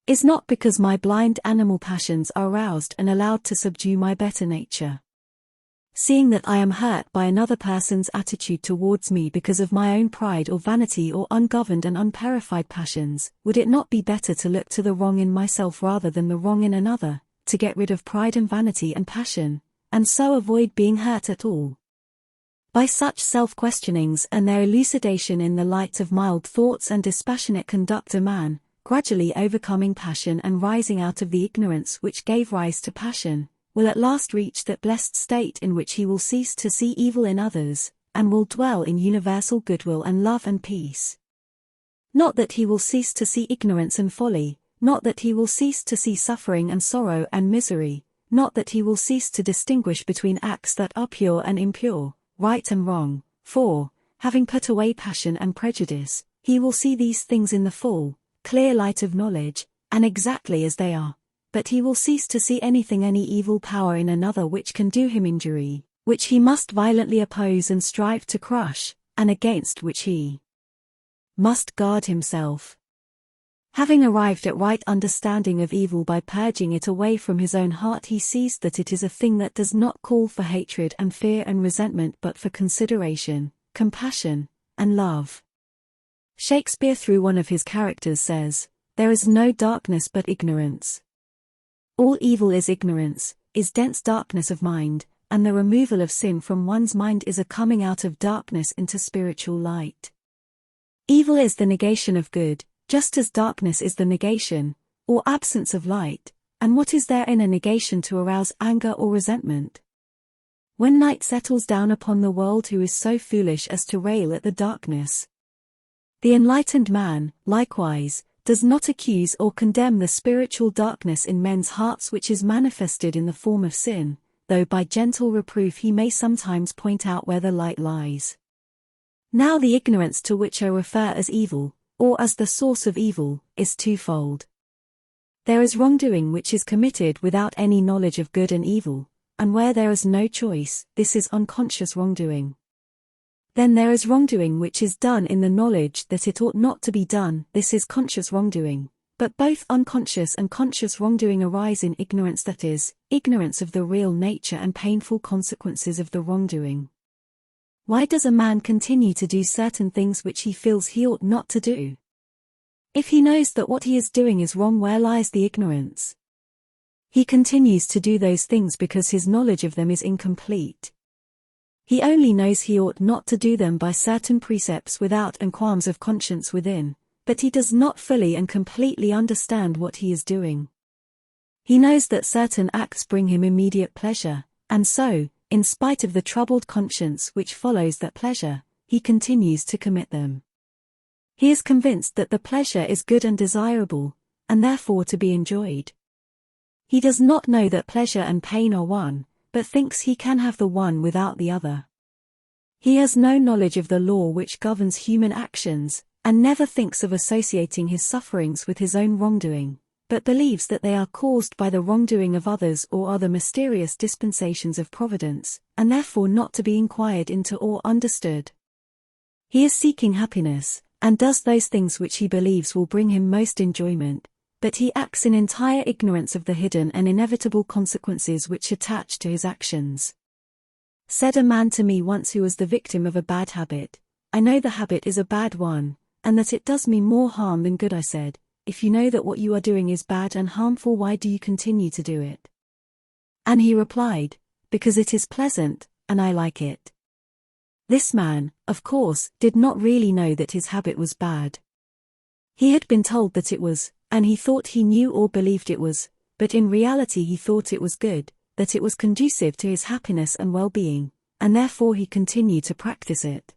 [SPEAKER 1] Is not because my blind animal passions are roused and allowed to subdue my better nature? Seeing that I am hurt by another person's attitude towards me because of my own pride or vanity or ungoverned and unpurified passions, would it not be better to look to the wrong in myself rather than the wrong in another, to get rid of pride and vanity and passion, and so avoid being hurt at all? By such self-questionings and their elucidation in the light of mild thoughts and dispassionate conduct, a man, gradually overcoming passion and rising out of the ignorance which gave rise to passion, will at last reach that blessed state in which he will cease to see evil in others, and will dwell in universal goodwill and love and peace. Not that he will cease to see ignorance and folly, not that he will cease to see suffering and sorrow and misery, not that he will cease to distinguish between acts that are pure and impure, right and wrong, for, having put away passion and prejudice, he will see these things in the full, clear light of knowledge, and exactly as they are. But he will cease to see anything, any evil power in another which can do him injury, which he must violently oppose and strive to crush, and against which he must guard himself. Having arrived at right understanding of evil by purging it away from his own heart, he sees that it is a thing that does not call for hatred and fear and resentment but for consideration, compassion, and love. Shakespeare, through one of his characters, says, "There is no darkness but ignorance. All evil is ignorance, is dense darkness of mind, and the removal of sin from one's mind is a coming out of darkness into spiritual light." Evil is the negation of good, just as darkness is the negation, or absence of light, and what is there in a negation to arouse anger or resentment? When night settles down upon the world, who is so foolish as to rail at the darkness? The enlightened man, likewise, does not accuse or condemn the spiritual darkness in men's hearts which is manifested in the form of sin, though by gentle reproof he may sometimes point out where the light lies. Now the ignorance to which I refer as evil, or as the source of evil, is twofold. There is wrongdoing which is committed without any knowledge of good and evil, and where there is no choice, this is unconscious wrongdoing. Then there is wrongdoing which is done in the knowledge that it ought not to be done, this is conscious wrongdoing, but both unconscious and conscious wrongdoing arise in ignorance, that is, ignorance of the real nature and painful consequences of the wrongdoing. Why does a man continue to do certain things which he feels he ought not to do? If he knows that what he is doing is wrong, where lies the ignorance? He continues to do those things because his knowledge of them is incomplete. He only knows he ought not to do them by certain precepts without and qualms of conscience within, but he does not fully and completely understand what he is doing. He knows that certain acts bring him immediate pleasure, and so, in spite of the troubled conscience which follows that pleasure, he continues to commit them. He is convinced that the pleasure is good and desirable, and therefore to be enjoyed. He does not know that pleasure and pain are one, but thinks he can have the one without the other. He has no knowledge of the law which governs human actions, and never thinks of associating his sufferings with his own wrongdoing, but believes that they are caused by the wrongdoing of others or are the mysterious dispensations of providence, and therefore not to be inquired into or understood. He is seeking happiness, and does those things which he believes will bring him most enjoyment, but he acts in entire ignorance of the hidden and inevitable consequences which attach to his actions. Said a man to me once who was the victim of a bad habit, "I know the habit is a bad one, and that it does me more harm than good." I said, "If you know that what you are doing is bad and harmful, why do you continue to do it?" And he replied, "Because it is pleasant, and I like it." This man, of course, did not really know that his habit was bad. He had been told that it was, and he thought he knew or believed it was, but in reality he thought it was good, that it was conducive to his happiness and well-being, and therefore he continued to practice it.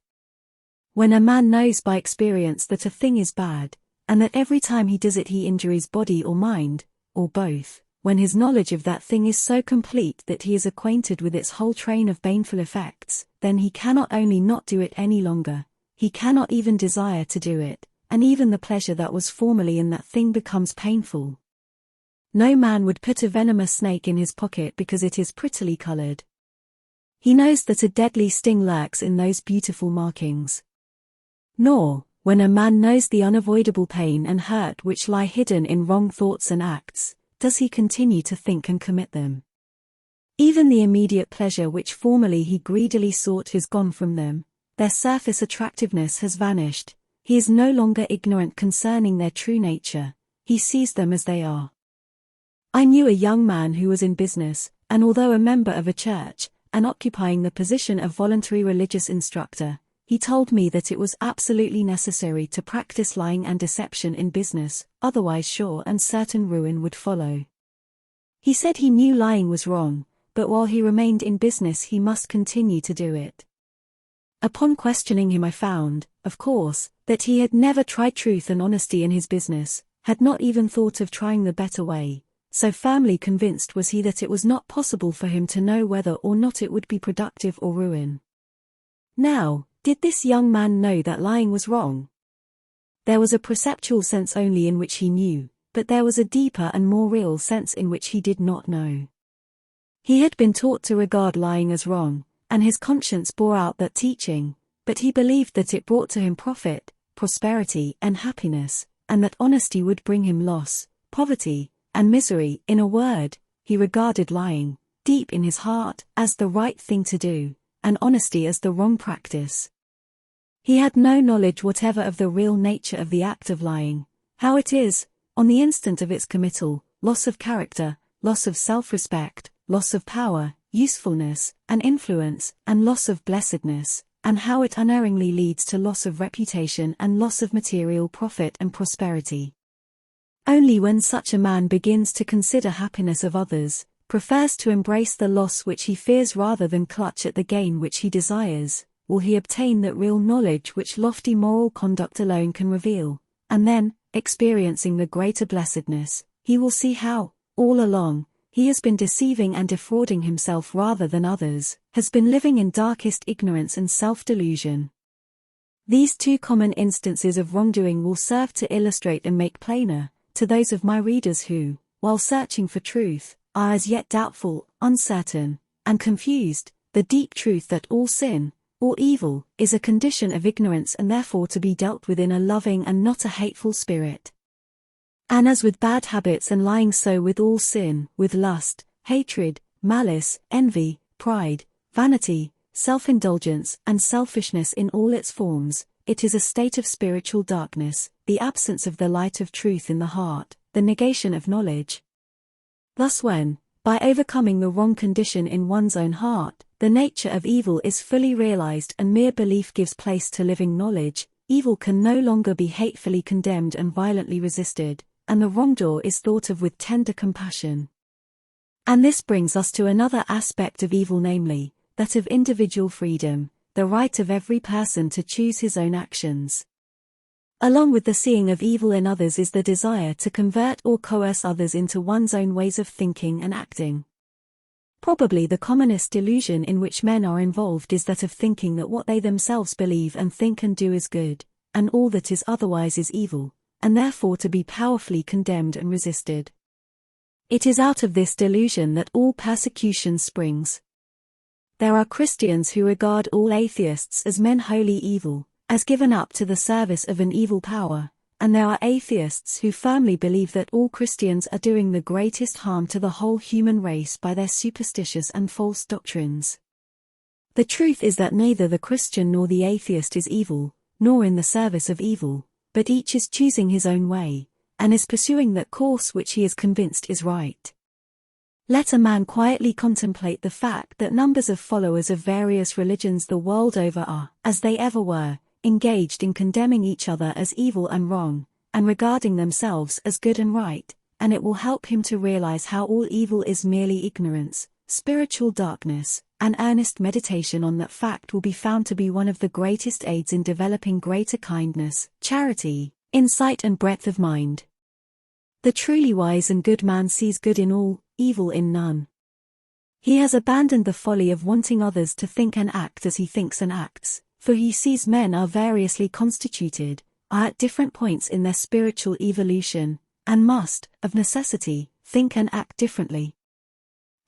[SPEAKER 1] When a man knows by experience that a thing is bad, and that every time he does it he injures body or mind, or both, when his knowledge of that thing is so complete that he is acquainted with its whole train of baneful effects, then he cannot only not do it any longer, he cannot even desire to do it, and even the pleasure that was formerly in that thing becomes painful. No man would put a venomous snake in his pocket because it is prettily colored. He knows that a deadly sting lurks in those beautiful markings. Nor, when a man knows the unavoidable pain and hurt which lie hidden in wrong thoughts and acts, does he continue to think and commit them. Even the immediate pleasure which formerly he greedily sought has gone from them, their surface attractiveness has vanished, he is no longer ignorant concerning their true nature, he sees them as they are. I knew a young man who was in business, and although a member of a church, and occupying the position of voluntary religious instructor, he told me that it was absolutely necessary to practice lying and deception in business, otherwise sure and certain ruin would follow. He said he knew lying was wrong, but while he remained in business he must continue to do it. Upon questioning him I found, of course, that he had never tried truth and honesty in his business, had not even thought of trying the better way, so firmly convinced was he that it was not possible for him to know whether or not it would be productive or ruin. Now, did this young man know that lying was wrong? There was a perceptual sense only in which he knew, but there was a deeper and more real sense in which he did not know. He had been taught to regard lying as wrong, and his conscience bore out that teaching, but he believed that it brought to him profit, prosperity and happiness, and that honesty would bring him loss, poverty, and misery. In a word, he regarded lying, deep in his heart, as the right thing to do, and honesty as the wrong practice. He had no knowledge whatever of the real nature of the act of lying, how it is, on the instant of its committal, loss of character, loss of self-respect, loss of power, usefulness, and influence, and loss of blessedness, and how it unerringly leads to loss of reputation and loss of material profit and prosperity. Only when such a man begins to consider happiness of others, prefers to embrace the loss which he fears rather than clutch at the gain which he desires, will he obtain that real knowledge which lofty moral conduct alone can reveal, and then, experiencing the greater blessedness, he will see how, all along, he has been deceiving and defrauding himself rather than others, has been living in darkest ignorance and self-delusion. These two common instances of wrongdoing will serve to illustrate and make plainer, to those of my readers who, while searching for truth, are as yet doubtful, uncertain, and confused, the deep truth that all sin, all evil, is a condition of ignorance and therefore to be dealt with in a loving and not a hateful spirit. And as with bad habits and lying, so with all sin, with lust, hatred, malice, envy, pride, vanity, self-indulgence, and selfishness in all its forms, it is a state of spiritual darkness, the absence of the light of truth in the heart, the negation of knowledge. Thus when, by overcoming the wrong condition in one's own heart, the nature of evil is fully realized and mere belief gives place to living knowledge, evil can no longer be hatefully condemned and violently resisted, and the wrongdoer is thought of with tender compassion. And this brings us to another aspect of evil, namely, that of individual freedom, the right of every person to choose his own actions. Along with the seeing of evil in others is the desire to convert or coerce others into one's own ways of thinking and acting. Probably the commonest delusion in which men are involved is that of thinking that what they themselves believe and think and do is good, and all that is otherwise is evil, and therefore to be powerfully condemned and resisted. It is out of this delusion that all persecution springs. There are Christians who regard all atheists as men wholly evil, as given up to the service of an evil power, and there are atheists who firmly believe that all Christians are doing the greatest harm to the whole human race by their superstitious and false doctrines. The truth is that neither the Christian nor the atheist is evil, nor in the service of evil, but each is choosing his own way, and is pursuing that course which he is convinced is right. Let a man quietly contemplate the fact that numbers of followers of various religions the world over are, as they ever were, engaged in condemning each other as evil and wrong, and regarding themselves as good and right, and it will help him to realize how all evil is merely ignorance, spiritual darkness, and earnest meditation on that fact will be found to be one of the greatest aids in developing greater kindness, charity, insight and breadth of mind. The truly wise and good man sees good in all, evil in none. He has abandoned the folly of wanting others to think and act as he thinks and acts, for he sees men are variously constituted, are at different points in their spiritual evolution, and must, of necessity, think and act differently.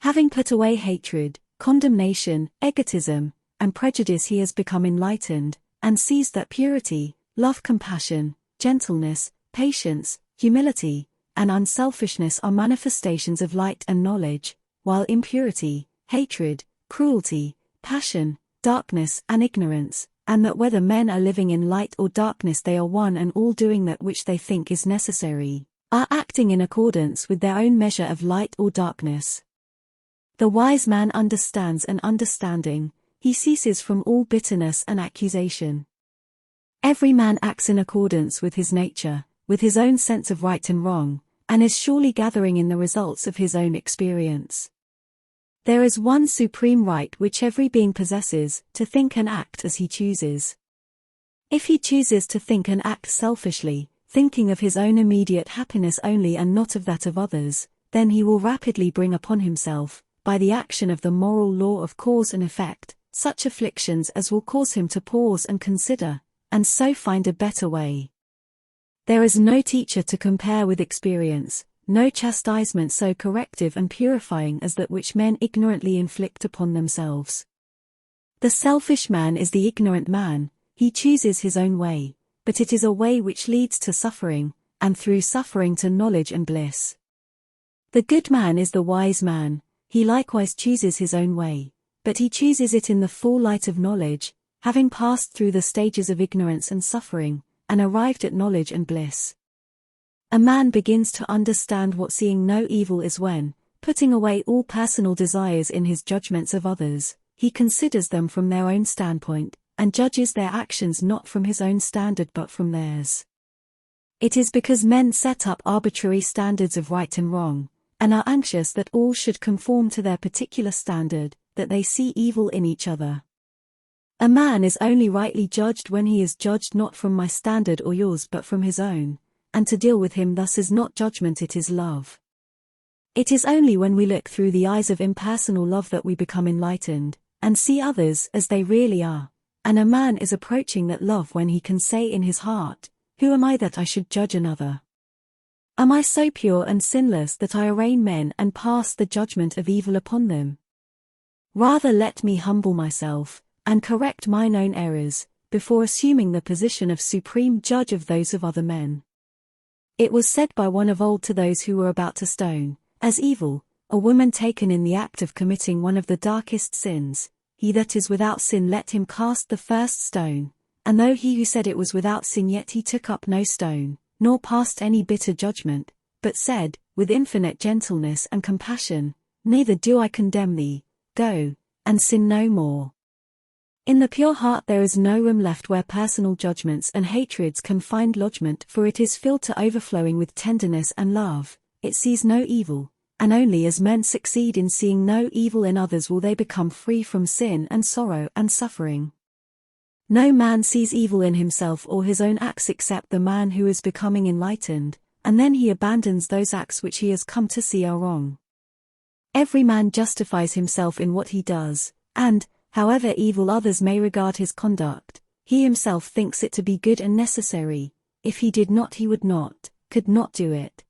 [SPEAKER 1] Having put away hatred, condemnation, egotism, and prejudice, he has become enlightened, and sees that purity, love, compassion, gentleness, patience, humility, and unselfishness are manifestations of light and knowledge, while impurity, hatred, cruelty, passion, darkness and ignorance, and that whether men are living in light or darkness they are one and all doing that which they think is necessary, are acting in accordance with their own measure of light or darkness. The wise man understands, and understanding, he ceases from all bitterness and accusation. Every man acts in accordance with his nature, with his own sense of right and wrong, and is surely gathering in the results of his own experience. There is one supreme right which every being possesses, to think and act as he chooses. If he chooses to think and act selfishly, thinking of his own immediate happiness only and not of that of others, then he will rapidly bring upon himself, by the action of the moral law of cause and effect, such afflictions as will cause him to pause and consider, and so find a better way. There is no teacher to compare with experience, no chastisement so corrective and purifying as that which men ignorantly inflict upon themselves. The selfish man is the ignorant man, he chooses his own way, but it is a way which leads to suffering, and through suffering to knowledge and bliss. The good man is the wise man, he likewise chooses his own way, but he chooses it in the full light of knowledge, having passed through the stages of ignorance and suffering, and arrived at knowledge and bliss. A man begins to understand what seeing no evil is when, putting away all personal desires in his judgments of others, he considers them from their own standpoint, and judges their actions not from his own standard but from theirs. It is because men set up arbitrary standards of right and wrong, and are anxious that all should conform to their particular standard, that they see evil in each other. A man is only rightly judged when he is judged not from my standard or yours but from his own, and to deal with him thus is not judgment, it is love. It is only when we look through the eyes of impersonal love that we become enlightened, and see others as they really are, and a man is approaching that love when he can say in his heart, "Who am I that I should judge another? Am I so pure and sinless that I arraign men and pass the judgment of evil upon them? Rather let me humble myself, and correct mine own errors, before assuming the position of supreme judge of those of other men." It was said by one of old to those who were about to stone, as evil, a woman taken in the act of committing one of the darkest sins, "He that is without sin let him cast the first stone," and though he who said it was without sin yet he took up no stone, nor passed any bitter judgment, but said, with infinite gentleness and compassion, "Neither do I condemn thee, go, and sin no more." In the pure heart there is no room left where personal judgments and hatreds can find lodgment, for it is filled to overflowing with tenderness and love, it sees no evil, and only as men succeed in seeing no evil in others will they become free from sin and sorrow and suffering. No man sees evil in himself or his own acts except the man who is becoming enlightened, and then he abandons those acts which he has come to see are wrong. Every man justifies himself in what he does, and, however evil others may regard his conduct, he himself thinks it to be good and necessary. If he did not, he would not, could not do it.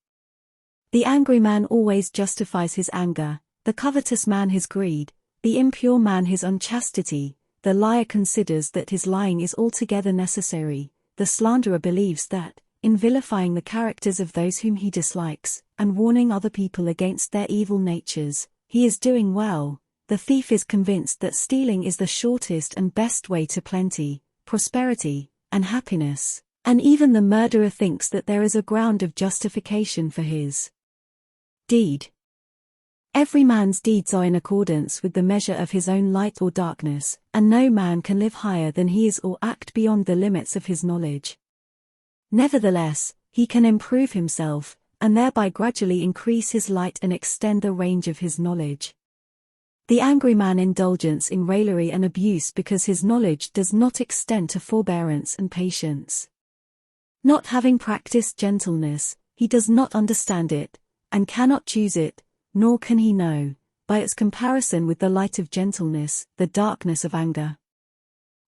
[SPEAKER 1] The angry man always justifies his anger, the covetous man his greed, the impure man his unchastity, the liar considers that his lying is altogether necessary, the slanderer believes that, in vilifying the characters of those whom he dislikes, and warning other people against their evil natures, he is doing well. The thief is convinced that stealing is the shortest and best way to plenty, prosperity, and happiness, and even the murderer thinks that there is a ground of justification for his deed. Every man's deeds are in accordance with the measure of his own light or darkness, and no man can live higher than he is or act beyond the limits of his knowledge. Nevertheless, he can improve himself, and thereby gradually increase his light and extend the range of his knowledge. The angry man indulges in raillery and abuse because his knowledge does not extend to forbearance and patience. Not having practiced gentleness, he does not understand it, and cannot choose it, nor can he know, by its comparison with the light of gentleness, the darkness of anger.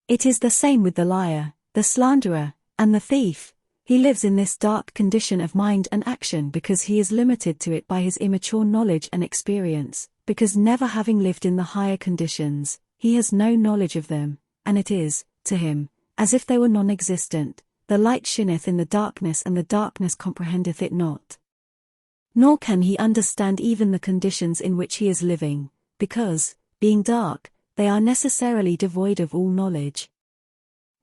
[SPEAKER 1] It is the same with the liar, the slanderer, and the thief. He lives in this dark condition of mind and action because he is limited to it by his immature knowledge and experience, because never having lived in the higher conditions, he has no knowledge of them, and it is, to him, as if they were non-existent. The light shineth in the darkness and the darkness comprehendeth it not. Nor can he understand even the conditions in which he is living, because, being dark, they are necessarily devoid of all knowledge.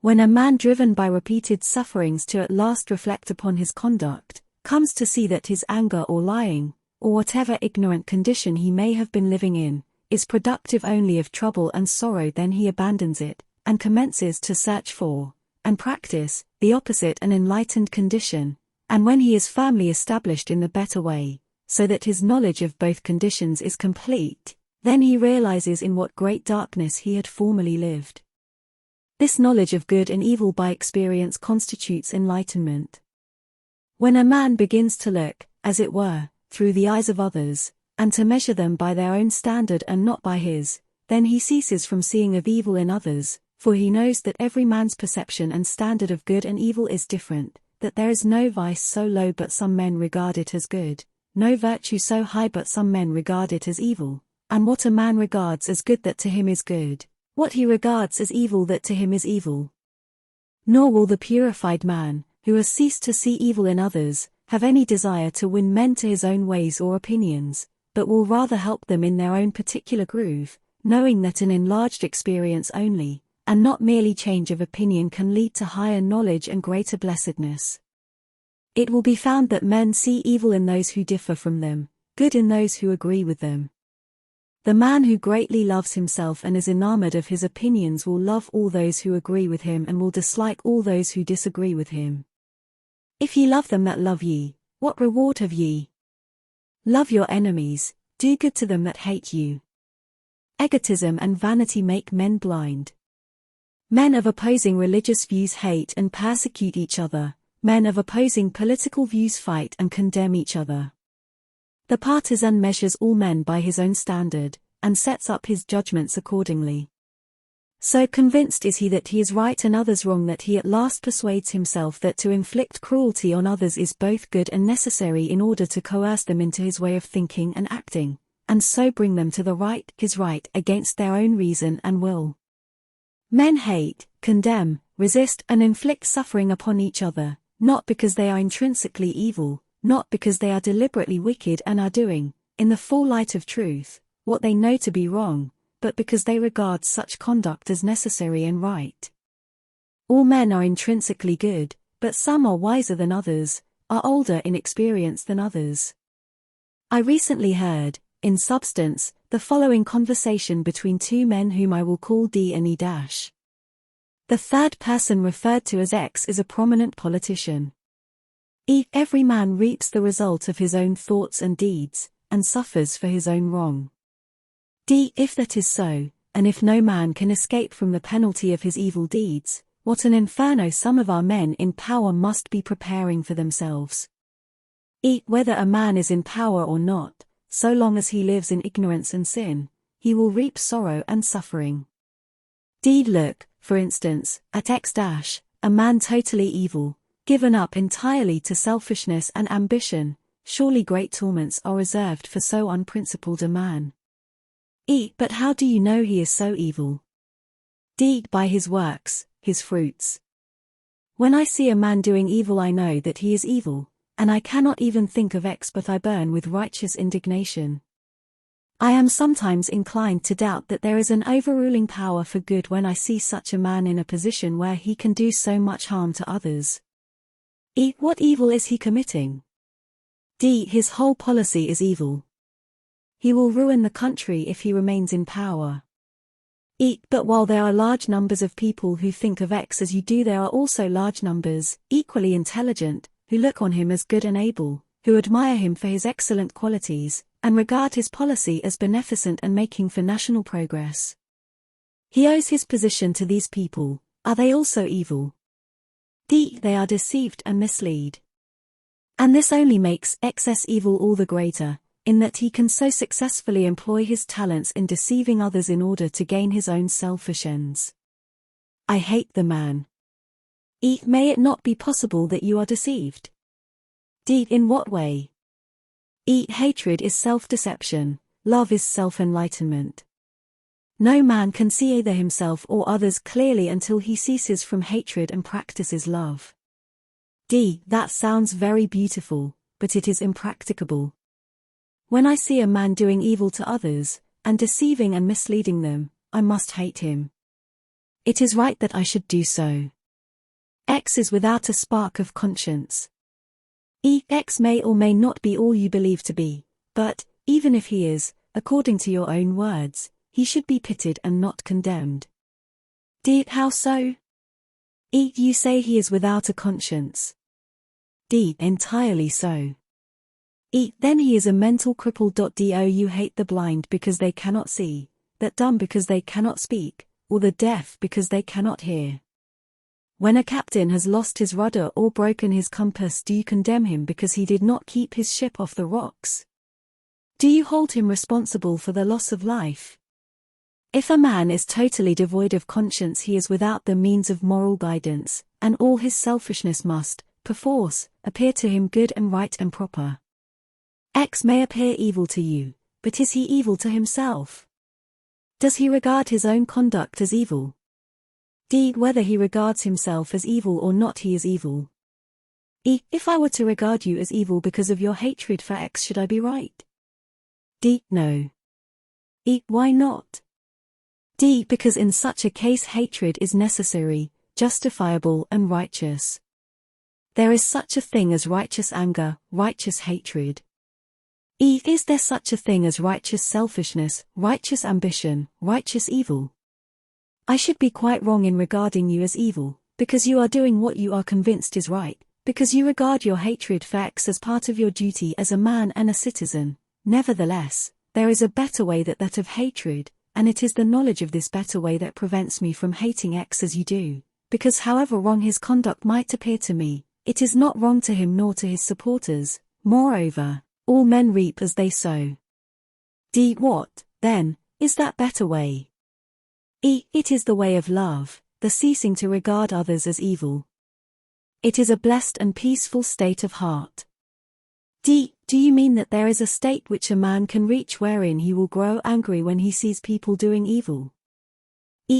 [SPEAKER 1] When a man driven by repeated sufferings to at last reflect upon his conduct, comes to see that his anger or lying, or whatever ignorant condition he may have been living in, is productive only of trouble and sorrow, then he abandons it, and commences to search for, and practice, the opposite and enlightened condition, and when he is firmly established in the better way, so that his knowledge of both conditions is complete, then he realizes in what great darkness he had formerly lived. This knowledge of good and evil by experience constitutes enlightenment. When a man begins to look, as it were, through the eyes of others, and to measure them by their own standard and not by his, then he ceases from seeing of evil in others, for he knows that every man's perception and standard of good and evil is different, that there is no vice so low but some men regard it as good, no virtue so high but some men regard it as evil, and what a man regards as good that to him is good, what he regards as evil that to him is evil. Nor will the purified man, who has ceased to see evil in others, have any desire to win men to his own ways or opinions, but will rather help them in their own particular groove, knowing that an enlarged experience only, and not merely change of opinion, can lead to higher knowledge and greater blessedness. It will be found that men see evil in those who differ from them, good in those who agree with them. The man who greatly loves himself and is enamored of his opinions will love all those who agree with him and will dislike all those who disagree with him. If ye love them that love ye, what reward have ye? Love your enemies, do good to them that hate you. Egotism and vanity make men blind. Men of opposing religious views hate and persecute each other, men of opposing political views fight and condemn each other. The partisan measures all men by his own standard, and sets up his judgments accordingly. So convinced is he that he is right and others wrong that he at last persuades himself that to inflict cruelty on others is both good and necessary in order to coerce them into his way of thinking and acting, and so bring them to the right, his right, against their own reason and will. Men hate, condemn, resist and inflict suffering upon each other, not because they are intrinsically evil, not because they are deliberately wicked and are doing, in the full light of truth, what they know to be wrong, but because they regard such conduct as necessary and right. All men are intrinsically good, but some are wiser than others, are older in experience than others. I recently heard, in substance, the following conversation between two men whom I will call D and E-. The third person referred to as X is a prominent politician. Every man reaps the result of his own thoughts and deeds, and suffers for his own wrong. D. If that is so, and if no man can escape from the penalty of his evil deeds, what an inferno some of our men in power must be preparing for themselves. Whether a man is in power or not, so long as he lives in ignorance and sin, he will reap sorrow and suffering. Look, for instance, at X-, a man totally evil, given up entirely to selfishness and ambition. Surely great torments are reserved for so unprincipled a man. But how do you know he is so evil? By his works, his fruits. When I see a man doing evil, I know that he is evil, and I cannot even think of X, but I burn with righteous indignation. I am sometimes inclined to doubt that there is an overruling power for good when I see such a man in a position where he can do so much harm to others. What evil is he committing? His whole policy is evil. He will ruin the country if he remains in power. But while there are large numbers of people who think of X as you do, there are also large numbers, equally intelligent, who look on him as good and able, who admire him for his excellent qualities, and regard his policy as beneficent and making for national progress. He owes his position to these people. Are they also evil? They are deceived and misled. And this only makes excess evil all the greater, in that he can so successfully employ his talents in deceiving others in order to gain his own selfish ends. I hate the man. May it not be possible that you are deceived? In what way? Hatred is self-deception, love is self-enlightenment. No man can see either himself or others clearly until he ceases from hatred and practices love. That sounds very beautiful, but it is impracticable. When I see a man doing evil to others, and deceiving and misleading them, I must hate him. It is right that I should do so. X is without a spark of conscience. X may or may not be all you believe to be, but, even if he is, according to your own words, he should be pitied and not condemned. How so? You say he is without a conscience. Entirely so. Then he is a mental cripple. You hate the blind because they cannot see, the dumb because they cannot speak, or the deaf because they cannot hear. When a captain has lost his rudder or broken his compass, do you condemn him because he did not keep his ship off the rocks? Do you hold him responsible for the loss of life? If a man is totally devoid of conscience, he is without the means of moral guidance, and all his selfishness must, perforce, appear to him good and right and proper. X may appear evil to you, but is he evil to himself? Does he regard his own conduct as evil? Whether he regards himself as evil or not, he is evil. If I were to regard you as evil because of your hatred for X, should I be right? No. Why not? Because in such a case hatred is necessary, justifiable and righteous. There is such a thing as righteous anger, righteous hatred. Is there such a thing as righteous selfishness, righteous ambition, righteous evil? I should be quite wrong in regarding you as evil, because you are doing what you are convinced is right, because you regard your hatred for X as part of your duty as a man and a citizen. Nevertheless, there is a better way than that of hatred, and it is the knowledge of this better way that prevents me from hating X as you do, because however wrong his conduct might appear to me, it is not wrong to him nor to his supporters. Moreover, all men reap as they sow. What, then, is that better way? It is the way of love, the ceasing to regard others as evil. It is a blessed and peaceful state of heart. Do you mean that there is a state which a man can reach wherein he will grow angry when he sees people doing evil?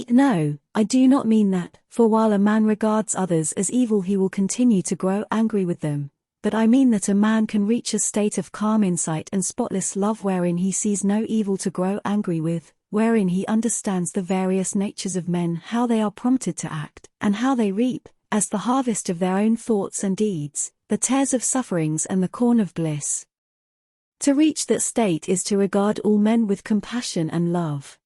[SPEAKER 1] No, I do not mean that, for while a man regards others as evil he will continue to grow angry with them, but I mean that a man can reach a state of calm insight and spotless love wherein he sees no evil to grow angry with, wherein he understands the various natures of men, how they are prompted to act, and how they reap, as the harvest of their own thoughts and deeds, the tares of sufferings and the corn of bliss. To reach that state is to regard all men with compassion and love.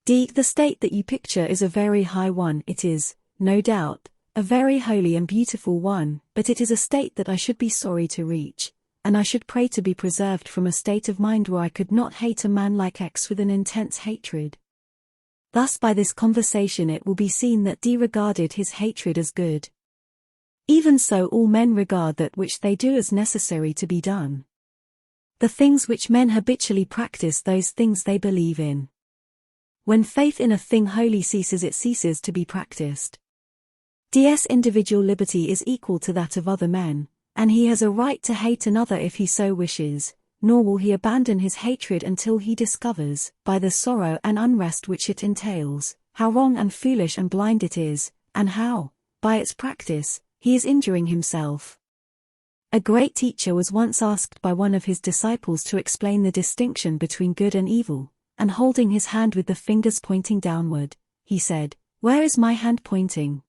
[SPEAKER 1] The state that you picture is a very high one. It is, no doubt, a very holy and beautiful one, but it is a state that I should be sorry to reach, and I should pray to be preserved from a state of mind where I could not hate a man like X with an intense hatred. Thus by this conversation it will be seen that D regarded his hatred as good. Even so all men regard that which they do as necessary to be done. The things which men habitually practice, those things they believe in. When faith in a thing holy ceases, it ceases to be practiced. D's individual liberty is equal to that of other men, and he has a right to hate another if he so wishes, nor will he abandon his hatred until he discovers, by the sorrow and unrest which it entails, how wrong and foolish and blind it is, and how, by its practice, he is injuring himself. A great teacher was once asked by one of his disciples to explain the distinction between good and evil, and holding his hand with the fingers pointing downward, he said, "Where is my hand pointing?"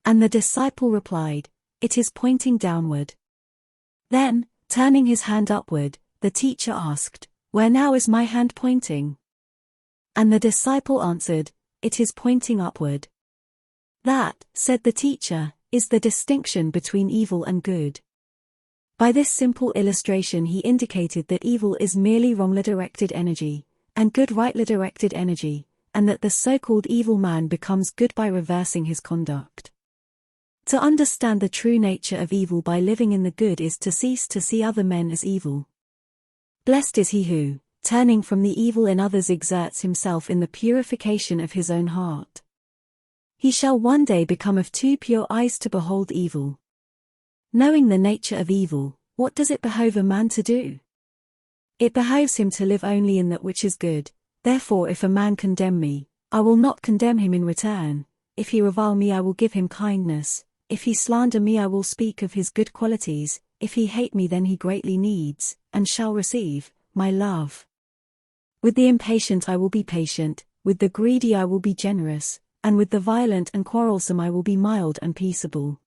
[SPEAKER 1] And the disciple replied, "It is pointing downward." Then, turning his hand upward, the teacher asked, "Where now is my hand pointing?" And the disciple answered, "It is pointing upward." "That," said the teacher, "is the distinction between evil and good." By this simple illustration he indicated that evil is merely wrongly directed energy, and good rightly directed energy, and that the so-called evil man becomes good by reversing his conduct. To understand the true nature of evil by living in the good is to cease to see other men as evil. Blessed is he who, turning from the evil in others, exerts himself in the purification of his own heart. He shall one day become of too pure eyes to behold evil. Knowing the nature of evil, what does it behove a man to do? It behoves him to live only in that which is good. Therefore if a man condemn me, I will not condemn him in return. If he revile me, I will give him kindness. If he slander me, I will speak of his good qualities. If he hate me, then he greatly needs, and shall receive, my love. With the impatient I will be patient, with the greedy I will be generous, and with the violent and quarrelsome I will be mild and peaceable.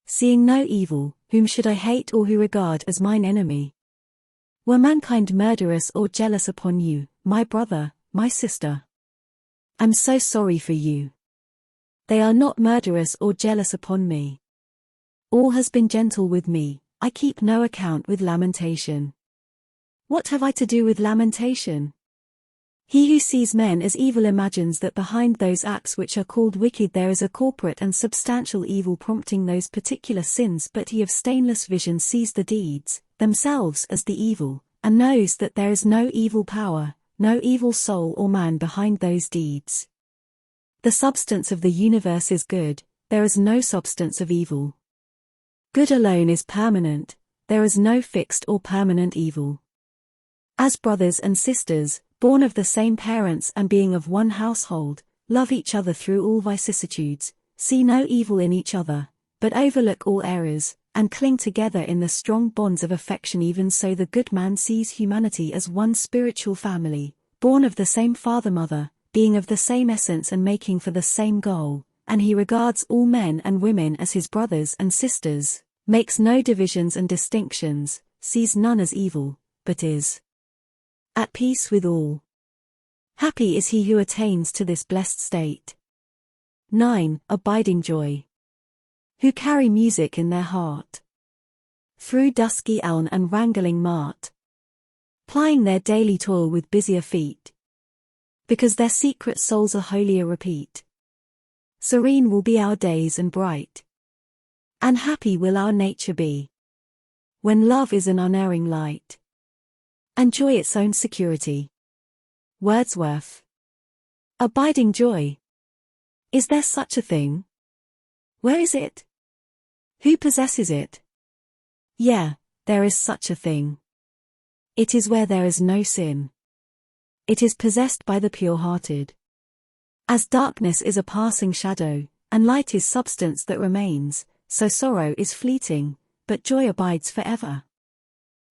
[SPEAKER 1] Seeing no evil, whom should I hate or who regard as mine enemy? Were mankind murderous or jealous upon you, my brother, my sister? I'm so sorry for you. They are not murderous or jealous upon me. All has been gentle with me, I keep no account with lamentation. What have I to do with lamentation? He who sees men as evil imagines that behind those acts which are called wicked there is a corporate and substantial evil prompting those particular sins, but he of stainless vision sees the deeds, themselves as the evil, and knows that there is no evil power, no evil soul or man behind those deeds. The substance of the universe is good, there is no substance of evil. Good alone is permanent, there is no fixed or permanent evil. As brothers and sisters, born of the same parents and being of one household, love each other through all vicissitudes, see no evil in each other, but overlook all errors, and cling together in the strong bonds of affection. Even so the good man sees humanity as one spiritual family, born of the same father-mother, being of the same essence and making for the same goal, and he regards all men and women as his brothers and sisters, makes no divisions and distinctions, sees none as evil, but is at peace with all. Happy is he who attains to this blessed state. 9. Abiding joy. Who carry music in their heart, through dusky elm and wrangling mart, plying their daily toil with busier feet, because their secret souls are holier repeat. Serene will be our days and bright, and happy will our nature be, when love is an unerring light, and joy its own security. Wordsworth. Abiding joy. Is there such a thing? Where is it? Who possesses it? Yeah, there is such a thing. It is where there is no sin. It is possessed by the pure-hearted. As darkness is a passing shadow, and light is substance that remains, so sorrow is fleeting, but joy abides forever.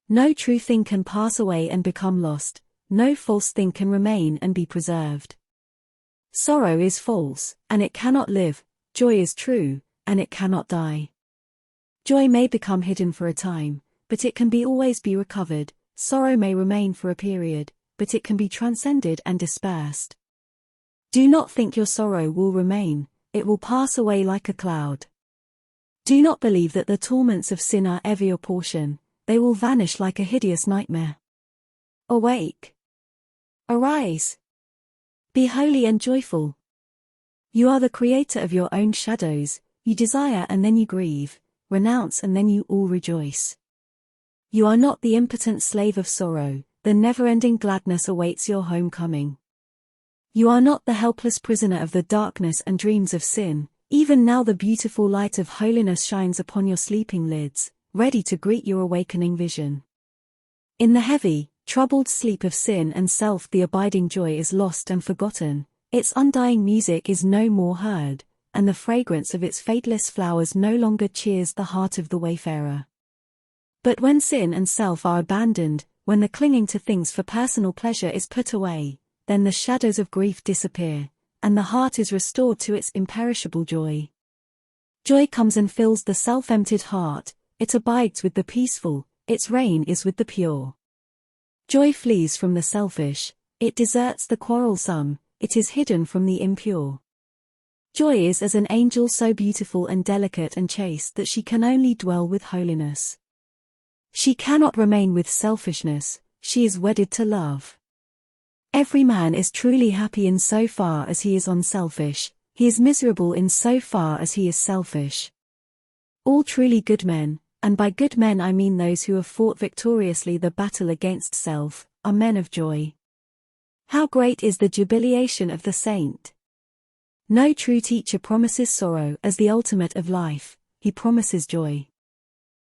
[SPEAKER 1] No true thing can pass away and become lost, no false thing can remain and be preserved. Sorrow is false, and it cannot live, joy is true, and it cannot die. Joy may become hidden for a time, but it can always be recovered. Sorrow may remain for a period, but it can be transcended and dispersed. Do not think your sorrow will remain, it will pass away like a cloud. Do not believe that the torments of sin are ever your portion, they will vanish like a hideous nightmare. Awake! Arise! Be holy and joyful. You are the creator of your own shadows, you desire and then you grieve, renounce and then you all rejoice. You are not the impotent slave of sorrow, the never-ending gladness awaits your homecoming. You are not the helpless prisoner of the darkness and dreams of sin, even now the beautiful light of holiness shines upon your sleeping lids, ready to greet your awakening vision. In the heavy, troubled sleep of sin and self the abiding joy is lost and forgotten, its undying music is no more heard, and the fragrance of its fateless flowers no longer cheers the heart of the wayfarer. But when sin and self are abandoned, when the clinging to things for personal pleasure is put away, then the shadows of grief disappear, and the heart is restored to its imperishable joy. Joy comes and fills the self-emptied heart, it abides with the peaceful, its reign is with the pure. Joy flees from the selfish, it deserts the quarrelsome, it is hidden from the impure. Joy is as an angel so beautiful and delicate and chaste that she can only dwell with holiness. She cannot remain with selfishness, she is wedded to love. Every man is truly happy in so far as he is unselfish, he is miserable in so far as he is selfish. All truly good men, and by good men I mean those who have fought victoriously the battle against self, are men of joy. How great is the jubilation of the saint! No true teacher promises sorrow as the ultimate of life, he promises joy.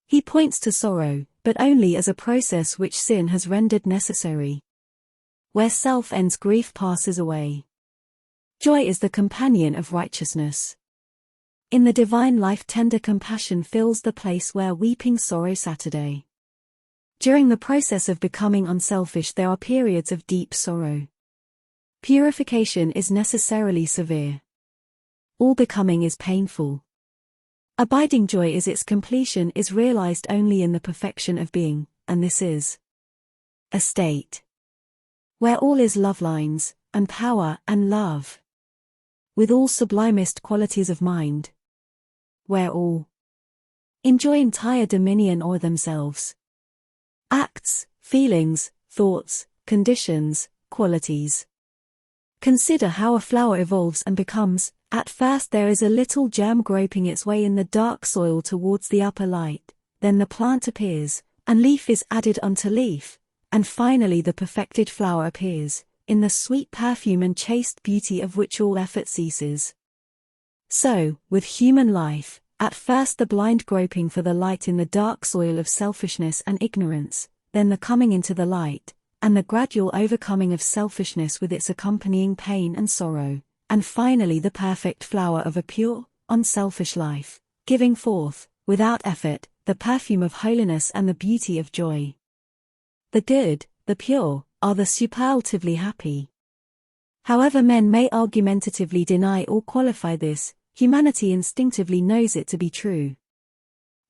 [SPEAKER 1] He points to sorrow, but only as a process which sin has rendered necessary. Where self ends, grief passes away. Joy is the companion of righteousness. In the divine life, tender compassion fills the place where weeping sorrow Saturday. During the process of becoming unselfish there are periods of deep sorrow. Purification is necessarily severe. All becoming is painful. Abiding joy is its completion is realized only in the perfection of being, and this is a state where all is love lines, and power and love, with all sublimest qualities of mind, where all enjoy entire dominion o'er themselves. Acts, feelings, thoughts, conditions, qualities. Consider how a flower evolves and becomes. At first there is a little germ groping its way in the dark soil towards the upper light, then the plant appears, and leaf is added unto leaf, and finally the perfected flower appears, in the sweet perfume and chaste beauty of which all effort ceases. So, with human life, at first the blind groping for the light in the dark soil of selfishness and ignorance, then the coming into the light, and the gradual overcoming of selfishness with its accompanying pain and sorrow. And finally the perfect flower of a pure, unselfish life, giving forth, without effort, the perfume of holiness and the beauty of joy. The good, the pure, are the superlatively happy. However men may argumentatively deny or qualify this, humanity instinctively knows it to be true.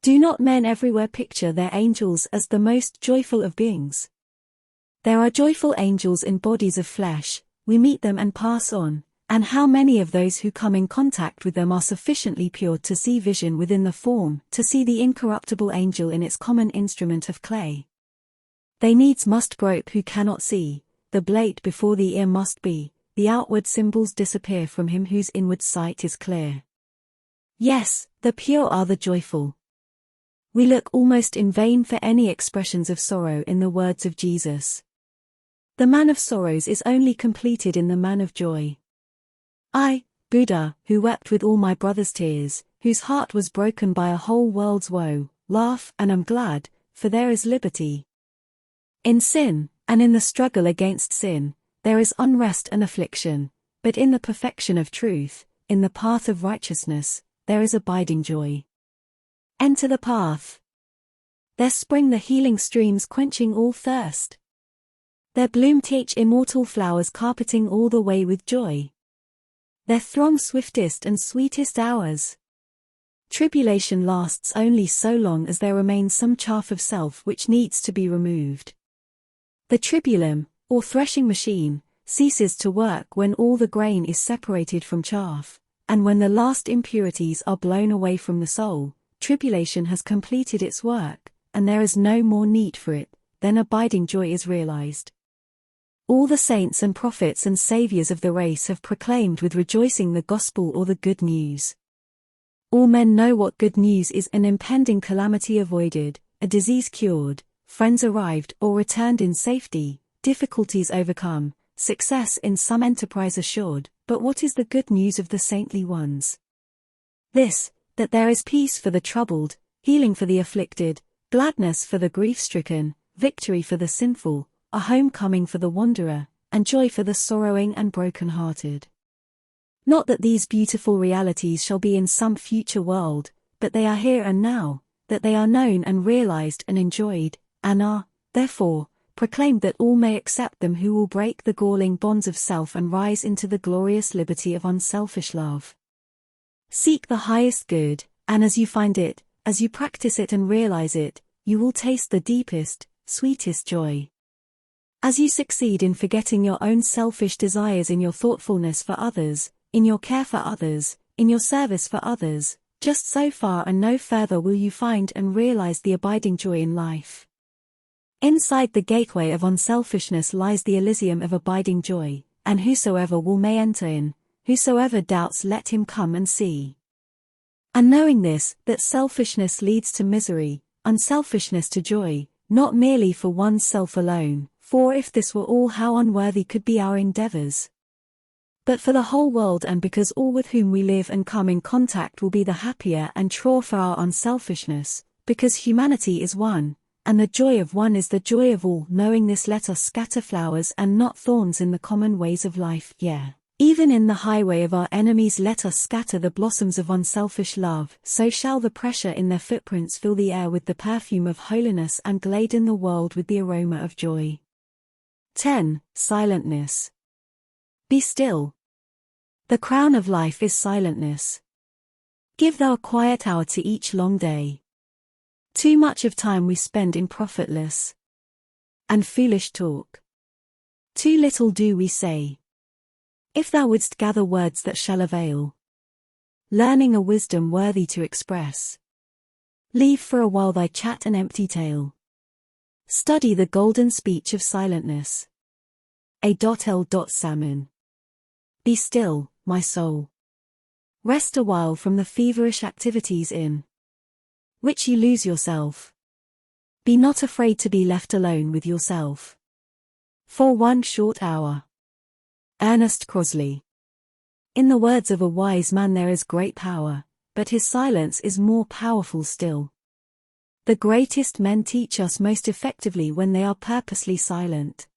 [SPEAKER 1] Do not men everywhere picture their angels as the most joyful of beings? There are joyful angels in bodies of flesh, we meet them and pass on. And how many of those who come in contact with them are sufficiently pure to see vision within the form, to see the incorruptible angel in its common instrument of clay? They needs must grope who cannot see, the blade before the ear must be, the outward symbols disappear from him whose inward sight is clear. Yes, the pure are the joyful. We look almost in vain for any expressions of sorrow in the words of Jesus. The man of sorrows is only completed in the man of joy. I, Buddha, who wept with all my brother's tears, whose heart was broken by a whole world's woe, laugh and am glad, for there is liberty. In sin, and in the struggle against sin, there is unrest and affliction, but in the perfection of truth, in the path of righteousness, there is abiding joy. Enter the path. There spring the healing streams quenching all thirst. There bloom teach immortal flowers carpeting all the way with joy. There throng swiftest and sweetest hours. Tribulation lasts only so long as there remains some chaff of self which needs to be removed. The tribulum, or threshing machine, ceases to work when all the grain is separated from chaff, and when the last impurities are blown away from the soul, tribulation has completed its work, and there is no more need for it, then abiding joy is realized. All the saints and prophets and saviors of the race have proclaimed with rejoicing the gospel or the good news. All men know what good news is: an impending calamity avoided, a disease cured, friends arrived or returned in safety, difficulties overcome, success in some enterprise assured. But what is the good news of the saintly ones? This, that there is peace for the troubled, healing for the afflicted, gladness for the grief-stricken, victory for the sinful, a homecoming for the wanderer, and joy for the sorrowing and broken-hearted. Not that these beautiful realities shall be in some future world, but they are here and now, that they are known and realized and enjoyed, and are, therefore, proclaimed, that all may accept them who will break the galling bonds of self and rise into the glorious liberty of unselfish love. Seek the highest good, and as you find it, as you practice it and realize it, you will taste the deepest, sweetest joy. As you succeed in forgetting your own selfish desires in your thoughtfulness for others, in your care for others, in your service for others, just so far and no further will you find and realize the abiding joy in life. Inside the gateway of unselfishness lies the Elysium of abiding joy, and whosoever will may enter in, whosoever doubts let him come and see. And knowing this, that selfishness leads to misery, unselfishness to joy, not merely for one's self alone, for if this were all, how unworthy could be our endeavors. But for the whole world, and because all with whom we live and come in contact will be the happier and truer for our unselfishness, because humanity is one, and the joy of one is the joy of all. Knowing this, let us scatter flowers and not thorns in the common ways of life, yea, even in the highway of our enemies let us scatter the blossoms of unselfish love, so shall the pressure in their footprints fill the air with the perfume of holiness and gladden the world with the aroma of joy. 10. Silentness. Be still. The crown of life is silentness. Give thou a quiet hour to each long day. Too much of time we spend in profitless and foolish talk. Too little do we say. If thou wouldst gather words that shall avail, learning a wisdom worthy to express, leave for a while thy chat and empty tale. Study the golden speech of silentness. A.L. Salmon. Be still, my soul. Rest a while from the feverish activities in which you lose yourself. Be not afraid to be left alone with yourself for one short hour. Ernest Crosley. In the words of a wise man, there is great power, but his silence is more powerful still. The greatest men teach us most effectively when they are purposely silent.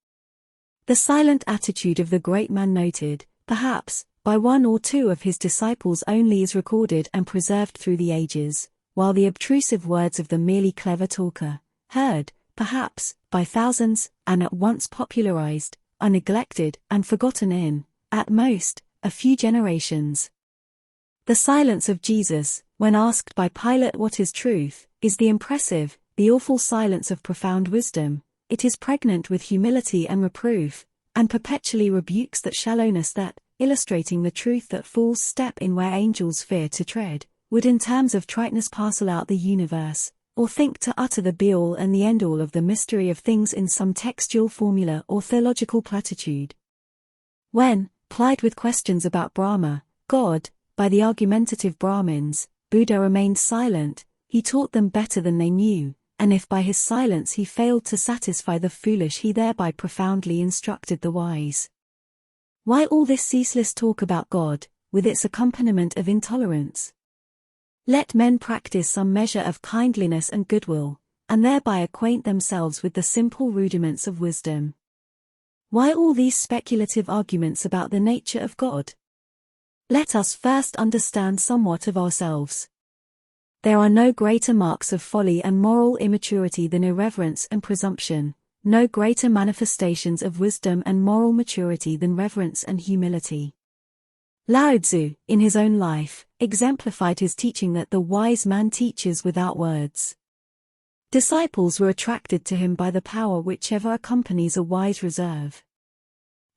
[SPEAKER 1] The silent attitude of the great man, noted, perhaps, by one or two of his disciples only, is recorded and preserved through the ages, while the obtrusive words of the merely clever talker, heard, perhaps, by thousands, and at once popularized, are neglected and forgotten in, at most, a few generations. The silence of Jesus, when asked by Pilate what is truth, is the impressive, the awful silence of profound wisdom. It is pregnant with humility and reproof, and perpetually rebukes that shallowness that, illustrating the truth that fools step in where angels fear to tread, would in terms of triteness parcel out the universe, or think to utter the be-all and the end-all of the mystery of things in some textual formula or theological platitude. When, plied with questions about Brahma, God, by the argumentative Brahmins, Buddha remained silent. He taught them better than they knew, and if by his silence he failed to satisfy the foolish, he thereby profoundly instructed the wise. Why all this ceaseless talk about God, with its accompaniment of intolerance? Let men practice some measure of kindliness and goodwill, and thereby acquaint themselves with the simple rudiments of wisdom. Why all these speculative arguments about the nature of God? Let us first understand somewhat of ourselves. There are no greater marks of folly and moral immaturity than irreverence and presumption, no greater manifestations of wisdom and moral maturity than reverence and humility. Lao Tzu, in his own life, exemplified his teaching that the wise man teaches without words. Disciples were attracted to him by the power which ever accompanies a wise reserve.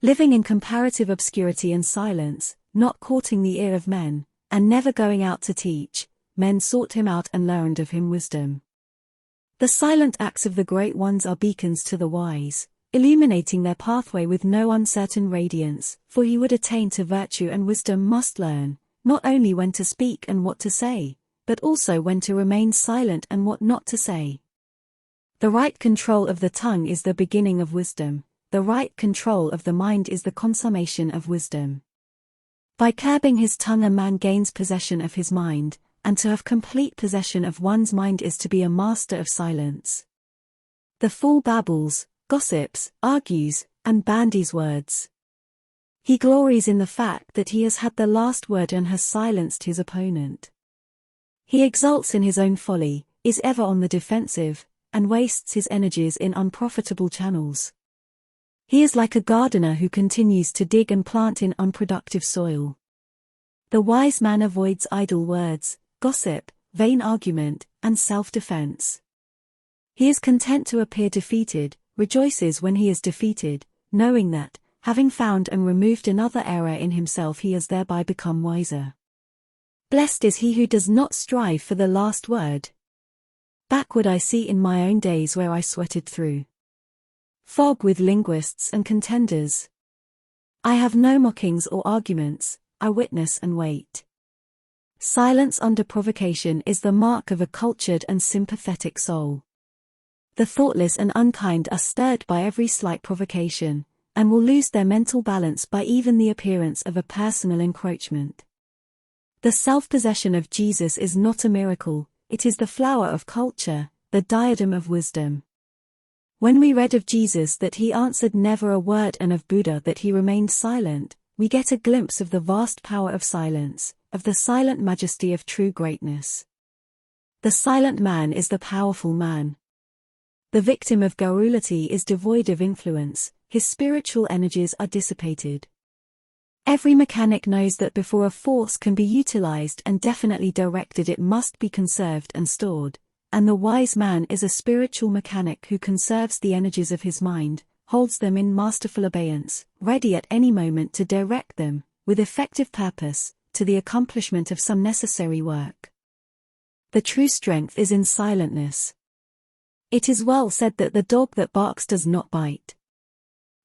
[SPEAKER 1] Living in comparative obscurity and silence, not courting the ear of men, and never going out to teach, men sought him out and learned of him wisdom. The silent acts of the great ones are beacons to the wise, illuminating their pathway with no uncertain radiance, for he would attain to virtue and wisdom must learn, not only when to speak and what to say, but also when to remain silent and what not to say. The right control of the tongue is the beginning of wisdom, the right control of the mind is the consummation of wisdom. By curbing his tongue a man gains possession of his mind, and to have complete possession of one's mind is to be a master of silence. The fool babbles, gossips, argues, and bandies words. He glories in the fact that he has had the last word and has silenced his opponent. He exults in his own folly, is ever on the defensive, and wastes his energies in unprofitable channels. He is like a gardener who continues to dig and plant in unproductive soil. The wise man avoids idle words, gossip, vain argument, and self-defense. He is content to appear defeated, rejoices when he is defeated, knowing that, having found and removed another error in himself, he has thereby become wiser. Blessed is he who does not strive for the last word. Backward I see in my own days where I sweated through fog with linguists and contenders. I have no mockings or arguments, I witness and wait. Silence under provocation is the mark of a cultured and sympathetic soul. The thoughtless and unkind are stirred by every slight provocation, and will lose their mental balance by even the appearance of a personal encroachment. The self-possession of Jesus is not a miracle, it is the flower of culture, the diadem of wisdom. When we read of Jesus that he answered never a word and of Buddha that he remained silent, we get a glimpse of the vast power of silence, of the silent majesty of true greatness. The silent man is the powerful man. The victim of garrulity is devoid of influence, his spiritual energies are dissipated. Every mechanic knows that before a force can be utilized and definitely directed, it must be conserved and stored, and the wise man is a spiritual mechanic who conserves the energies of his mind, holds them in masterful abeyance, ready at any moment to direct them, with effective purpose, to the accomplishment of some necessary work. The true strength is in silentness. It is well said that the dog that barks does not bite.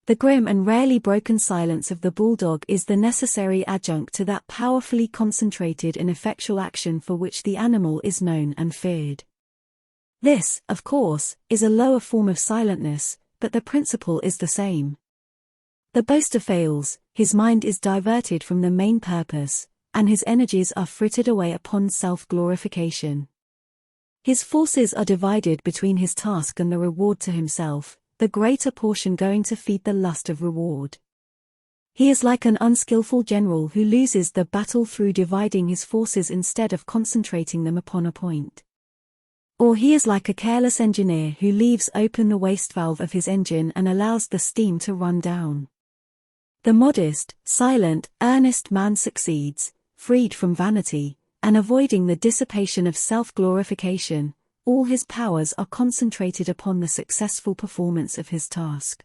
[SPEAKER 1] The grim and rarely broken silence of the bulldog is the necessary adjunct to that powerfully concentrated and effectual action for which the animal is known and feared. This, of course, is a lower form of silentness, but the principle is the same. The boaster fails, his mind is diverted from the main purpose, and his energies are frittered away upon self-glorification. His forces are divided between his task and the reward to himself, the greater portion going to feed the lust of reward. He is like an unskillful general who loses the battle through dividing his forces instead of concentrating them upon a point. Or he is like a careless engineer who leaves open the waste valve of his engine and allows the steam to run down. The modest, silent, earnest man succeeds, freed from vanity, and avoiding the dissipation of self-glorification. All his powers are concentrated upon the successful performance of his task.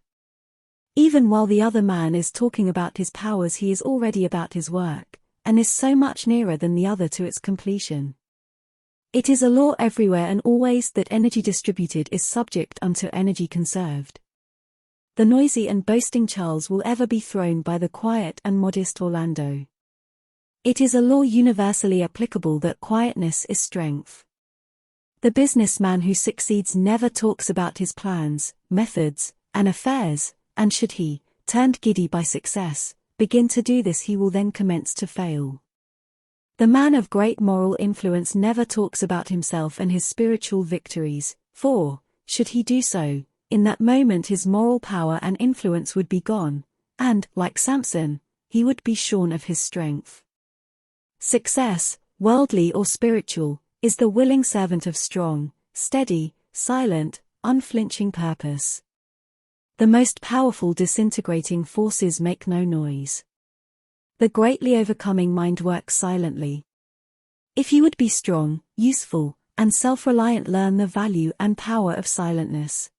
[SPEAKER 1] Even while the other man is talking about his powers, he is already about his work, and is so much nearer than the other to its completion. It is a law everywhere and always that energy distributed is subject unto energy conserved. The noisy and boasting Charles will ever be thrown by the quiet and modest Orlando. It is a law universally applicable that quietness is strength. The businessman who succeeds never talks about his plans, methods, and affairs, and should he, turned giddy by success, begin to do this, he will then commence to fail. The man of great moral influence never talks about himself and his spiritual victories, for, should he do so, in that moment his moral power and influence would be gone, and, like Samson, he would be shorn of his strength. Success, worldly or spiritual, is the willing servant of strong, steady, silent, unflinching purpose. The most powerful disintegrating forces make no noise. The greatly overcoming mind works silently. If you would be strong, useful, and self-reliant, learn the value and power of silentness.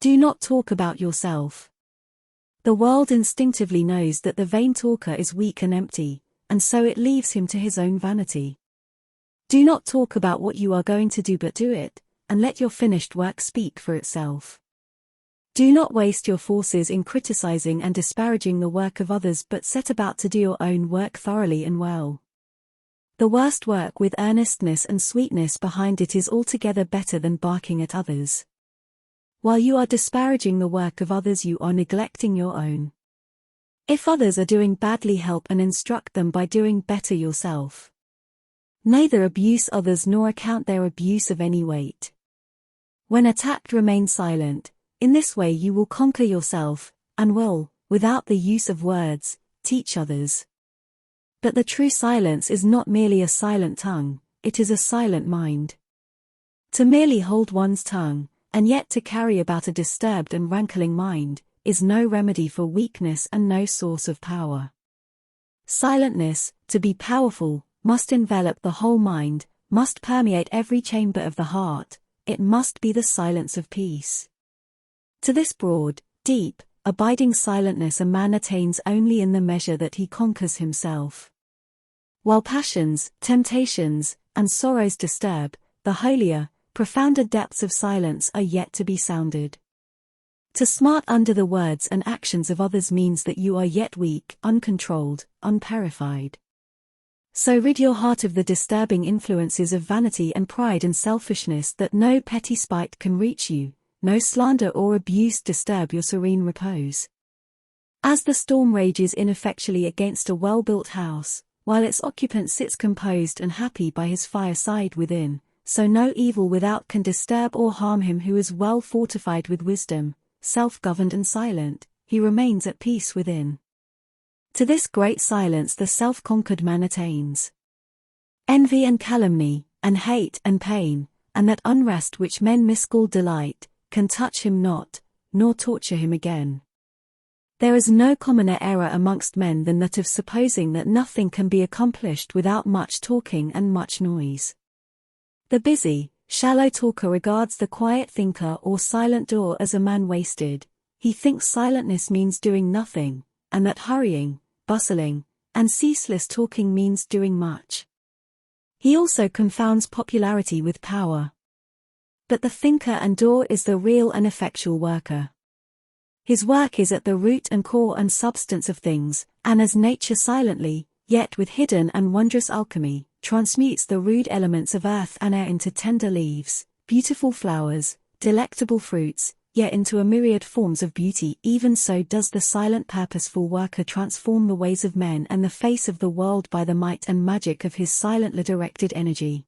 [SPEAKER 1] Do not talk about yourself. The world instinctively knows that the vain talker is weak and empty, and so it leaves him to his own vanity. Do not talk about what you are going to do, but do it, and let your finished work speak for itself. Do not waste your forces in criticizing and disparaging the work of others, but set about to do your own work thoroughly and well. The worst work with earnestness and sweetness behind it is altogether better than barking at others. While you are disparaging the work of others, you are neglecting your own. If others are doing badly, help and instruct them by doing better yourself. Neither abuse others nor account their abuse of any weight. When attacked, remain silent. In this way you will conquer yourself, and will, without the use of words, teach others. But the true silence is not merely a silent tongue, it is a silent mind. To merely hold one's tongue, and yet to carry about a disturbed and rankling mind, is no remedy for weakness and no source of power. Silentness, to be powerful, must envelop the whole mind, must permeate every chamber of the heart, it must be the silence of peace. To this broad, deep, abiding silentness a man attains only in the measure that he conquers himself. While passions, temptations, and sorrows disturb, the holier, profounder depths of silence are yet to be sounded. To smart under the words and actions of others means that you are yet weak, uncontrolled, unpurified. So rid your heart of the disturbing influences of vanity and pride and selfishness, that no petty spite can reach you, no slander or abuse disturb your serene repose. As the storm rages ineffectually against a well-built house, while its occupant sits composed and happy by his fireside within, so no evil without can disturb or harm him who is well fortified with wisdom, self-governed and silent, he remains at peace within. To this great silence the self-conquered man attains. Envy and calumny, and hate and pain, and that unrest which men miscall delight, can touch him not, nor torture him again. There is no commoner error amongst men than that of supposing that nothing can be accomplished without much talking and much noise. The busy, shallow talker regards the quiet thinker or silent doer as a man wasted. He thinks silentness means doing nothing, and that hurrying, bustling, and ceaseless talking means doing much. He also confounds popularity with power. But the thinker and doer is the real and effectual worker. His work is at the root and core and substance of things, and as nature silently, yet with hidden and wondrous alchemy, transmutes the rude elements of earth and air into tender leaves, beautiful flowers, delectable fruits, yet into a myriad forms of beauty, even so does the silent purposeful worker transform the ways of men and the face of the world by the might and magic of his silently directed energy.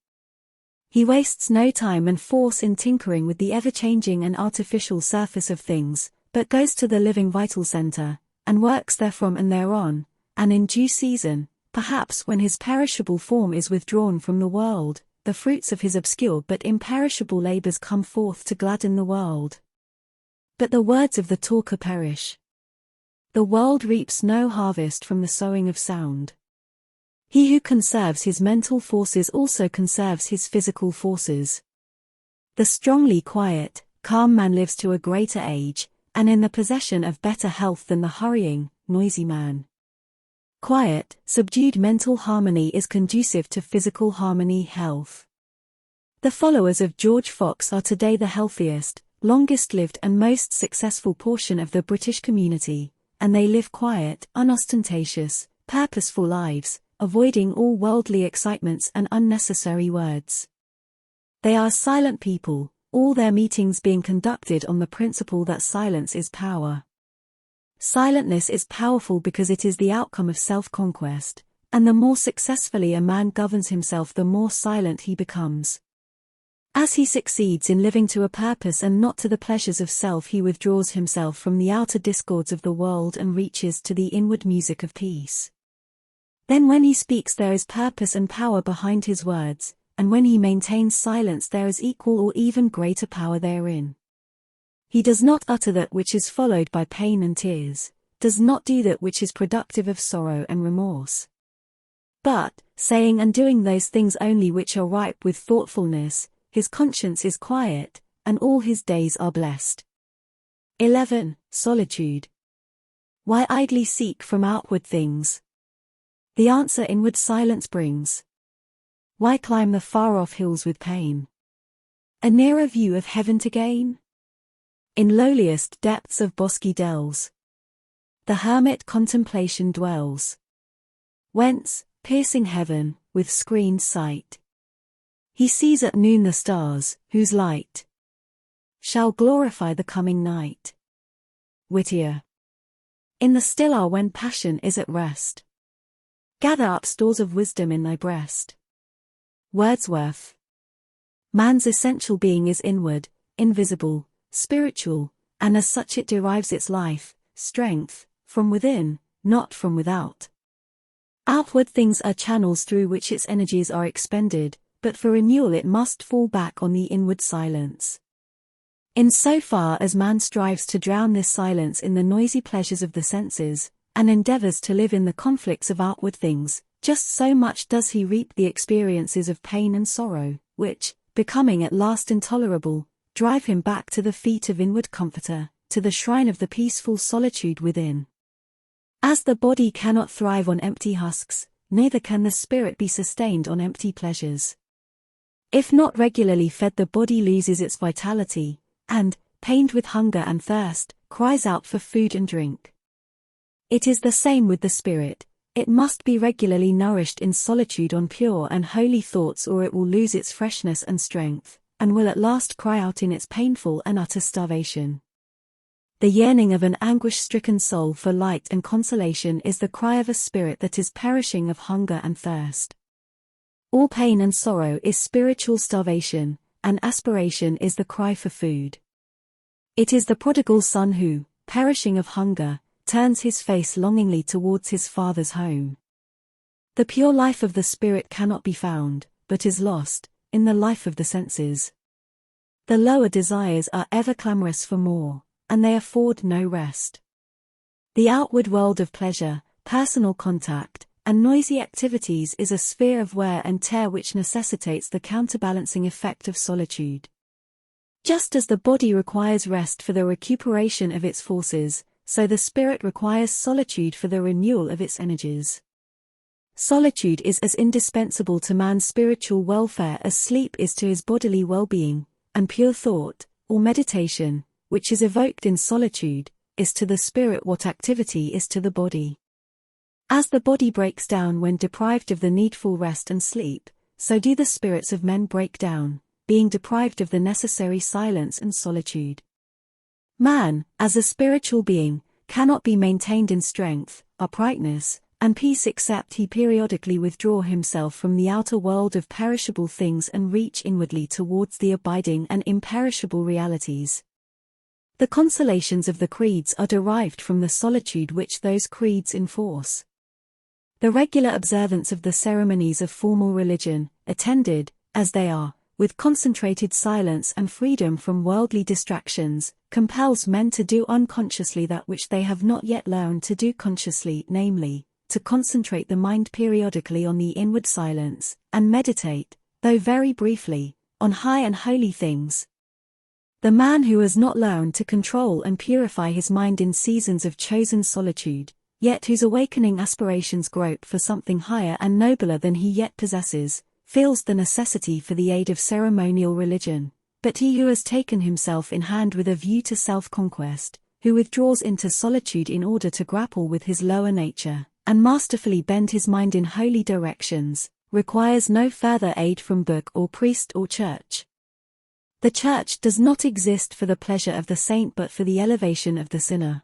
[SPEAKER 1] He wastes no time and force in tinkering with the ever-changing and artificial surface of things, but goes to the living vital center, and works therefrom and thereon, and in due season, perhaps when his perishable form is withdrawn from the world, the fruits of his obscure but imperishable labors come forth to gladden the world. But the words of the talker perish. The world reaps no harvest from the sowing of sound. He who conserves his mental forces also conserves his physical forces. The strongly quiet, calm man lives to a greater age, and in the possession of better health than the hurrying, noisy man. Quiet, subdued mental harmony is conducive to physical harmony, health. The followers of George Fox are today the healthiest, longest-lived and most successful portion of the British community, and they live quiet, unostentatious, purposeful lives, avoiding all worldly excitements and unnecessary words. They are silent people, all their meetings being conducted on the principle that silence is power. Silentness is powerful because it is the outcome of self-conquest, and the more successfully a man governs himself, the more silent he becomes. As he succeeds in living to a purpose and not to the pleasures of self, he withdraws himself from the outer discords of the world and reaches to the inward music of peace. Then when he speaks there is purpose and power behind his words, and when he maintains silence there is equal or even greater power therein. He does not utter that which is followed by pain and tears, does not do that which is productive of sorrow and remorse. But, saying and doing those things only which are ripe with thoughtfulness, his conscience is quiet, and all his days are blessed. 11. Solitude. Why idly seek from outward things? The answer inward silence brings. Why climb the far-off hills with pain? A nearer view of heaven to gain? In lowliest depths of bosky dells, the hermit contemplation dwells, whence, piercing heaven, with screened sight, he sees at noon the stars, whose light shall glorify the coming night. Whittier. In the still hour when passion is at rest, gather up stores of wisdom in thy breast. Wordsworth. Man's essential being is inward, invisible, spiritual, and as such it derives its life, strength, from within, not from without. Outward things are channels through which its energies are expended, but for renewal it must fall back on the inward silence. In so far as man strives to drown this silence in the noisy pleasures of the senses, and endeavors to live in the conflicts of outward things, just so much does he reap the experiences of pain and sorrow, which, becoming at last intolerable, drive him back to the feet of inward Comforter, to the shrine of the peaceful solitude within. As the body cannot thrive on empty husks, neither can the spirit be sustained on empty pleasures. If not regularly fed, the body loses its vitality, and, pained with hunger and thirst, cries out for food and drink. It is the same with the spirit. It must be regularly nourished in solitude on pure and holy thoughts, or it will lose its freshness and strength, and will at last cry out in its painful and utter starvation. The yearning of an anguish-stricken soul for light and consolation is the cry of a spirit that is perishing of hunger and thirst. All pain and sorrow is spiritual starvation, and aspiration is the cry for food. It is the prodigal son who, perishing of hunger, turns his face longingly towards his father's home. The pure life of the spirit cannot be found, but is lost, in the life of the senses. The lower desires are ever clamorous for more, and they afford no rest. The outward world of pleasure, personal contact, and noisy activities is a sphere of wear and tear which necessitates the counterbalancing effect of solitude. Just as the body requires rest for the recuperation of its forces, so the spirit requires solitude for the renewal of its energies. Solitude is as indispensable to man's spiritual welfare as sleep is to his bodily well-being, and pure thought, or meditation, which is evoked in solitude, is to the spirit what activity is to the body. As the body breaks down when deprived of the needful rest and sleep, so do the spirits of men break down, being deprived of the necessary silence and solitude. Man, as a spiritual being, cannot be maintained in strength, uprightness, and peace except he periodically withdraw himself from the outer world of perishable things and reach inwardly towards the abiding and imperishable realities. The consolations of the creeds are derived from the solitude which those creeds enforce. The regular observance of the ceremonies of formal religion, attended, as they are, with concentrated silence and freedom from worldly distractions, compels men to do unconsciously that which they have not yet learned to do consciously, namely, to concentrate the mind periodically on the inward silence, and meditate, though very briefly, on high and holy things. The man who has not learned to control and purify his mind in seasons of chosen solitude, yet whose awakening aspirations grope for something higher and nobler than he yet possesses, feels the necessity for the aid of ceremonial religion. But he who has taken himself in hand with a view to self-conquest, who withdraws into solitude in order to grapple with his lower nature, and masterfully bend his mind in holy directions, requires no further aid from book or priest or church. The church does not exist for the pleasure of the saint but for the elevation of the sinner.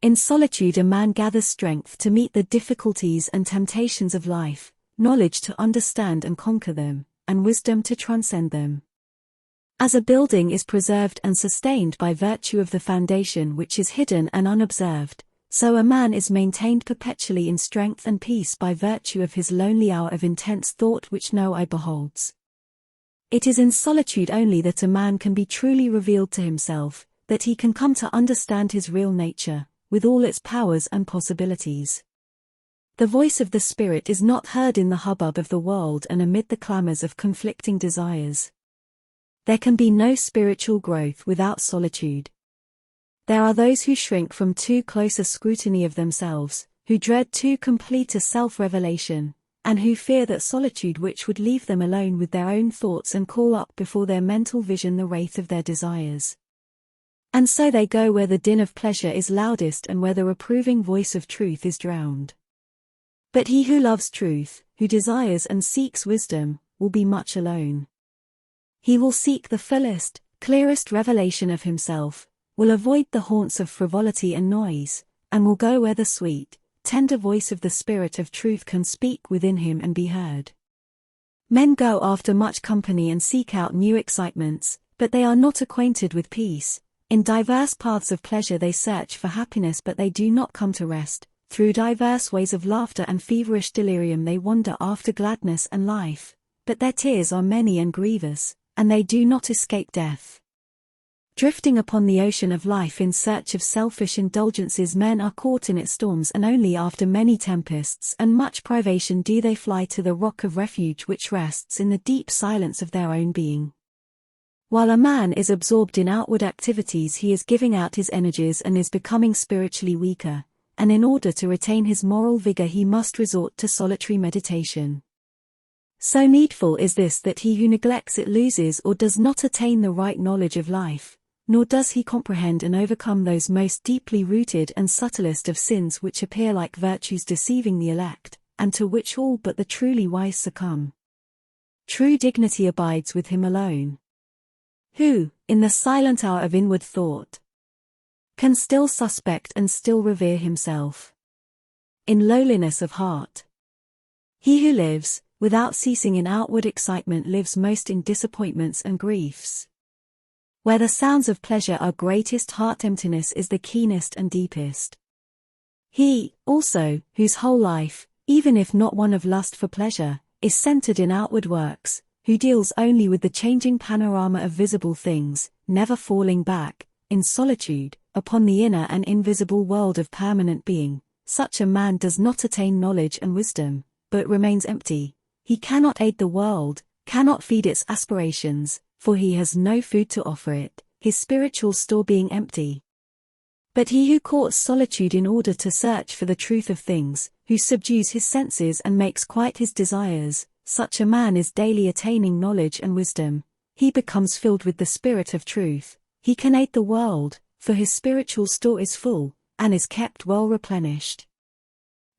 [SPEAKER 1] In solitude a man gathers strength to meet the difficulties and temptations of life, knowledge to understand and conquer them, and wisdom to transcend them. As a building is preserved and sustained by virtue of the foundation which is hidden and unobserved, so a man is maintained perpetually in strength and peace by virtue of his lonely hour of intense thought which no eye beholds. It is in solitude only that a man can be truly revealed to himself, that he can come to understand his real nature, with all its powers and possibilities. The voice of the spirit is not heard in the hubbub of the world and amid the clamors of conflicting desires. There can be no spiritual growth without solitude. There are those who shrink from too close a scrutiny of themselves, who dread too complete a self-revelation, and who fear that solitude which would leave them alone with their own thoughts and call up before their mental vision the wraith of their desires. And so they go where the din of pleasure is loudest and where the reproving voice of truth is drowned. But he who loves truth, who desires and seeks wisdom, will be much alone. He will seek the fullest, clearest revelation of himself, will avoid the haunts of frivolity and noise, and will go where the sweet, tender voice of the Spirit of truth can speak within him and be heard. Men go after much company and seek out new excitements, but they are not acquainted with peace. In diverse paths of pleasure they search for happiness, but they do not come to rest. Through diverse ways of laughter and feverish delirium they wander after gladness and life, but their tears are many and grievous, and they do not escape death. Drifting upon the ocean of life in search of selfish indulgences, men are caught in its storms, and only after many tempests and much privation do they fly to the rock of refuge which rests in the deep silence of their own being. While a man is absorbed in outward activities, he is giving out his energies and is becoming spiritually weaker, and in order to retain his moral vigor he must resort to solitary meditation. So needful is this that he who neglects it loses or does not attain the right knowledge of life, nor does he comprehend and overcome those most deeply rooted and subtlest of sins which appear like virtues deceiving the elect, and to which all but the truly wise succumb. True dignity abides with him alone, who, in the silent hour of inward thought, can still suspect and still revere himself in lowliness of heart. He who lives, without ceasing in outward excitement, lives most in disappointments and griefs. Where the sounds of pleasure are greatest, heart emptiness is the keenest and deepest. He, also, whose whole life, even if not one of lust for pleasure, is centered in outward works, who deals only with the changing panorama of visible things, never falling back, in solitude, upon the inner and invisible world of permanent being, such a man does not attain knowledge and wisdom, but remains empty. He cannot aid the world, cannot feed its aspirations, for he has no food to offer it, his spiritual store being empty. But he who courts solitude in order to search for the truth of things, who subdues his senses and makes quiet his desires, such a man is daily attaining knowledge and wisdom. He becomes filled with the Spirit of truth. He can aid the world, for his spiritual store is full, and is kept well replenished.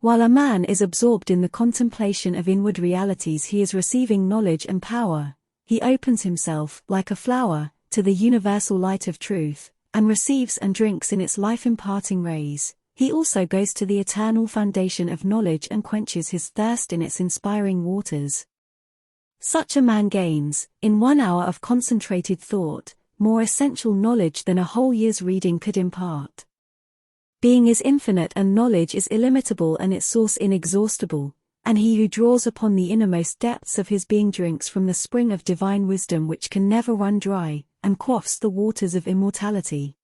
[SPEAKER 1] While a man is absorbed in the contemplation of inward realities, he is receiving knowledge and power. He opens himself, like a flower, to the universal light of truth, and receives and drinks in its life-imparting rays. He also goes to the eternal foundation of knowledge and quenches his thirst in its inspiring waters. Such a man gains, in 1 hour of concentrated thought, more essential knowledge than a whole year's reading could impart. Being is infinite and knowledge is illimitable and its source inexhaustible, and he who draws upon the innermost depths of his being drinks from the spring of divine wisdom which can never run dry, and quaffs the waters of immortality.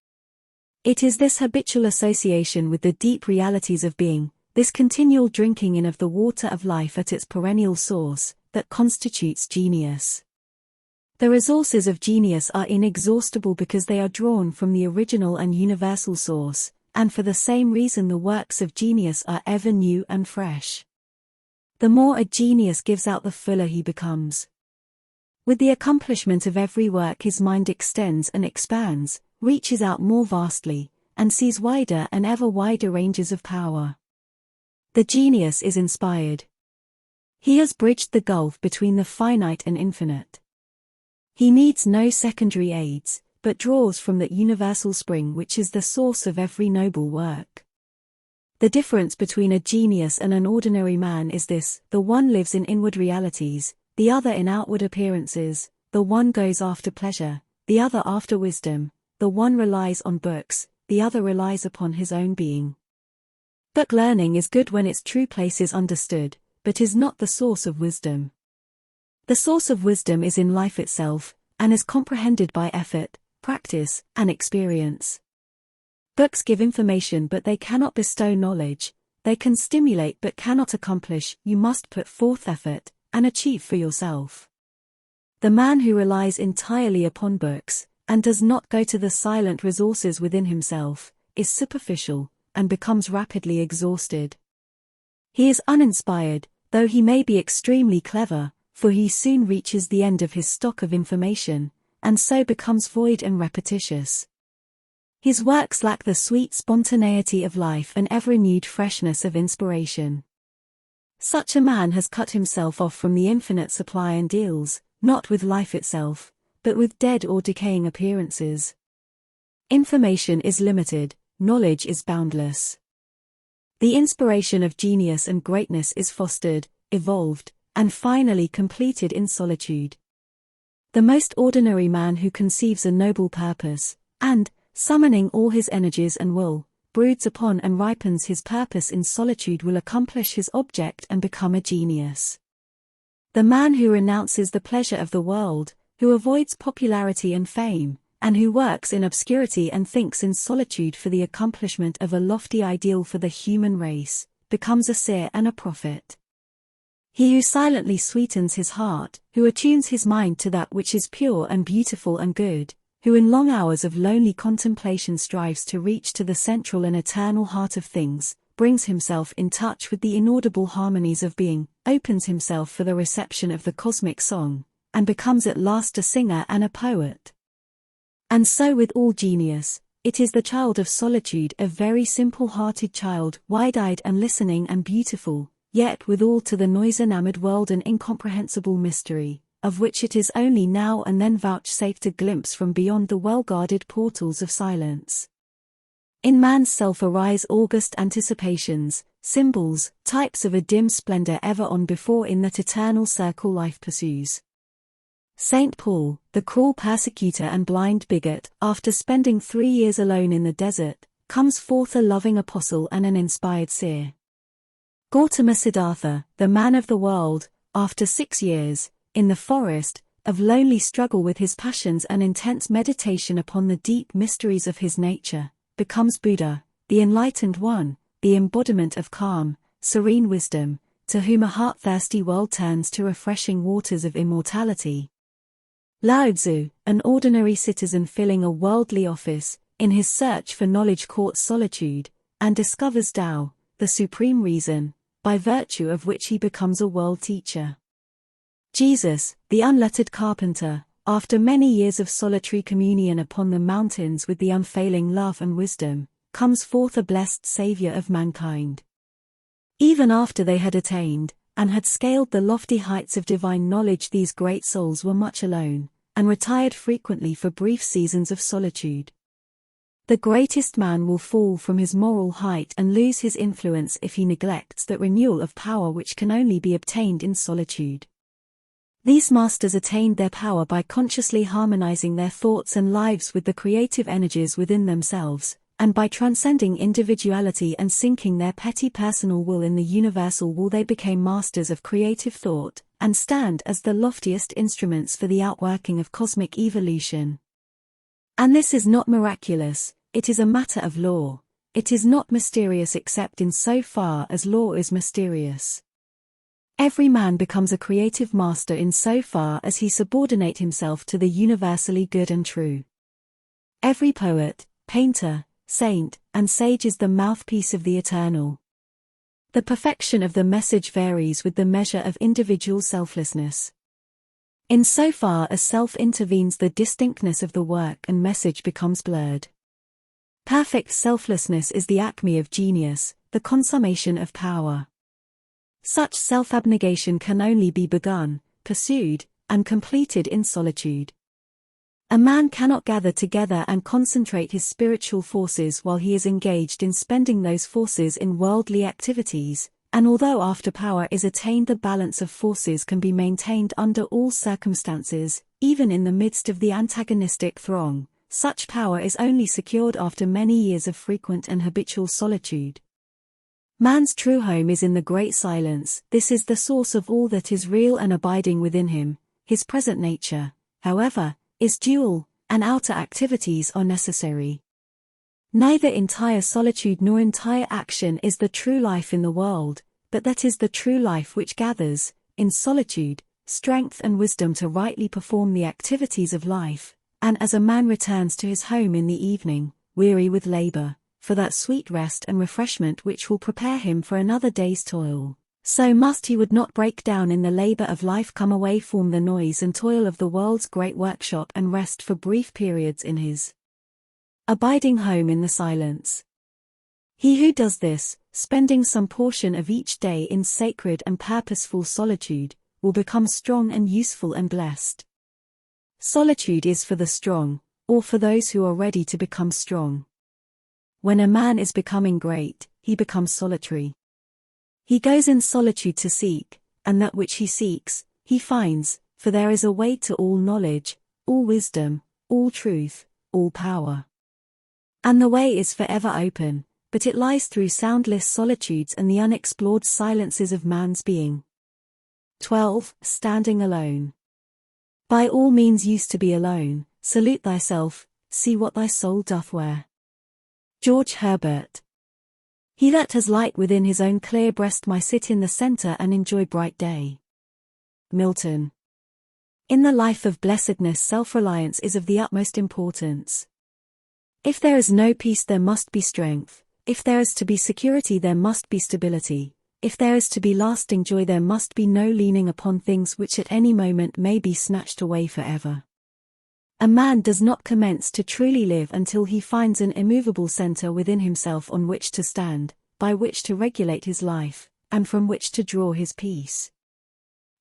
[SPEAKER 1] It is this habitual association with the deep realities of being, this continual drinking in of the water of life at its perennial source, that constitutes genius. The resources of genius are inexhaustible because they are drawn from the original and universal source, and for the same reason the works of genius are ever new and fresh. The more a genius gives out, the fuller he becomes. With the accomplishment of every work his mind extends and expands, reaches out more vastly, and sees wider and ever wider ranges of power. The genius is inspired. He has bridged the gulf between the finite and infinite. He needs no secondary aids, but draws from that universal spring which is the source of every noble work. The difference between a genius and an ordinary man is this: the one lives in inward realities, the other in outward appearances. The one goes after pleasure, the other after wisdom. The one relies on books, the other relies upon his own being. Book learning is good when its true place is understood, but is not the source of wisdom. The source of wisdom is in life itself, and is comprehended by effort, practice, and experience. Books give information but they cannot bestow knowledge. They can stimulate but cannot accomplish. You must put forth effort, and achieve for yourself. The man who relies entirely upon books, and does not go to the silent resources within himself, is superficial, and becomes rapidly exhausted. He is uninspired, though he may be extremely clever, for he soon reaches the end of his stock of information, and so becomes void and repetitious. His works lack the sweet spontaneity of life and ever-renewed freshness of inspiration. Such a man has cut himself off from the infinite supply and deals, not with life itself, but with dead or decaying appearances. Information is limited, knowledge is boundless. The inspiration of genius and greatness is fostered, evolved, and finally completed in solitude. The most ordinary man who conceives a noble purpose, and, summoning all his energies and will, broods upon and ripens his purpose in solitude will accomplish his object and become a genius. The man who renounces the pleasure of the world, who avoids popularity and fame, and who works in obscurity and thinks in solitude for the accomplishment of a lofty ideal for the human race, becomes a seer and a prophet. He who silently sweetens his heart, who attunes his mind to that which is pure and beautiful and good, who in long hours of lonely contemplation strives to reach to the central and eternal heart of things, brings himself in touch with the inaudible harmonies of being, opens himself for the reception of the cosmic song, and becomes at last a singer and a poet. And so with all genius, it is the child of solitude, a very simple-hearted child, wide-eyed and listening and beautiful, yet withal to the noise-enamoured world an incomprehensible mystery, of which it is only now and then vouchsafed a glimpse from beyond the well-guarded portals of silence. In man's self arise august anticipations, symbols, types of a dim splendor ever on before in that eternal circle life pursues. Saint Paul, the cruel persecutor and blind bigot, after spending 3 years alone in the desert, comes forth a loving apostle and an inspired seer. Gautama Siddhartha, the man of the world, after 6 years, in the forest, of lonely struggle with his passions and intense meditation upon the deep mysteries of his nature, becomes Buddha, the enlightened one, the embodiment of calm, serene wisdom, to whom a heart-thirsty world turns to refreshing waters of immortality. Lao Tzu, an ordinary citizen filling a worldly office, in his search for knowledge courts solitude, and discovers Tao, the supreme reason, by virtue of which he becomes a world teacher. Jesus, the unlettered carpenter, after many years of solitary communion upon the mountains with the unfailing love and wisdom, comes forth a blessed Saviour of mankind. Even after they had attained, and had scaled the lofty heights of divine knowledge, these great souls were much alone, and retired frequently for brief seasons of solitude. The greatest man will fall from his moral height and lose his influence if he neglects that renewal of power which can only be obtained in solitude. These masters attained their power by consciously harmonizing their thoughts and lives with the creative energies within themselves, and by transcending individuality and sinking their petty personal will in the universal will they became masters of creative thought, and stand as the loftiest instruments for the outworking of cosmic evolution. And this is not miraculous, it is a matter of law. It is not mysterious except in so far as law is mysterious. Every man becomes a creative master in so far as he subordinate himself to the universally good and true. Every poet, painter, saint, and sage is the mouthpiece of the eternal. The perfection of the message varies with the measure of individual selflessness. In so far as self intervenes, the distinctness of the work and message becomes blurred. Perfect selflessness is the acme of genius, the consummation of power. Such self-abnegation can only be begun, pursued, and completed in solitude. A man cannot gather together and concentrate his spiritual forces while he is engaged in spending those forces in worldly activities, and although after power is attained the balance of forces can be maintained under all circumstances, even in the midst of the antagonistic throng, such power is only secured after many years of frequent and habitual solitude. Man's true home is in the great silence. This is the source of all that is real and abiding within him. His present nature, however, is dual, and outer activities are necessary. Neither entire solitude nor entire action is the true life in the world, but that is the true life which gathers, in solitude, strength and wisdom to rightly perform the activities of life, and as a man returns to his home in the evening, weary with labor, for that sweet rest and refreshment which will prepare him for another day's toil, so must he would not break down in the labor of life come away from the noise and toil of the world's great workshop and rest for brief periods in his abiding home in the silence. He who does this, spending some portion of each day in sacred and purposeful solitude, will become strong and useful and blessed. Solitude is for the strong, or for those who are ready to become strong. When a man is becoming great, he becomes solitary. He goes in solitude to seek, and that which he seeks, he finds, for there is a way to all knowledge, all wisdom, all truth, all power. And the way is forever open, but it lies through soundless solitudes and the unexplored silences of man's being. 12. Standing alone. By all means used to be alone, salute thyself, see what thy soul doth wear. George Herbert. He that has light within his own clear breast may sit in the centre and enjoy bright day. Milton. In the life of blessedness, self-reliance is of the utmost importance. If there is no peace, there must be strength. If there is to be security, there must be stability. If there is to be lasting joy, there must be no leaning upon things which at any moment may be snatched away forever. A man does not commence to truly live until he finds an immovable center within himself on which to stand, by which to regulate his life, and from which to draw his peace.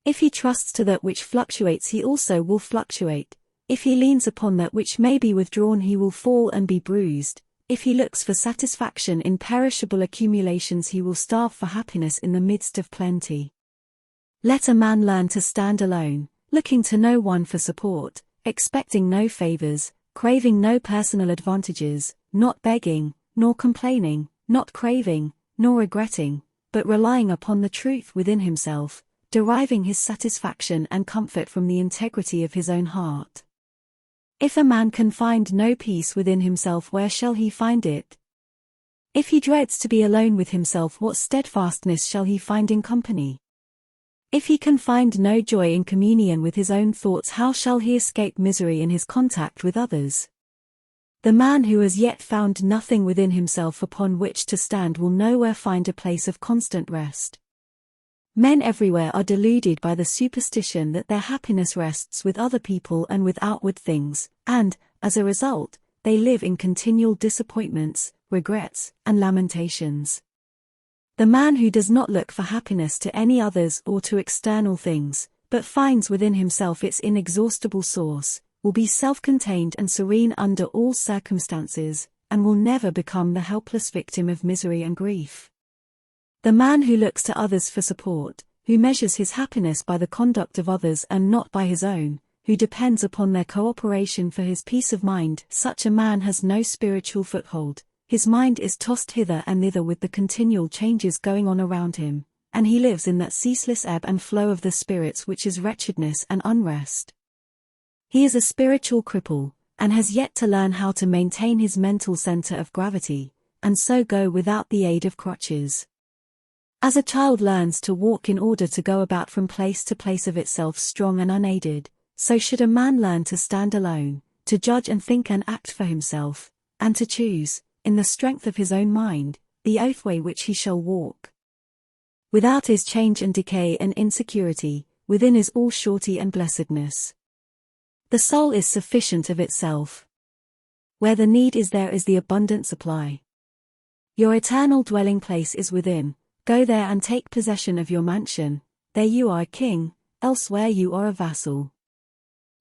[SPEAKER 1] If he trusts to that which fluctuates, he also will fluctuate. If he leans upon that which may be withdrawn, he will fall and be bruised. If he looks for satisfaction in perishable accumulations, he will starve for happiness in the midst of plenty. Let a man learn to stand alone, looking to no one for support, expecting no favors, craving no personal advantages, not begging, nor complaining, not craving, nor regretting, but relying upon the truth within himself, deriving his satisfaction and comfort from the integrity of his own heart. If a man can find no peace within himself, where shall he find it? If he dreads to be alone with himself, what steadfastness shall he find in company? If he can find no joy in communion with his own thoughts, how shall he escape misery in his contact with others? The man who has yet found nothing within himself upon which to stand will nowhere find a place of constant rest. Men everywhere are deluded by the superstition that their happiness rests with other people and with outward things, and, as a result, they live in continual disappointments, regrets, and lamentations. The man who does not look for happiness to any others or to external things, but finds within himself its inexhaustible source, will be self-contained and serene under all circumstances, and will never become the helpless victim of misery and grief. The man who looks to others for support, who measures his happiness by the conduct of others and not by his own, who depends upon their cooperation for his peace of mind, such a man has no spiritual foothold. His mind is tossed hither and thither with the continual changes going on around him, and he lives in that ceaseless ebb and flow of the spirits which is wretchedness and unrest. He is a spiritual cripple, and has yet to learn how to maintain his mental center of gravity, and so go without the aid of crutches. As a child learns to walk in order to go about from place to place of itself strong and unaided, so should a man learn to stand alone, to judge and think and act for himself, and to choose, in the strength of his own mind, the oath way which he shall walk. Without is change and decay and insecurity, within is all surety and blessedness. The soul is sufficient of itself. Where the need is, there is the abundant supply. Your eternal dwelling place is within. Go there and take possession of your mansion. There you are a king, elsewhere you are a vassal.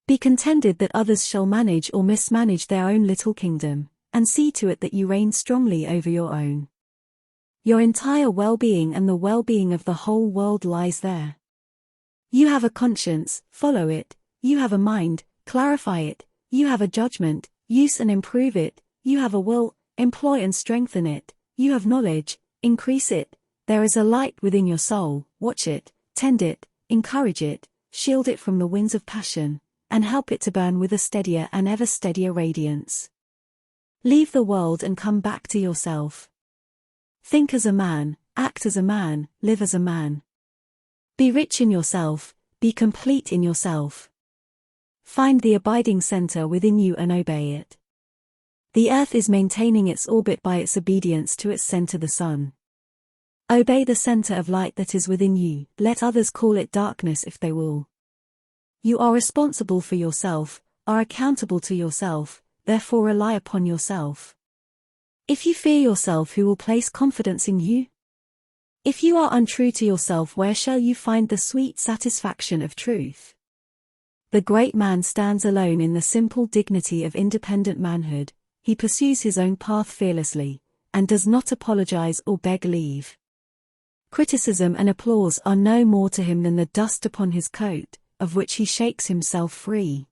[SPEAKER 1] Be contented that others shall manage or mismanage their own little kingdom, and see to it that you reign strongly over your own. Your entire well-being and the well-being of the whole world lies there. You have a conscience, follow it. You have a mind, clarify it. You have a judgment, use and improve it. You have a will, employ and strengthen it. You have knowledge, increase it. There is a light within your soul, watch it, tend it, encourage it, shield it from the winds of passion, and help it to burn with a steadier and ever steadier radiance. Leave the world and come back to yourself. Think as a man, act as a man, live as a man. Be rich in yourself, be complete in yourself. Find the abiding center within you and obey it. The earth is maintaining its orbit by its obedience to its center, the sun. Obey the center of light that is within you, let others call it darkness if they will. You are responsible for yourself, are accountable to yourself, therefore rely upon yourself. If you fear yourself, who will place confidence in you? If you are untrue to yourself, where shall you find the sweet satisfaction of truth? The great man stands alone in the simple dignity of independent manhood. He pursues his own path fearlessly, and does not apologize or beg leave. Criticism and applause are no more to him than the dust upon his coat, of which he shakes himself free.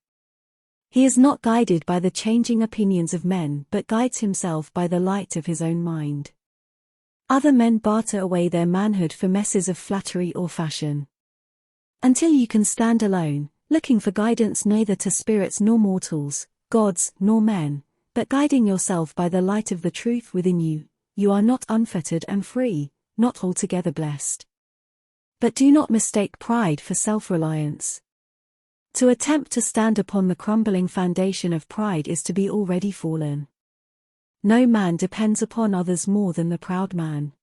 [SPEAKER 1] He is not guided by the changing opinions of men, but guides himself by the light of his own mind. Other men barter away their manhood for messes of flattery or fashion. Until you can stand alone, looking for guidance neither to spirits nor mortals, gods nor men, but guiding yourself by the light of the truth within you, you are not unfettered and free, not altogether blessed. But do not mistake pride for self-reliance. To attempt to stand upon the crumbling foundation of pride is to be already fallen. No man depends upon others more than the proud man.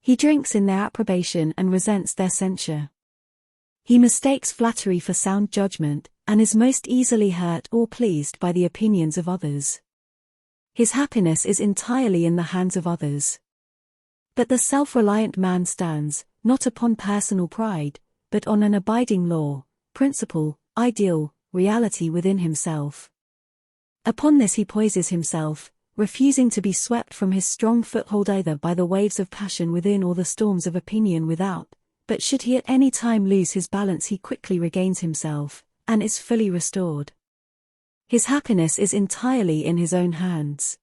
[SPEAKER 1] He drinks in their approbation and resents their censure. He mistakes flattery for sound judgment, and is most easily hurt or pleased by the opinions of others. His happiness is entirely in the hands of others. But the self-reliant man stands, not upon personal pride, but on an abiding law, principle, ideal, reality within himself. Upon this he poises himself, refusing to be swept from his strong foothold either by the waves of passion within or the storms of opinion without, but should he at any time lose his balance he quickly regains himself, and is fully restored. His happiness is entirely in his own hands.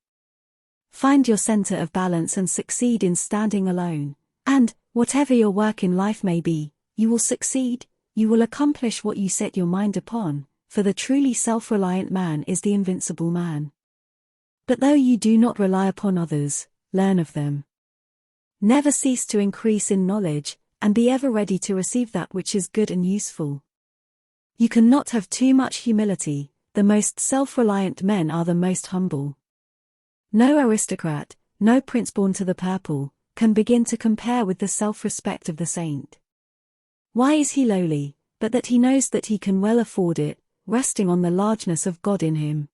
[SPEAKER 1] Find your center of balance and succeed in standing alone, and, whatever your work in life may be, you will succeed, you will accomplish what you set your mind upon, for the truly self-reliant man is the invincible man. But though you do not rely upon others, learn of them. Never cease to increase in knowledge, and be ever ready to receive that which is good and useful. You cannot have too much humility. The most self-reliant men are the most humble. No aristocrat, no prince born to the purple, can begin to compare with the self-respect of the saint. Why is he lowly, but that he knows that he can well afford it, resting on the largeness of God in him.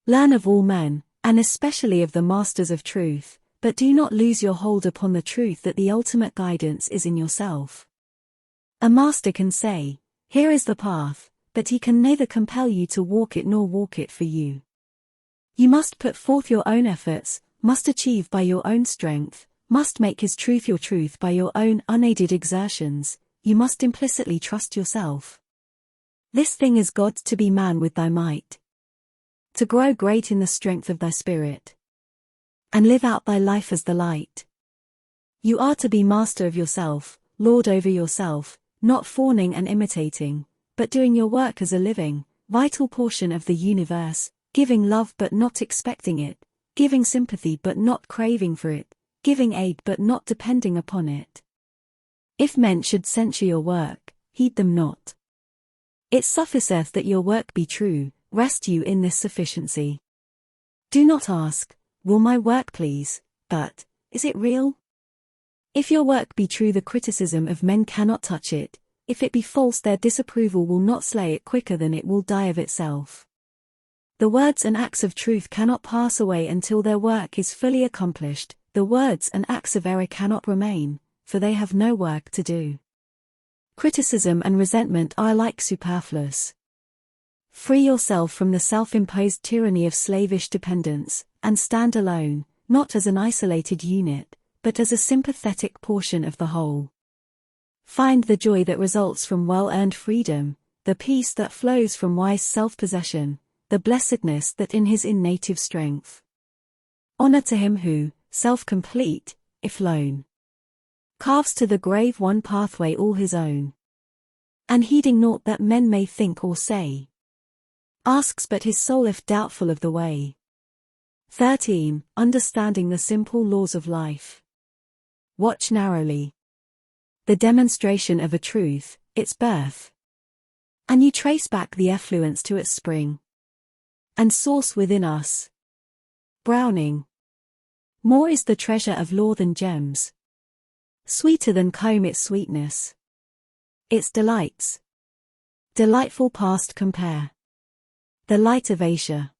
[SPEAKER 1] Learn of all men, and especially of the masters of truth, but do not lose your hold upon the truth that the ultimate guidance is in yourself. A master can say, "Here is the path," but he can neither compel you to walk it nor walk it for you. You must put forth your own efforts, must achieve by your own strength, must make his truth your truth by your own unaided exertions, you must implicitly trust yourself. This thing is God, to be man with thy might. To grow great in the strength of thy spirit. And live out thy life as the light. You are to be master of yourself, lord over yourself, not fawning and imitating, but doing your work as a living, vital portion of the universe, giving love but not expecting it, giving sympathy but not craving for it, giving aid but not depending upon it. If men should censure your work, heed them not. It sufficeth that your work be true, rest you in this sufficiency. Do not ask, "Will my work please?" but, "Is it real?" If your work be true, the criticism of men cannot touch it. If it be false, their disapproval will not slay it quicker than it will die of itself. The words and acts of truth cannot pass away until their work is fully accomplished. The words and acts of error cannot remain, for they have no work to do. Criticism and resentment are alike superfluous. Free yourself from the self-imposed tyranny of slavish dependence, and stand alone, not as an isolated unit, but as a sympathetic portion of the whole. Find the joy that results from well-earned freedom, the peace that flows from wise self-possession, the blessedness that in his innative strength. Honor to him who, self-complete, if lone, carves to the grave one pathway all his own, and heeding naught that men may think or say, asks but his soul if doubtful of the way. 13. Understanding the simple laws of life. Watch narrowly the demonstration of a truth, its birth, and you trace back the effluence to its spring and source within us. Browning. More is the treasure of law than gems, sweeter than comb its sweetness, its delights, delightful past compare. The light of Asia.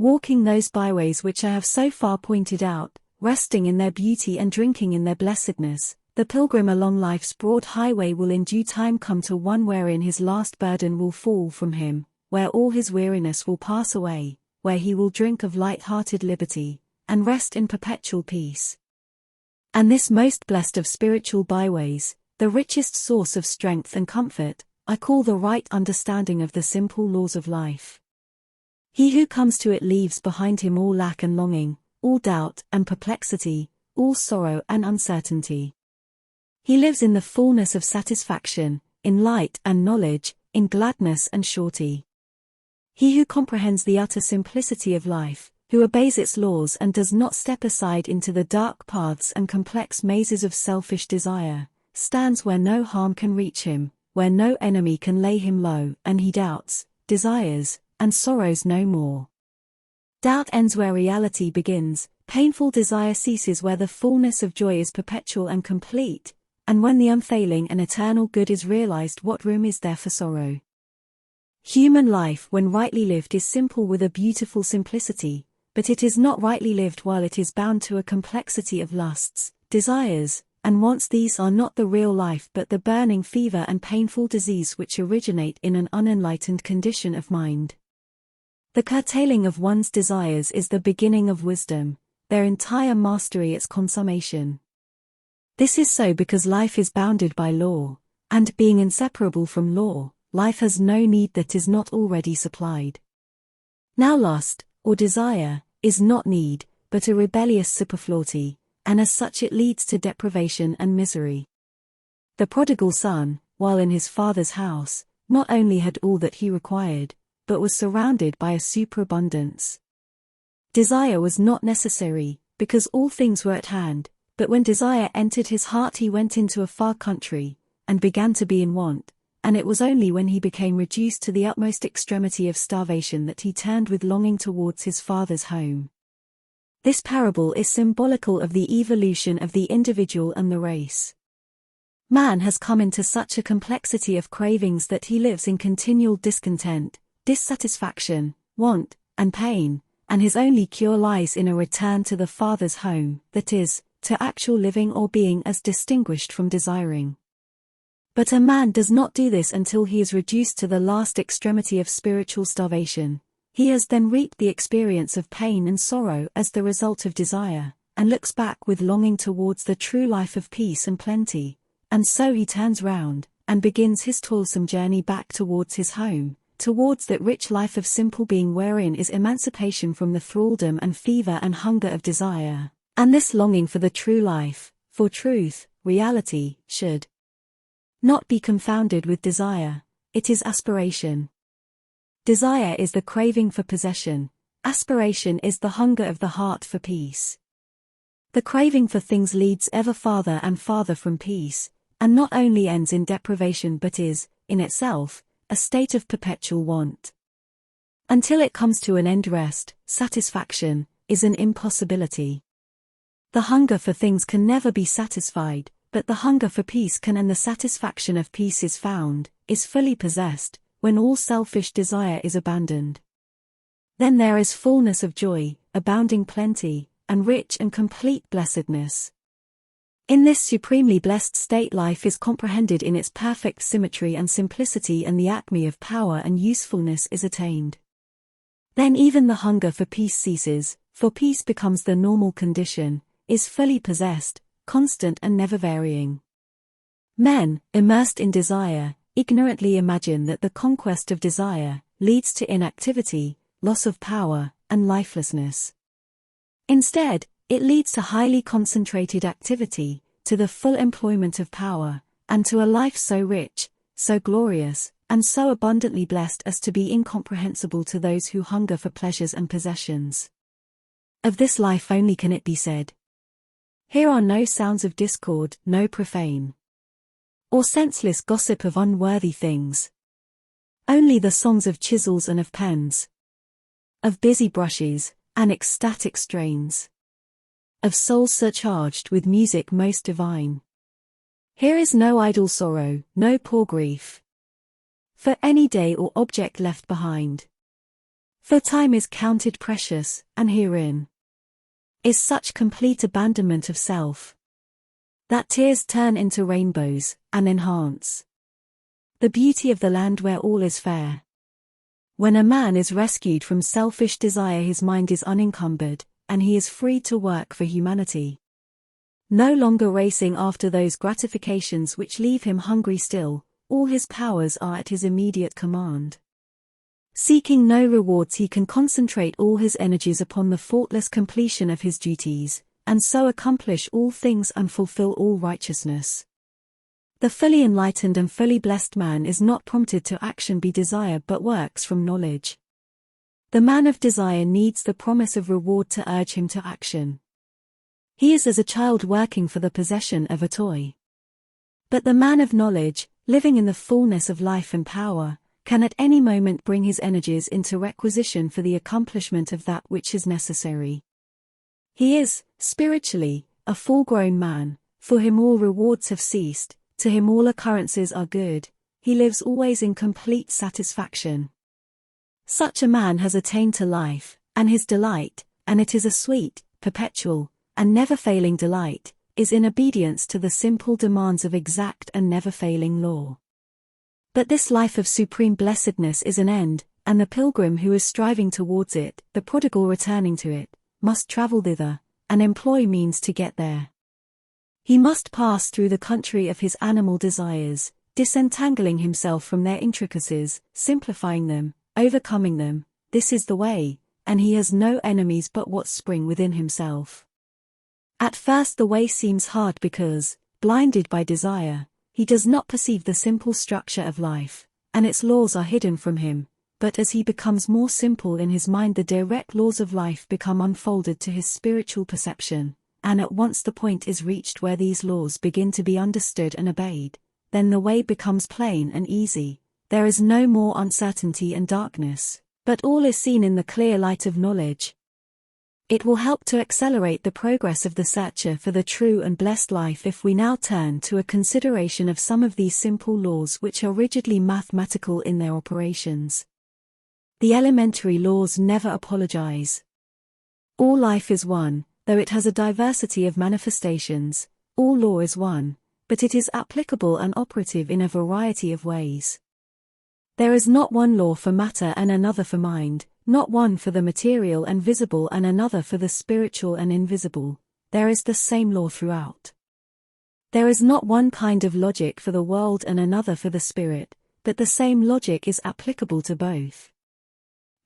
[SPEAKER 1] walking those byways which I have so far pointed out, resting in their beauty and drinking in their blessedness, the pilgrim along life's broad highway will in due time come to one wherein his last burden will fall from him, where all his weariness will pass away, where he will drink of light-hearted liberty, and rest in perpetual peace. And this most blessed of spiritual byways, the richest source of strength and comfort, I call the right understanding of the simple laws of life. He who comes to it leaves behind him all lack and longing, all doubt and perplexity, all sorrow and uncertainty. He lives in the fullness of satisfaction, in light and knowledge, in gladness and surety. He who comprehends the utter simplicity of life, who obeys its laws and does not step aside into the dark paths and complex mazes of selfish desire, stands where no harm can reach him, where no enemy can lay him low, and he doubts, desires, and sorrows no more. Doubt ends where reality begins, painful desire ceases where the fullness of joy is perpetual and complete, and when the unfailing and eternal good is realized, what room is there for sorrow? Human life, when rightly lived, is simple with a beautiful simplicity, but it is not rightly lived while it is bound to a complexity of lusts, desires, and wants. These are not the real life but the burning fever and painful disease which originate in an unenlightened condition of mind. The curtailing of one's desires is the beginning of wisdom, their entire mastery its consummation. This is so because life is bounded by law, and being inseparable from law, life has no need that is not already supplied. Now lust, or desire, is not need, but a rebellious superfluity, and as such it leads to deprivation and misery. The prodigal son, while in his father's house, not only had all that he required, but was surrounded by a superabundance. Desire was not necessary, because all things were at hand, but when desire entered his heart he went into a far country, and began to be in want, and it was only when he became reduced to the utmost extremity of starvation that he turned with longing towards his father's home. This parable is symbolical of the evolution of the individual and the race. Man has come into such a complexity of cravings that he lives in continual discontent, dissatisfaction, want, and pain, and his only cure lies in a return to the Father's home, that is, to actual living or being as distinguished from desiring. But a man does not do this until he is reduced to the last extremity of spiritual starvation. He has then reaped the experience of pain and sorrow as the result of desire, and looks back with longing towards the true life of peace and plenty, and so he turns round, and begins his toilsome journey back towards his home, towards that rich life of simple being wherein is emancipation from the thraldom and fever and hunger of desire. And this longing for the true life, for truth, reality, should not be confounded with desire. It is aspiration. Desire is the craving for possession, aspiration is the hunger of the heart for peace. The craving for things leads ever farther and farther from peace, and not only ends in deprivation but is, in itself, a state of perpetual want. Until it comes to an end, rest, satisfaction, is an impossibility. The hunger for things can never be satisfied, but the hunger for peace can, and the satisfaction of peace is found, is fully possessed, when all selfish desire is abandoned. Then there is fullness of joy, abounding plenty, and rich and complete blessedness. In this supremely blessed state life is comprehended in its perfect symmetry and simplicity, and the acme of power and usefulness is attained. Then even the hunger for peace ceases, for peace becomes the normal condition, is fully possessed, constant and never varying. Men, immersed in desire, ignorantly imagine that the conquest of desire leads to inactivity, loss of power, and lifelessness. Instead, it leads to highly concentrated activity, to the full employment of power, and to a life so rich, so glorious, and so abundantly blessed as to be incomprehensible to those who hunger for pleasures and possessions. Of this life only can it be said, "Here are no sounds of discord, no profane or senseless gossip of unworthy things. Only the songs of chisels and of pens, of busy brushes, and ecstatic strains, of souls surcharged with music most divine. Here is no idle sorrow, no poor grief, for any day or object left behind. For time is counted precious, and herein is such complete abandonment of self that tears turn into rainbows, and enhance the beauty of the land where all is fair. When a man is rescued from selfish desire, his mind is unencumbered, and he is free to work for humanity. No longer racing after those gratifications which leave him hungry still, all his powers are at his immediate command. Seeking no rewards, he can concentrate all his energies upon the faultless completion of his duties, and so accomplish all things and fulfill all righteousness. The fully enlightened and fully blessed man is not prompted to action by desire but works from knowledge. The man of desire needs the promise of reward to urge him to action. He is as a child working for the possession of a toy. But the man of knowledge, living in the fullness of life and power, can at any moment bring his energies into requisition for the accomplishment of that which is necessary. He is, spiritually, a full-grown man, for him all rewards have ceased, to him all occurrences are good, he lives always in complete satisfaction. Such a man has attained to life, and his delight, and it is a sweet, perpetual, and never-failing delight, is in obedience to the simple demands of exact and never-failing law. But this life of supreme blessedness is an end, and the pilgrim who is striving towards it, the prodigal returning to it, must travel thither, and employ means to get there. He must pass through the country of his animal desires, disentangling himself from their intricacies, simplifying them, overcoming them. This is the way, and he has no enemies but what spring within himself. At first the way seems hard because, blinded by desire, he does not perceive the simple structure of life, and its laws are hidden from him, but as he becomes more simple in his mind, the direct laws of life become unfolded to his spiritual perception, and at once the point is reached where these laws begin to be understood and obeyed, then the way becomes plain and easy, there is no more uncertainty and darkness, but all is seen in the clear light of knowledge. It will help to accelerate the progress of the searcher for the true and blessed life if we now turn to a consideration of some of these simple laws which are rigidly mathematical in their operations. The elementary laws never apologize. All life is one, though it has a diversity of manifestations. All law is one, but it is applicable and operative in a variety of ways. There is not one law for matter and another for mind, not one for the material and visible and another for the spiritual and invisible. There is the same law throughout. There is not one kind of logic for the world and another for the spirit, but the same logic is applicable to both.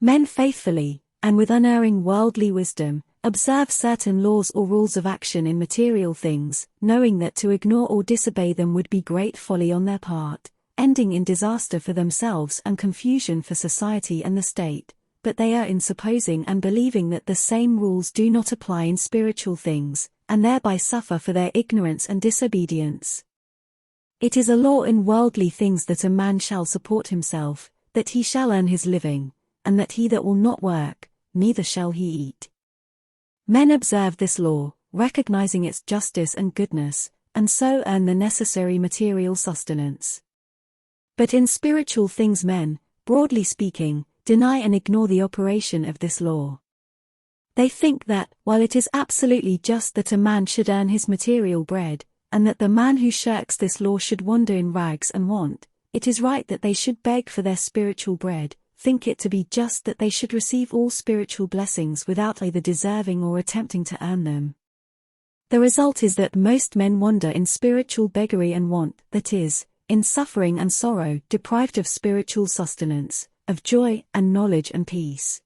[SPEAKER 1] Men faithfully, and with unerring worldly wisdom, observe certain laws or rules of action in material things, knowing that to ignore or disobey them would be great folly on their part, ending in disaster for themselves and confusion for society and the state, but they are in supposing and believing that the same rules do not apply in spiritual things, and thereby suffer for their ignorance and disobedience. It is a law in worldly things that a man shall support himself, that he shall earn his living, and that he that will not work, neither shall he eat. Men observe this law, recognizing its justice and goodness, and so earn the necessary material sustenance. But in spiritual things men, broadly speaking, deny and ignore the operation of this law. They think that, while it is absolutely just that a man should earn his material bread, and that the man who shirks this law should wander in rags and want, it is right that they should beg for their spiritual bread, think it to be just that they should receive all spiritual blessings without either deserving or attempting to earn them. The result is that most men wander in spiritual beggary and want, that is, in suffering and sorrow, deprived of spiritual sustenance, of joy and knowledge and peace.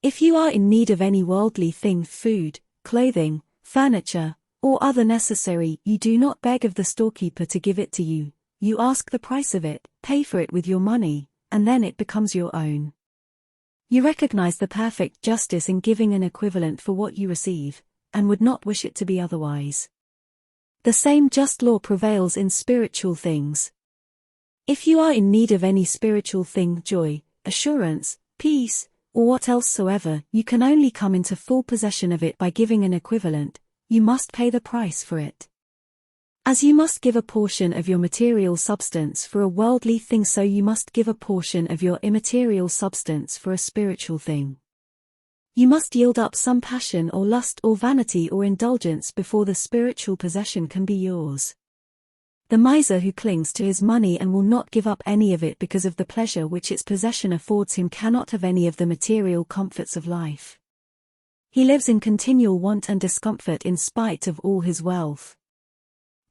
[SPEAKER 1] If you are in need of any worldly thing, food, clothing, furniture, or other necessary, you do not beg of the storekeeper to give it to you, you ask the price of it, pay for it with your money, and then it becomes your own. You recognize the perfect justice in giving an equivalent for what you receive, and would not wish it to be otherwise. The same just law prevails in spiritual things. If you are in need of any spiritual thing, joy, assurance, peace, or what else soever, you can only come into full possession of it by giving an equivalent. You must pay the price for it. As you must give a portion of your material substance for a worldly thing, so you must give a portion of your immaterial substance for a spiritual thing. You must yield up some passion or lust or vanity or indulgence before the spiritual possession can be yours. The miser who clings to his money and will not give up any of it because of the pleasure which its possession affords him cannot have any of the material comforts of life. He lives in continual want and discomfort in spite of all his wealth.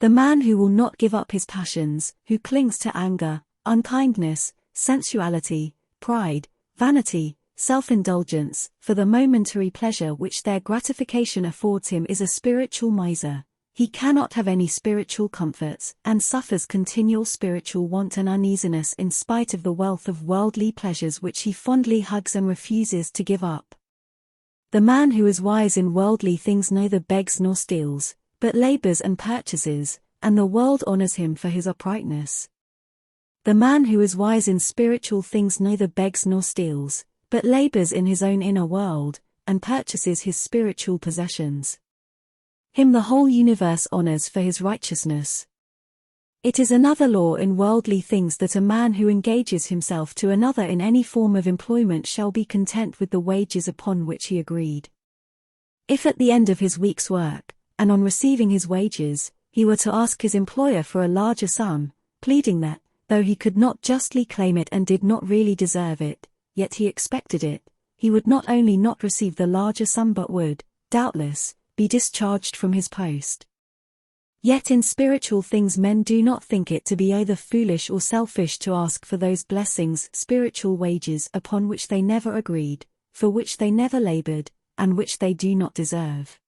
[SPEAKER 1] The man who will not give up his passions, who clings to anger, unkindness, sensuality, pride, vanity, self-indulgence, for the momentary pleasure which their gratification affords him, is a spiritual miser. He cannot have any spiritual comforts, and suffers continual spiritual want and uneasiness in spite of the wealth of worldly pleasures which he fondly hugs and refuses to give up. The man who is wise in worldly things neither begs nor steals, but labors and purchases, and the world honors him for his uprightness. The man who is wise in spiritual things neither begs nor steals, but labors in his own inner world, and purchases his spiritual possessions. Him the whole universe honors for his righteousness. It is another law in worldly things that a man who engages himself to another in any form of employment shall be content with the wages upon which he agreed. If at the end of his week's work, and on receiving his wages, he were to ask his employer for a larger sum, pleading that, though he could not justly claim it and did not really deserve it, yet he expected it, he would not only not receive the larger sum but would, doubtless, be discharged from his post. Yet in spiritual things men do not think it to be either foolish or selfish to ask for those blessings, spiritual wages, upon which they never agreed, for which they never labored, and which they do not deserve.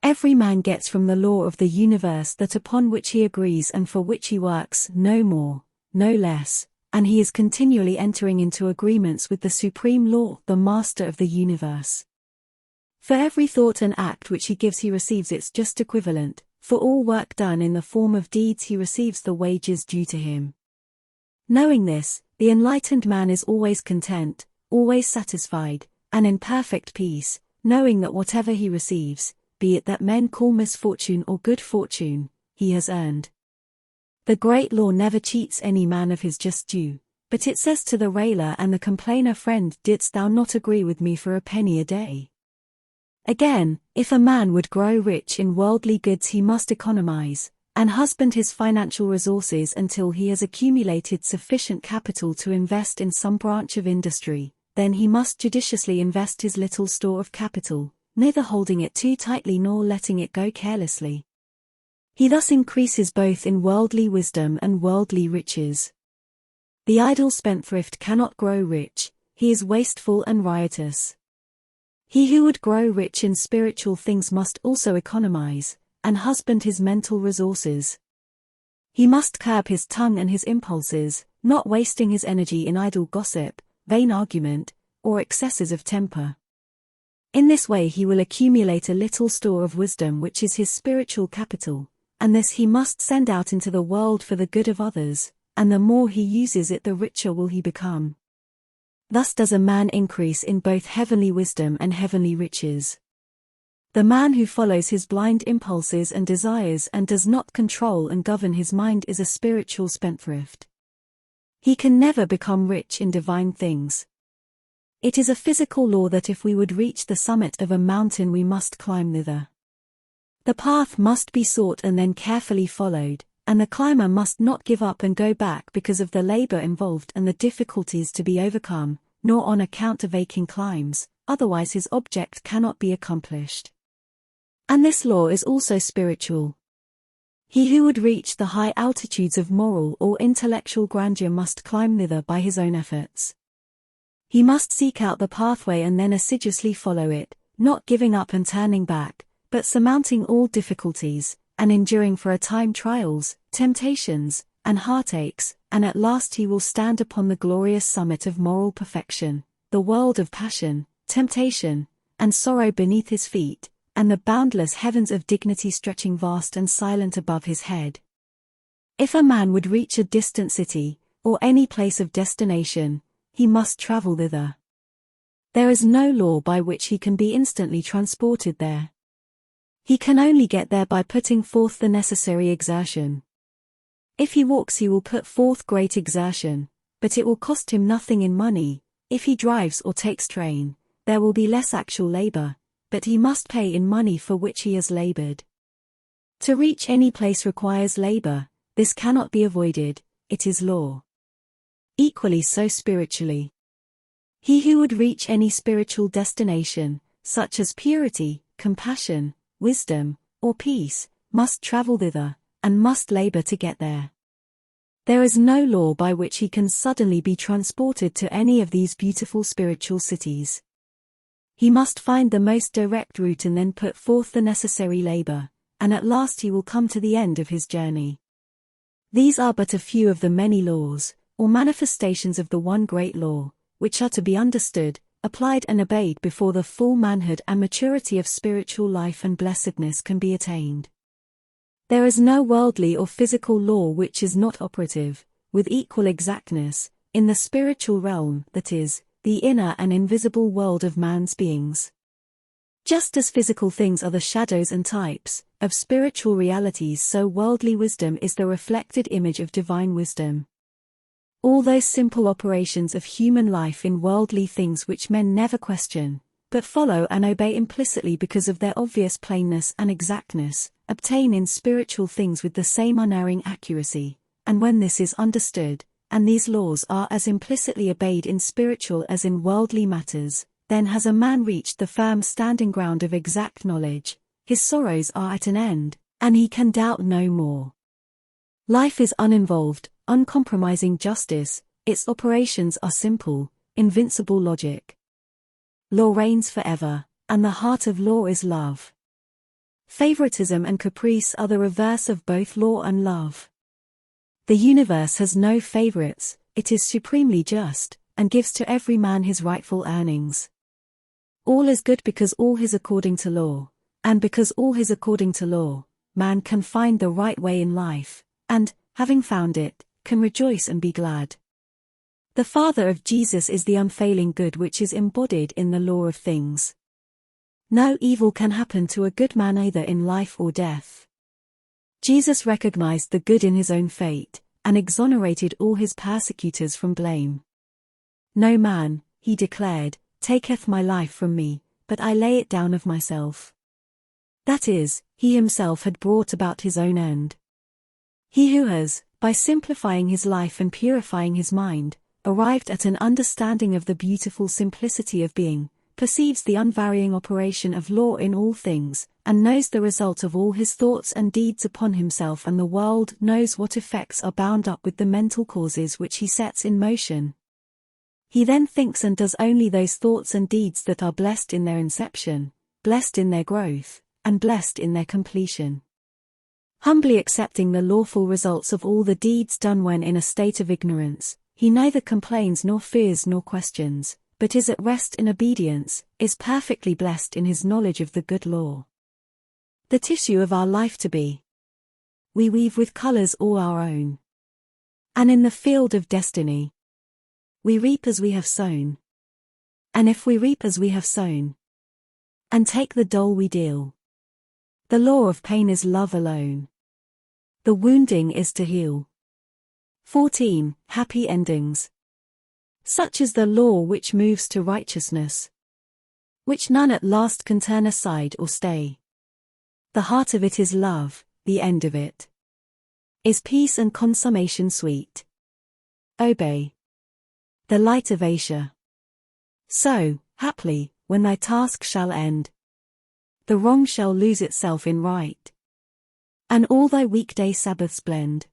[SPEAKER 1] Every man gets from the law of the universe that upon which he agrees and for which he works, no more, no less, and he is continually entering into agreements with the supreme law, the master of the universe. For every thought and act which he gives he receives its just equivalent, for all work done in the form of deeds he receives the wages due to him. Knowing this, the enlightened man is always content, always satisfied, and in perfect peace, knowing that whatever he receives, be it that men call misfortune or good fortune, he has earned. The great law never cheats any man of his just due, but it says to the railer and the complainer, friend, didst thou not agree with me for a penny a day? Again, if a man would grow rich in worldly goods he must economize, and husband his financial resources until he has accumulated sufficient capital to invest in some branch of industry, then he must judiciously invest his little store of capital, neither holding it too tightly nor letting it go carelessly. He thus increases both in worldly wisdom and worldly riches. The idle spendthrift cannot grow rich, he is wasteful and riotous. He who would grow rich in spiritual things must also economize, and husband his mental resources. He must curb his tongue and his impulses, not wasting his energy in idle gossip, vain argument, or excesses of temper. In this way he will accumulate a little store of wisdom which is his spiritual capital, and this he must send out into the world for the good of others, and the more he uses it the richer will he become. Thus does a man increase in both heavenly wisdom and heavenly riches. The man who follows his blind impulses and desires and does not control and govern his mind is a spiritual spendthrift. He can never become rich in divine things. It is a physical law that if we would reach the summit of a mountain we must climb thither. The path must be sought and then carefully followed, and the climber must not give up and go back because of the labor involved and the difficulties to be overcome, nor on account of aching climbs, otherwise his object cannot be accomplished. And this law is also spiritual. He who would reach the high altitudes of moral or intellectual grandeur must climb thither by his own efforts. He must seek out the pathway and then assiduously follow it, not giving up and turning back, but surmounting all difficulties, and enduring for a time trials, temptations, and heartaches, and at last he will stand upon the glorious summit of moral perfection, the world of passion, temptation, and sorrow beneath his feet, and the boundless heavens of dignity stretching vast and silent above his head. If a man would reach a distant city, or any place of destination, he must travel thither. There is no law by which he can be instantly transported there. He can only get there by putting forth the necessary exertion. If he walks he will put forth great exertion, but it will cost him nothing in money. If he drives or takes train, there will be less actual labor, but he must pay in money for which he has labored. To reach any place requires labor, this cannot be avoided, it is law. Equally so spiritually. He who would reach any spiritual destination, such as purity, compassion, wisdom, or peace, must travel thither, and must labor to get there. There is no law by which he can suddenly be transported to any of these beautiful spiritual cities. He must find the most direct route and then put forth the necessary labor, and at last he will come to the end of his journey. These are but a few of the many laws, or manifestations of the one great law, which are to be understood, applied and obeyed before the full manhood and maturity of spiritual life and blessedness can be attained. There is no worldly or physical law which is not operative, with equal exactness, in the spiritual realm, that is, the inner and invisible world of man's beings. Just as physical things are the shadows and types of spiritual realities, so worldly wisdom is the reflected image of divine wisdom. All those simple operations of human life in worldly things which men never question, but follow and obey implicitly because of their obvious plainness and exactness, obtain in spiritual things with the same unerring accuracy, and when this is understood, and these laws are as implicitly obeyed in spiritual as in worldly matters, then has a man reached the firm standing ground of exact knowledge, his sorrows are at an end, and he can doubt no more. Life is uninvolved, uncompromising justice, its operations are simple, invincible logic. Law reigns forever, and the heart of law is love. Favoritism and caprice are the reverse of both law and love. The universe has no favorites, it is supremely just, and gives to every man his rightful earnings. All is good because all is according to law, and because all is according to law, man can find the right way in life, and, having found it, can rejoice and be glad. The Father of Jesus is the unfailing good which is embodied in the law of things. No evil can happen to a good man either in life or death. Jesus recognized the good in his own fate, and exonerated all his persecutors from blame. No man, he declared, taketh my life from me, but I lay it down of myself. That is, he himself had brought about his own end. He who has, by simplifying his life and purifying his mind, arrived at an understanding of the beautiful simplicity of being, perceives the unvarying operation of law in all things, and knows the result of all his thoughts and deeds upon himself and the world, knows what effects are bound up with the mental causes which he sets in motion. He then thinks and does only those thoughts and deeds that are blessed in their inception, blessed in their growth, and blessed in their completion. Humbly accepting the lawful results of all the deeds done when in a state of ignorance, he neither complains nor fears nor questions, but is at rest in obedience, is perfectly blessed in his knowledge of the good law. The tissue of our life to be. We weave with colors all our own. And in the field of destiny, we reap as we have sown. And if we reap as we have sown, and take the dole we deal, the law of pain is love alone. The wounding is to heal. 14. Happy endings. Such is the law which moves to righteousness, which none at last can turn aside or stay. The heart of it is love, the end of it is peace and consummation sweet. Obey the light of Asia. So, haply, when thy task shall end, the wrong shall lose itself in right, and all thy weekday Sabbaths blend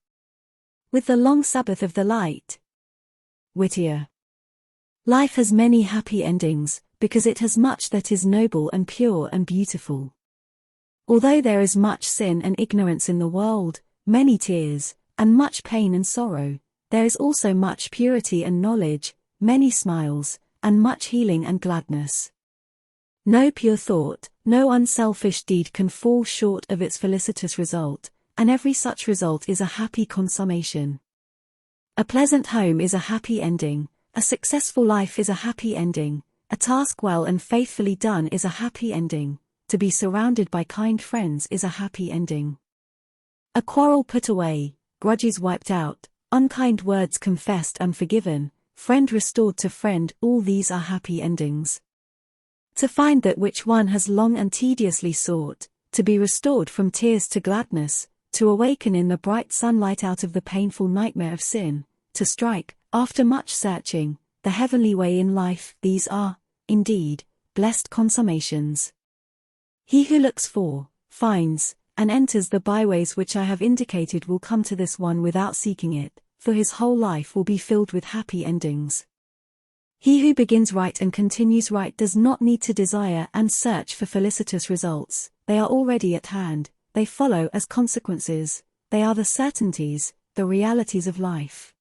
[SPEAKER 1] with the long Sabbath of the light. Whittier. Life has many happy endings, because it has much that is noble and pure and beautiful. Although there is much sin and ignorance in the world, many tears, and much pain and sorrow, there is also much purity and knowledge, many smiles, and much healing and gladness. No pure thought, no unselfish deed can fall short of its felicitous result, and every such result is a happy consummation. A pleasant home is a happy ending, a successful life is a happy ending, a task well and faithfully done is a happy ending, to be surrounded by kind friends is a happy ending. A quarrel put away, grudges wiped out, unkind words confessed and forgiven, friend restored to friend, all these are happy endings. To find that which one has long and tediously sought, to be restored from tears to gladness, to awaken in the bright sunlight out of the painful nightmare of sin, to strike, after much searching, the heavenly way in life, these are, indeed, blessed consummations. He who looks for, finds, and enters the byways which I have indicated will come to this one without seeking it, for his whole life will be filled with happy endings. He who begins right and continues right does not need to desire and search for felicitous results, they are already at hand, they follow as consequences, they are the certainties, the realities of life.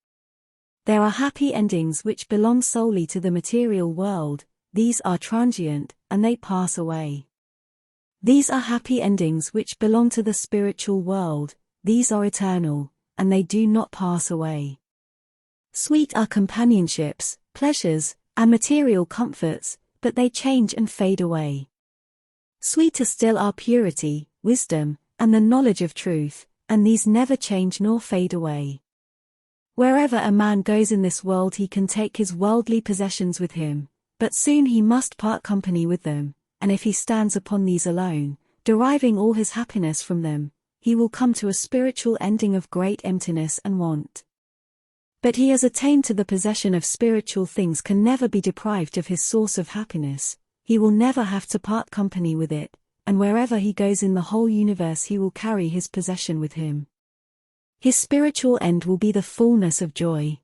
[SPEAKER 1] There are happy endings which belong solely to the material world, these are transient, and they pass away. These are happy endings which belong to the spiritual world, these are eternal, and they do not pass away. Sweet are companionships, pleasures, and material comforts, but they change and fade away. Sweeter still are purity, wisdom, and the knowledge of truth, and these never change nor fade away. Wherever a man goes in this world he can take his worldly possessions with him, but soon he must part company with them, and if he stands upon these alone, deriving all his happiness from them, he will come to a spiritual ending of great emptiness and want. But he has attained to the possession of spiritual things can never be deprived of his source of happiness, he will never have to part company with it, and wherever he goes in the whole universe he will carry his possession with him. His spiritual end will be the fullness of joy.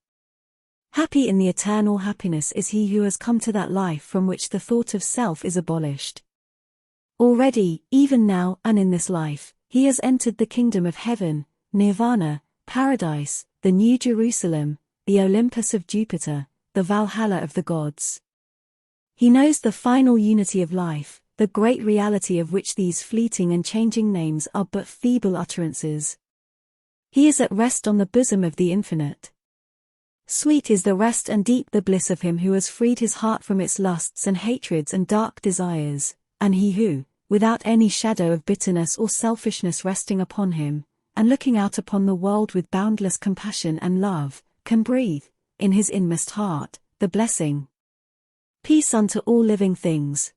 [SPEAKER 1] Happy in the eternal happiness is he who has come to that life from which the thought of self is abolished. Already, even now and in this life, he has entered the kingdom of heaven, nirvana, paradise, the New Jerusalem, the Olympus of Jupiter, the Valhalla of the gods. He knows the final unity of life, the great reality of which these fleeting and changing names are but feeble utterances. He is at rest on the bosom of the infinite. Sweet is the rest and deep the bliss of him who has freed his heart from its lusts and hatreds and dark desires, and he who, without any shadow of bitterness or selfishness resting upon him, and looking out upon the world with boundless compassion and love, can breathe, in his inmost heart, the blessing. Peace unto all living things.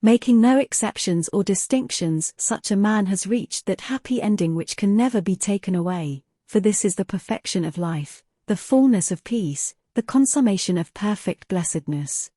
[SPEAKER 1] Making no exceptions or distinctions, such a man has reached that happy ending which can never be taken away, for this is the perfection of life, the fullness of peace, the consummation of perfect blessedness.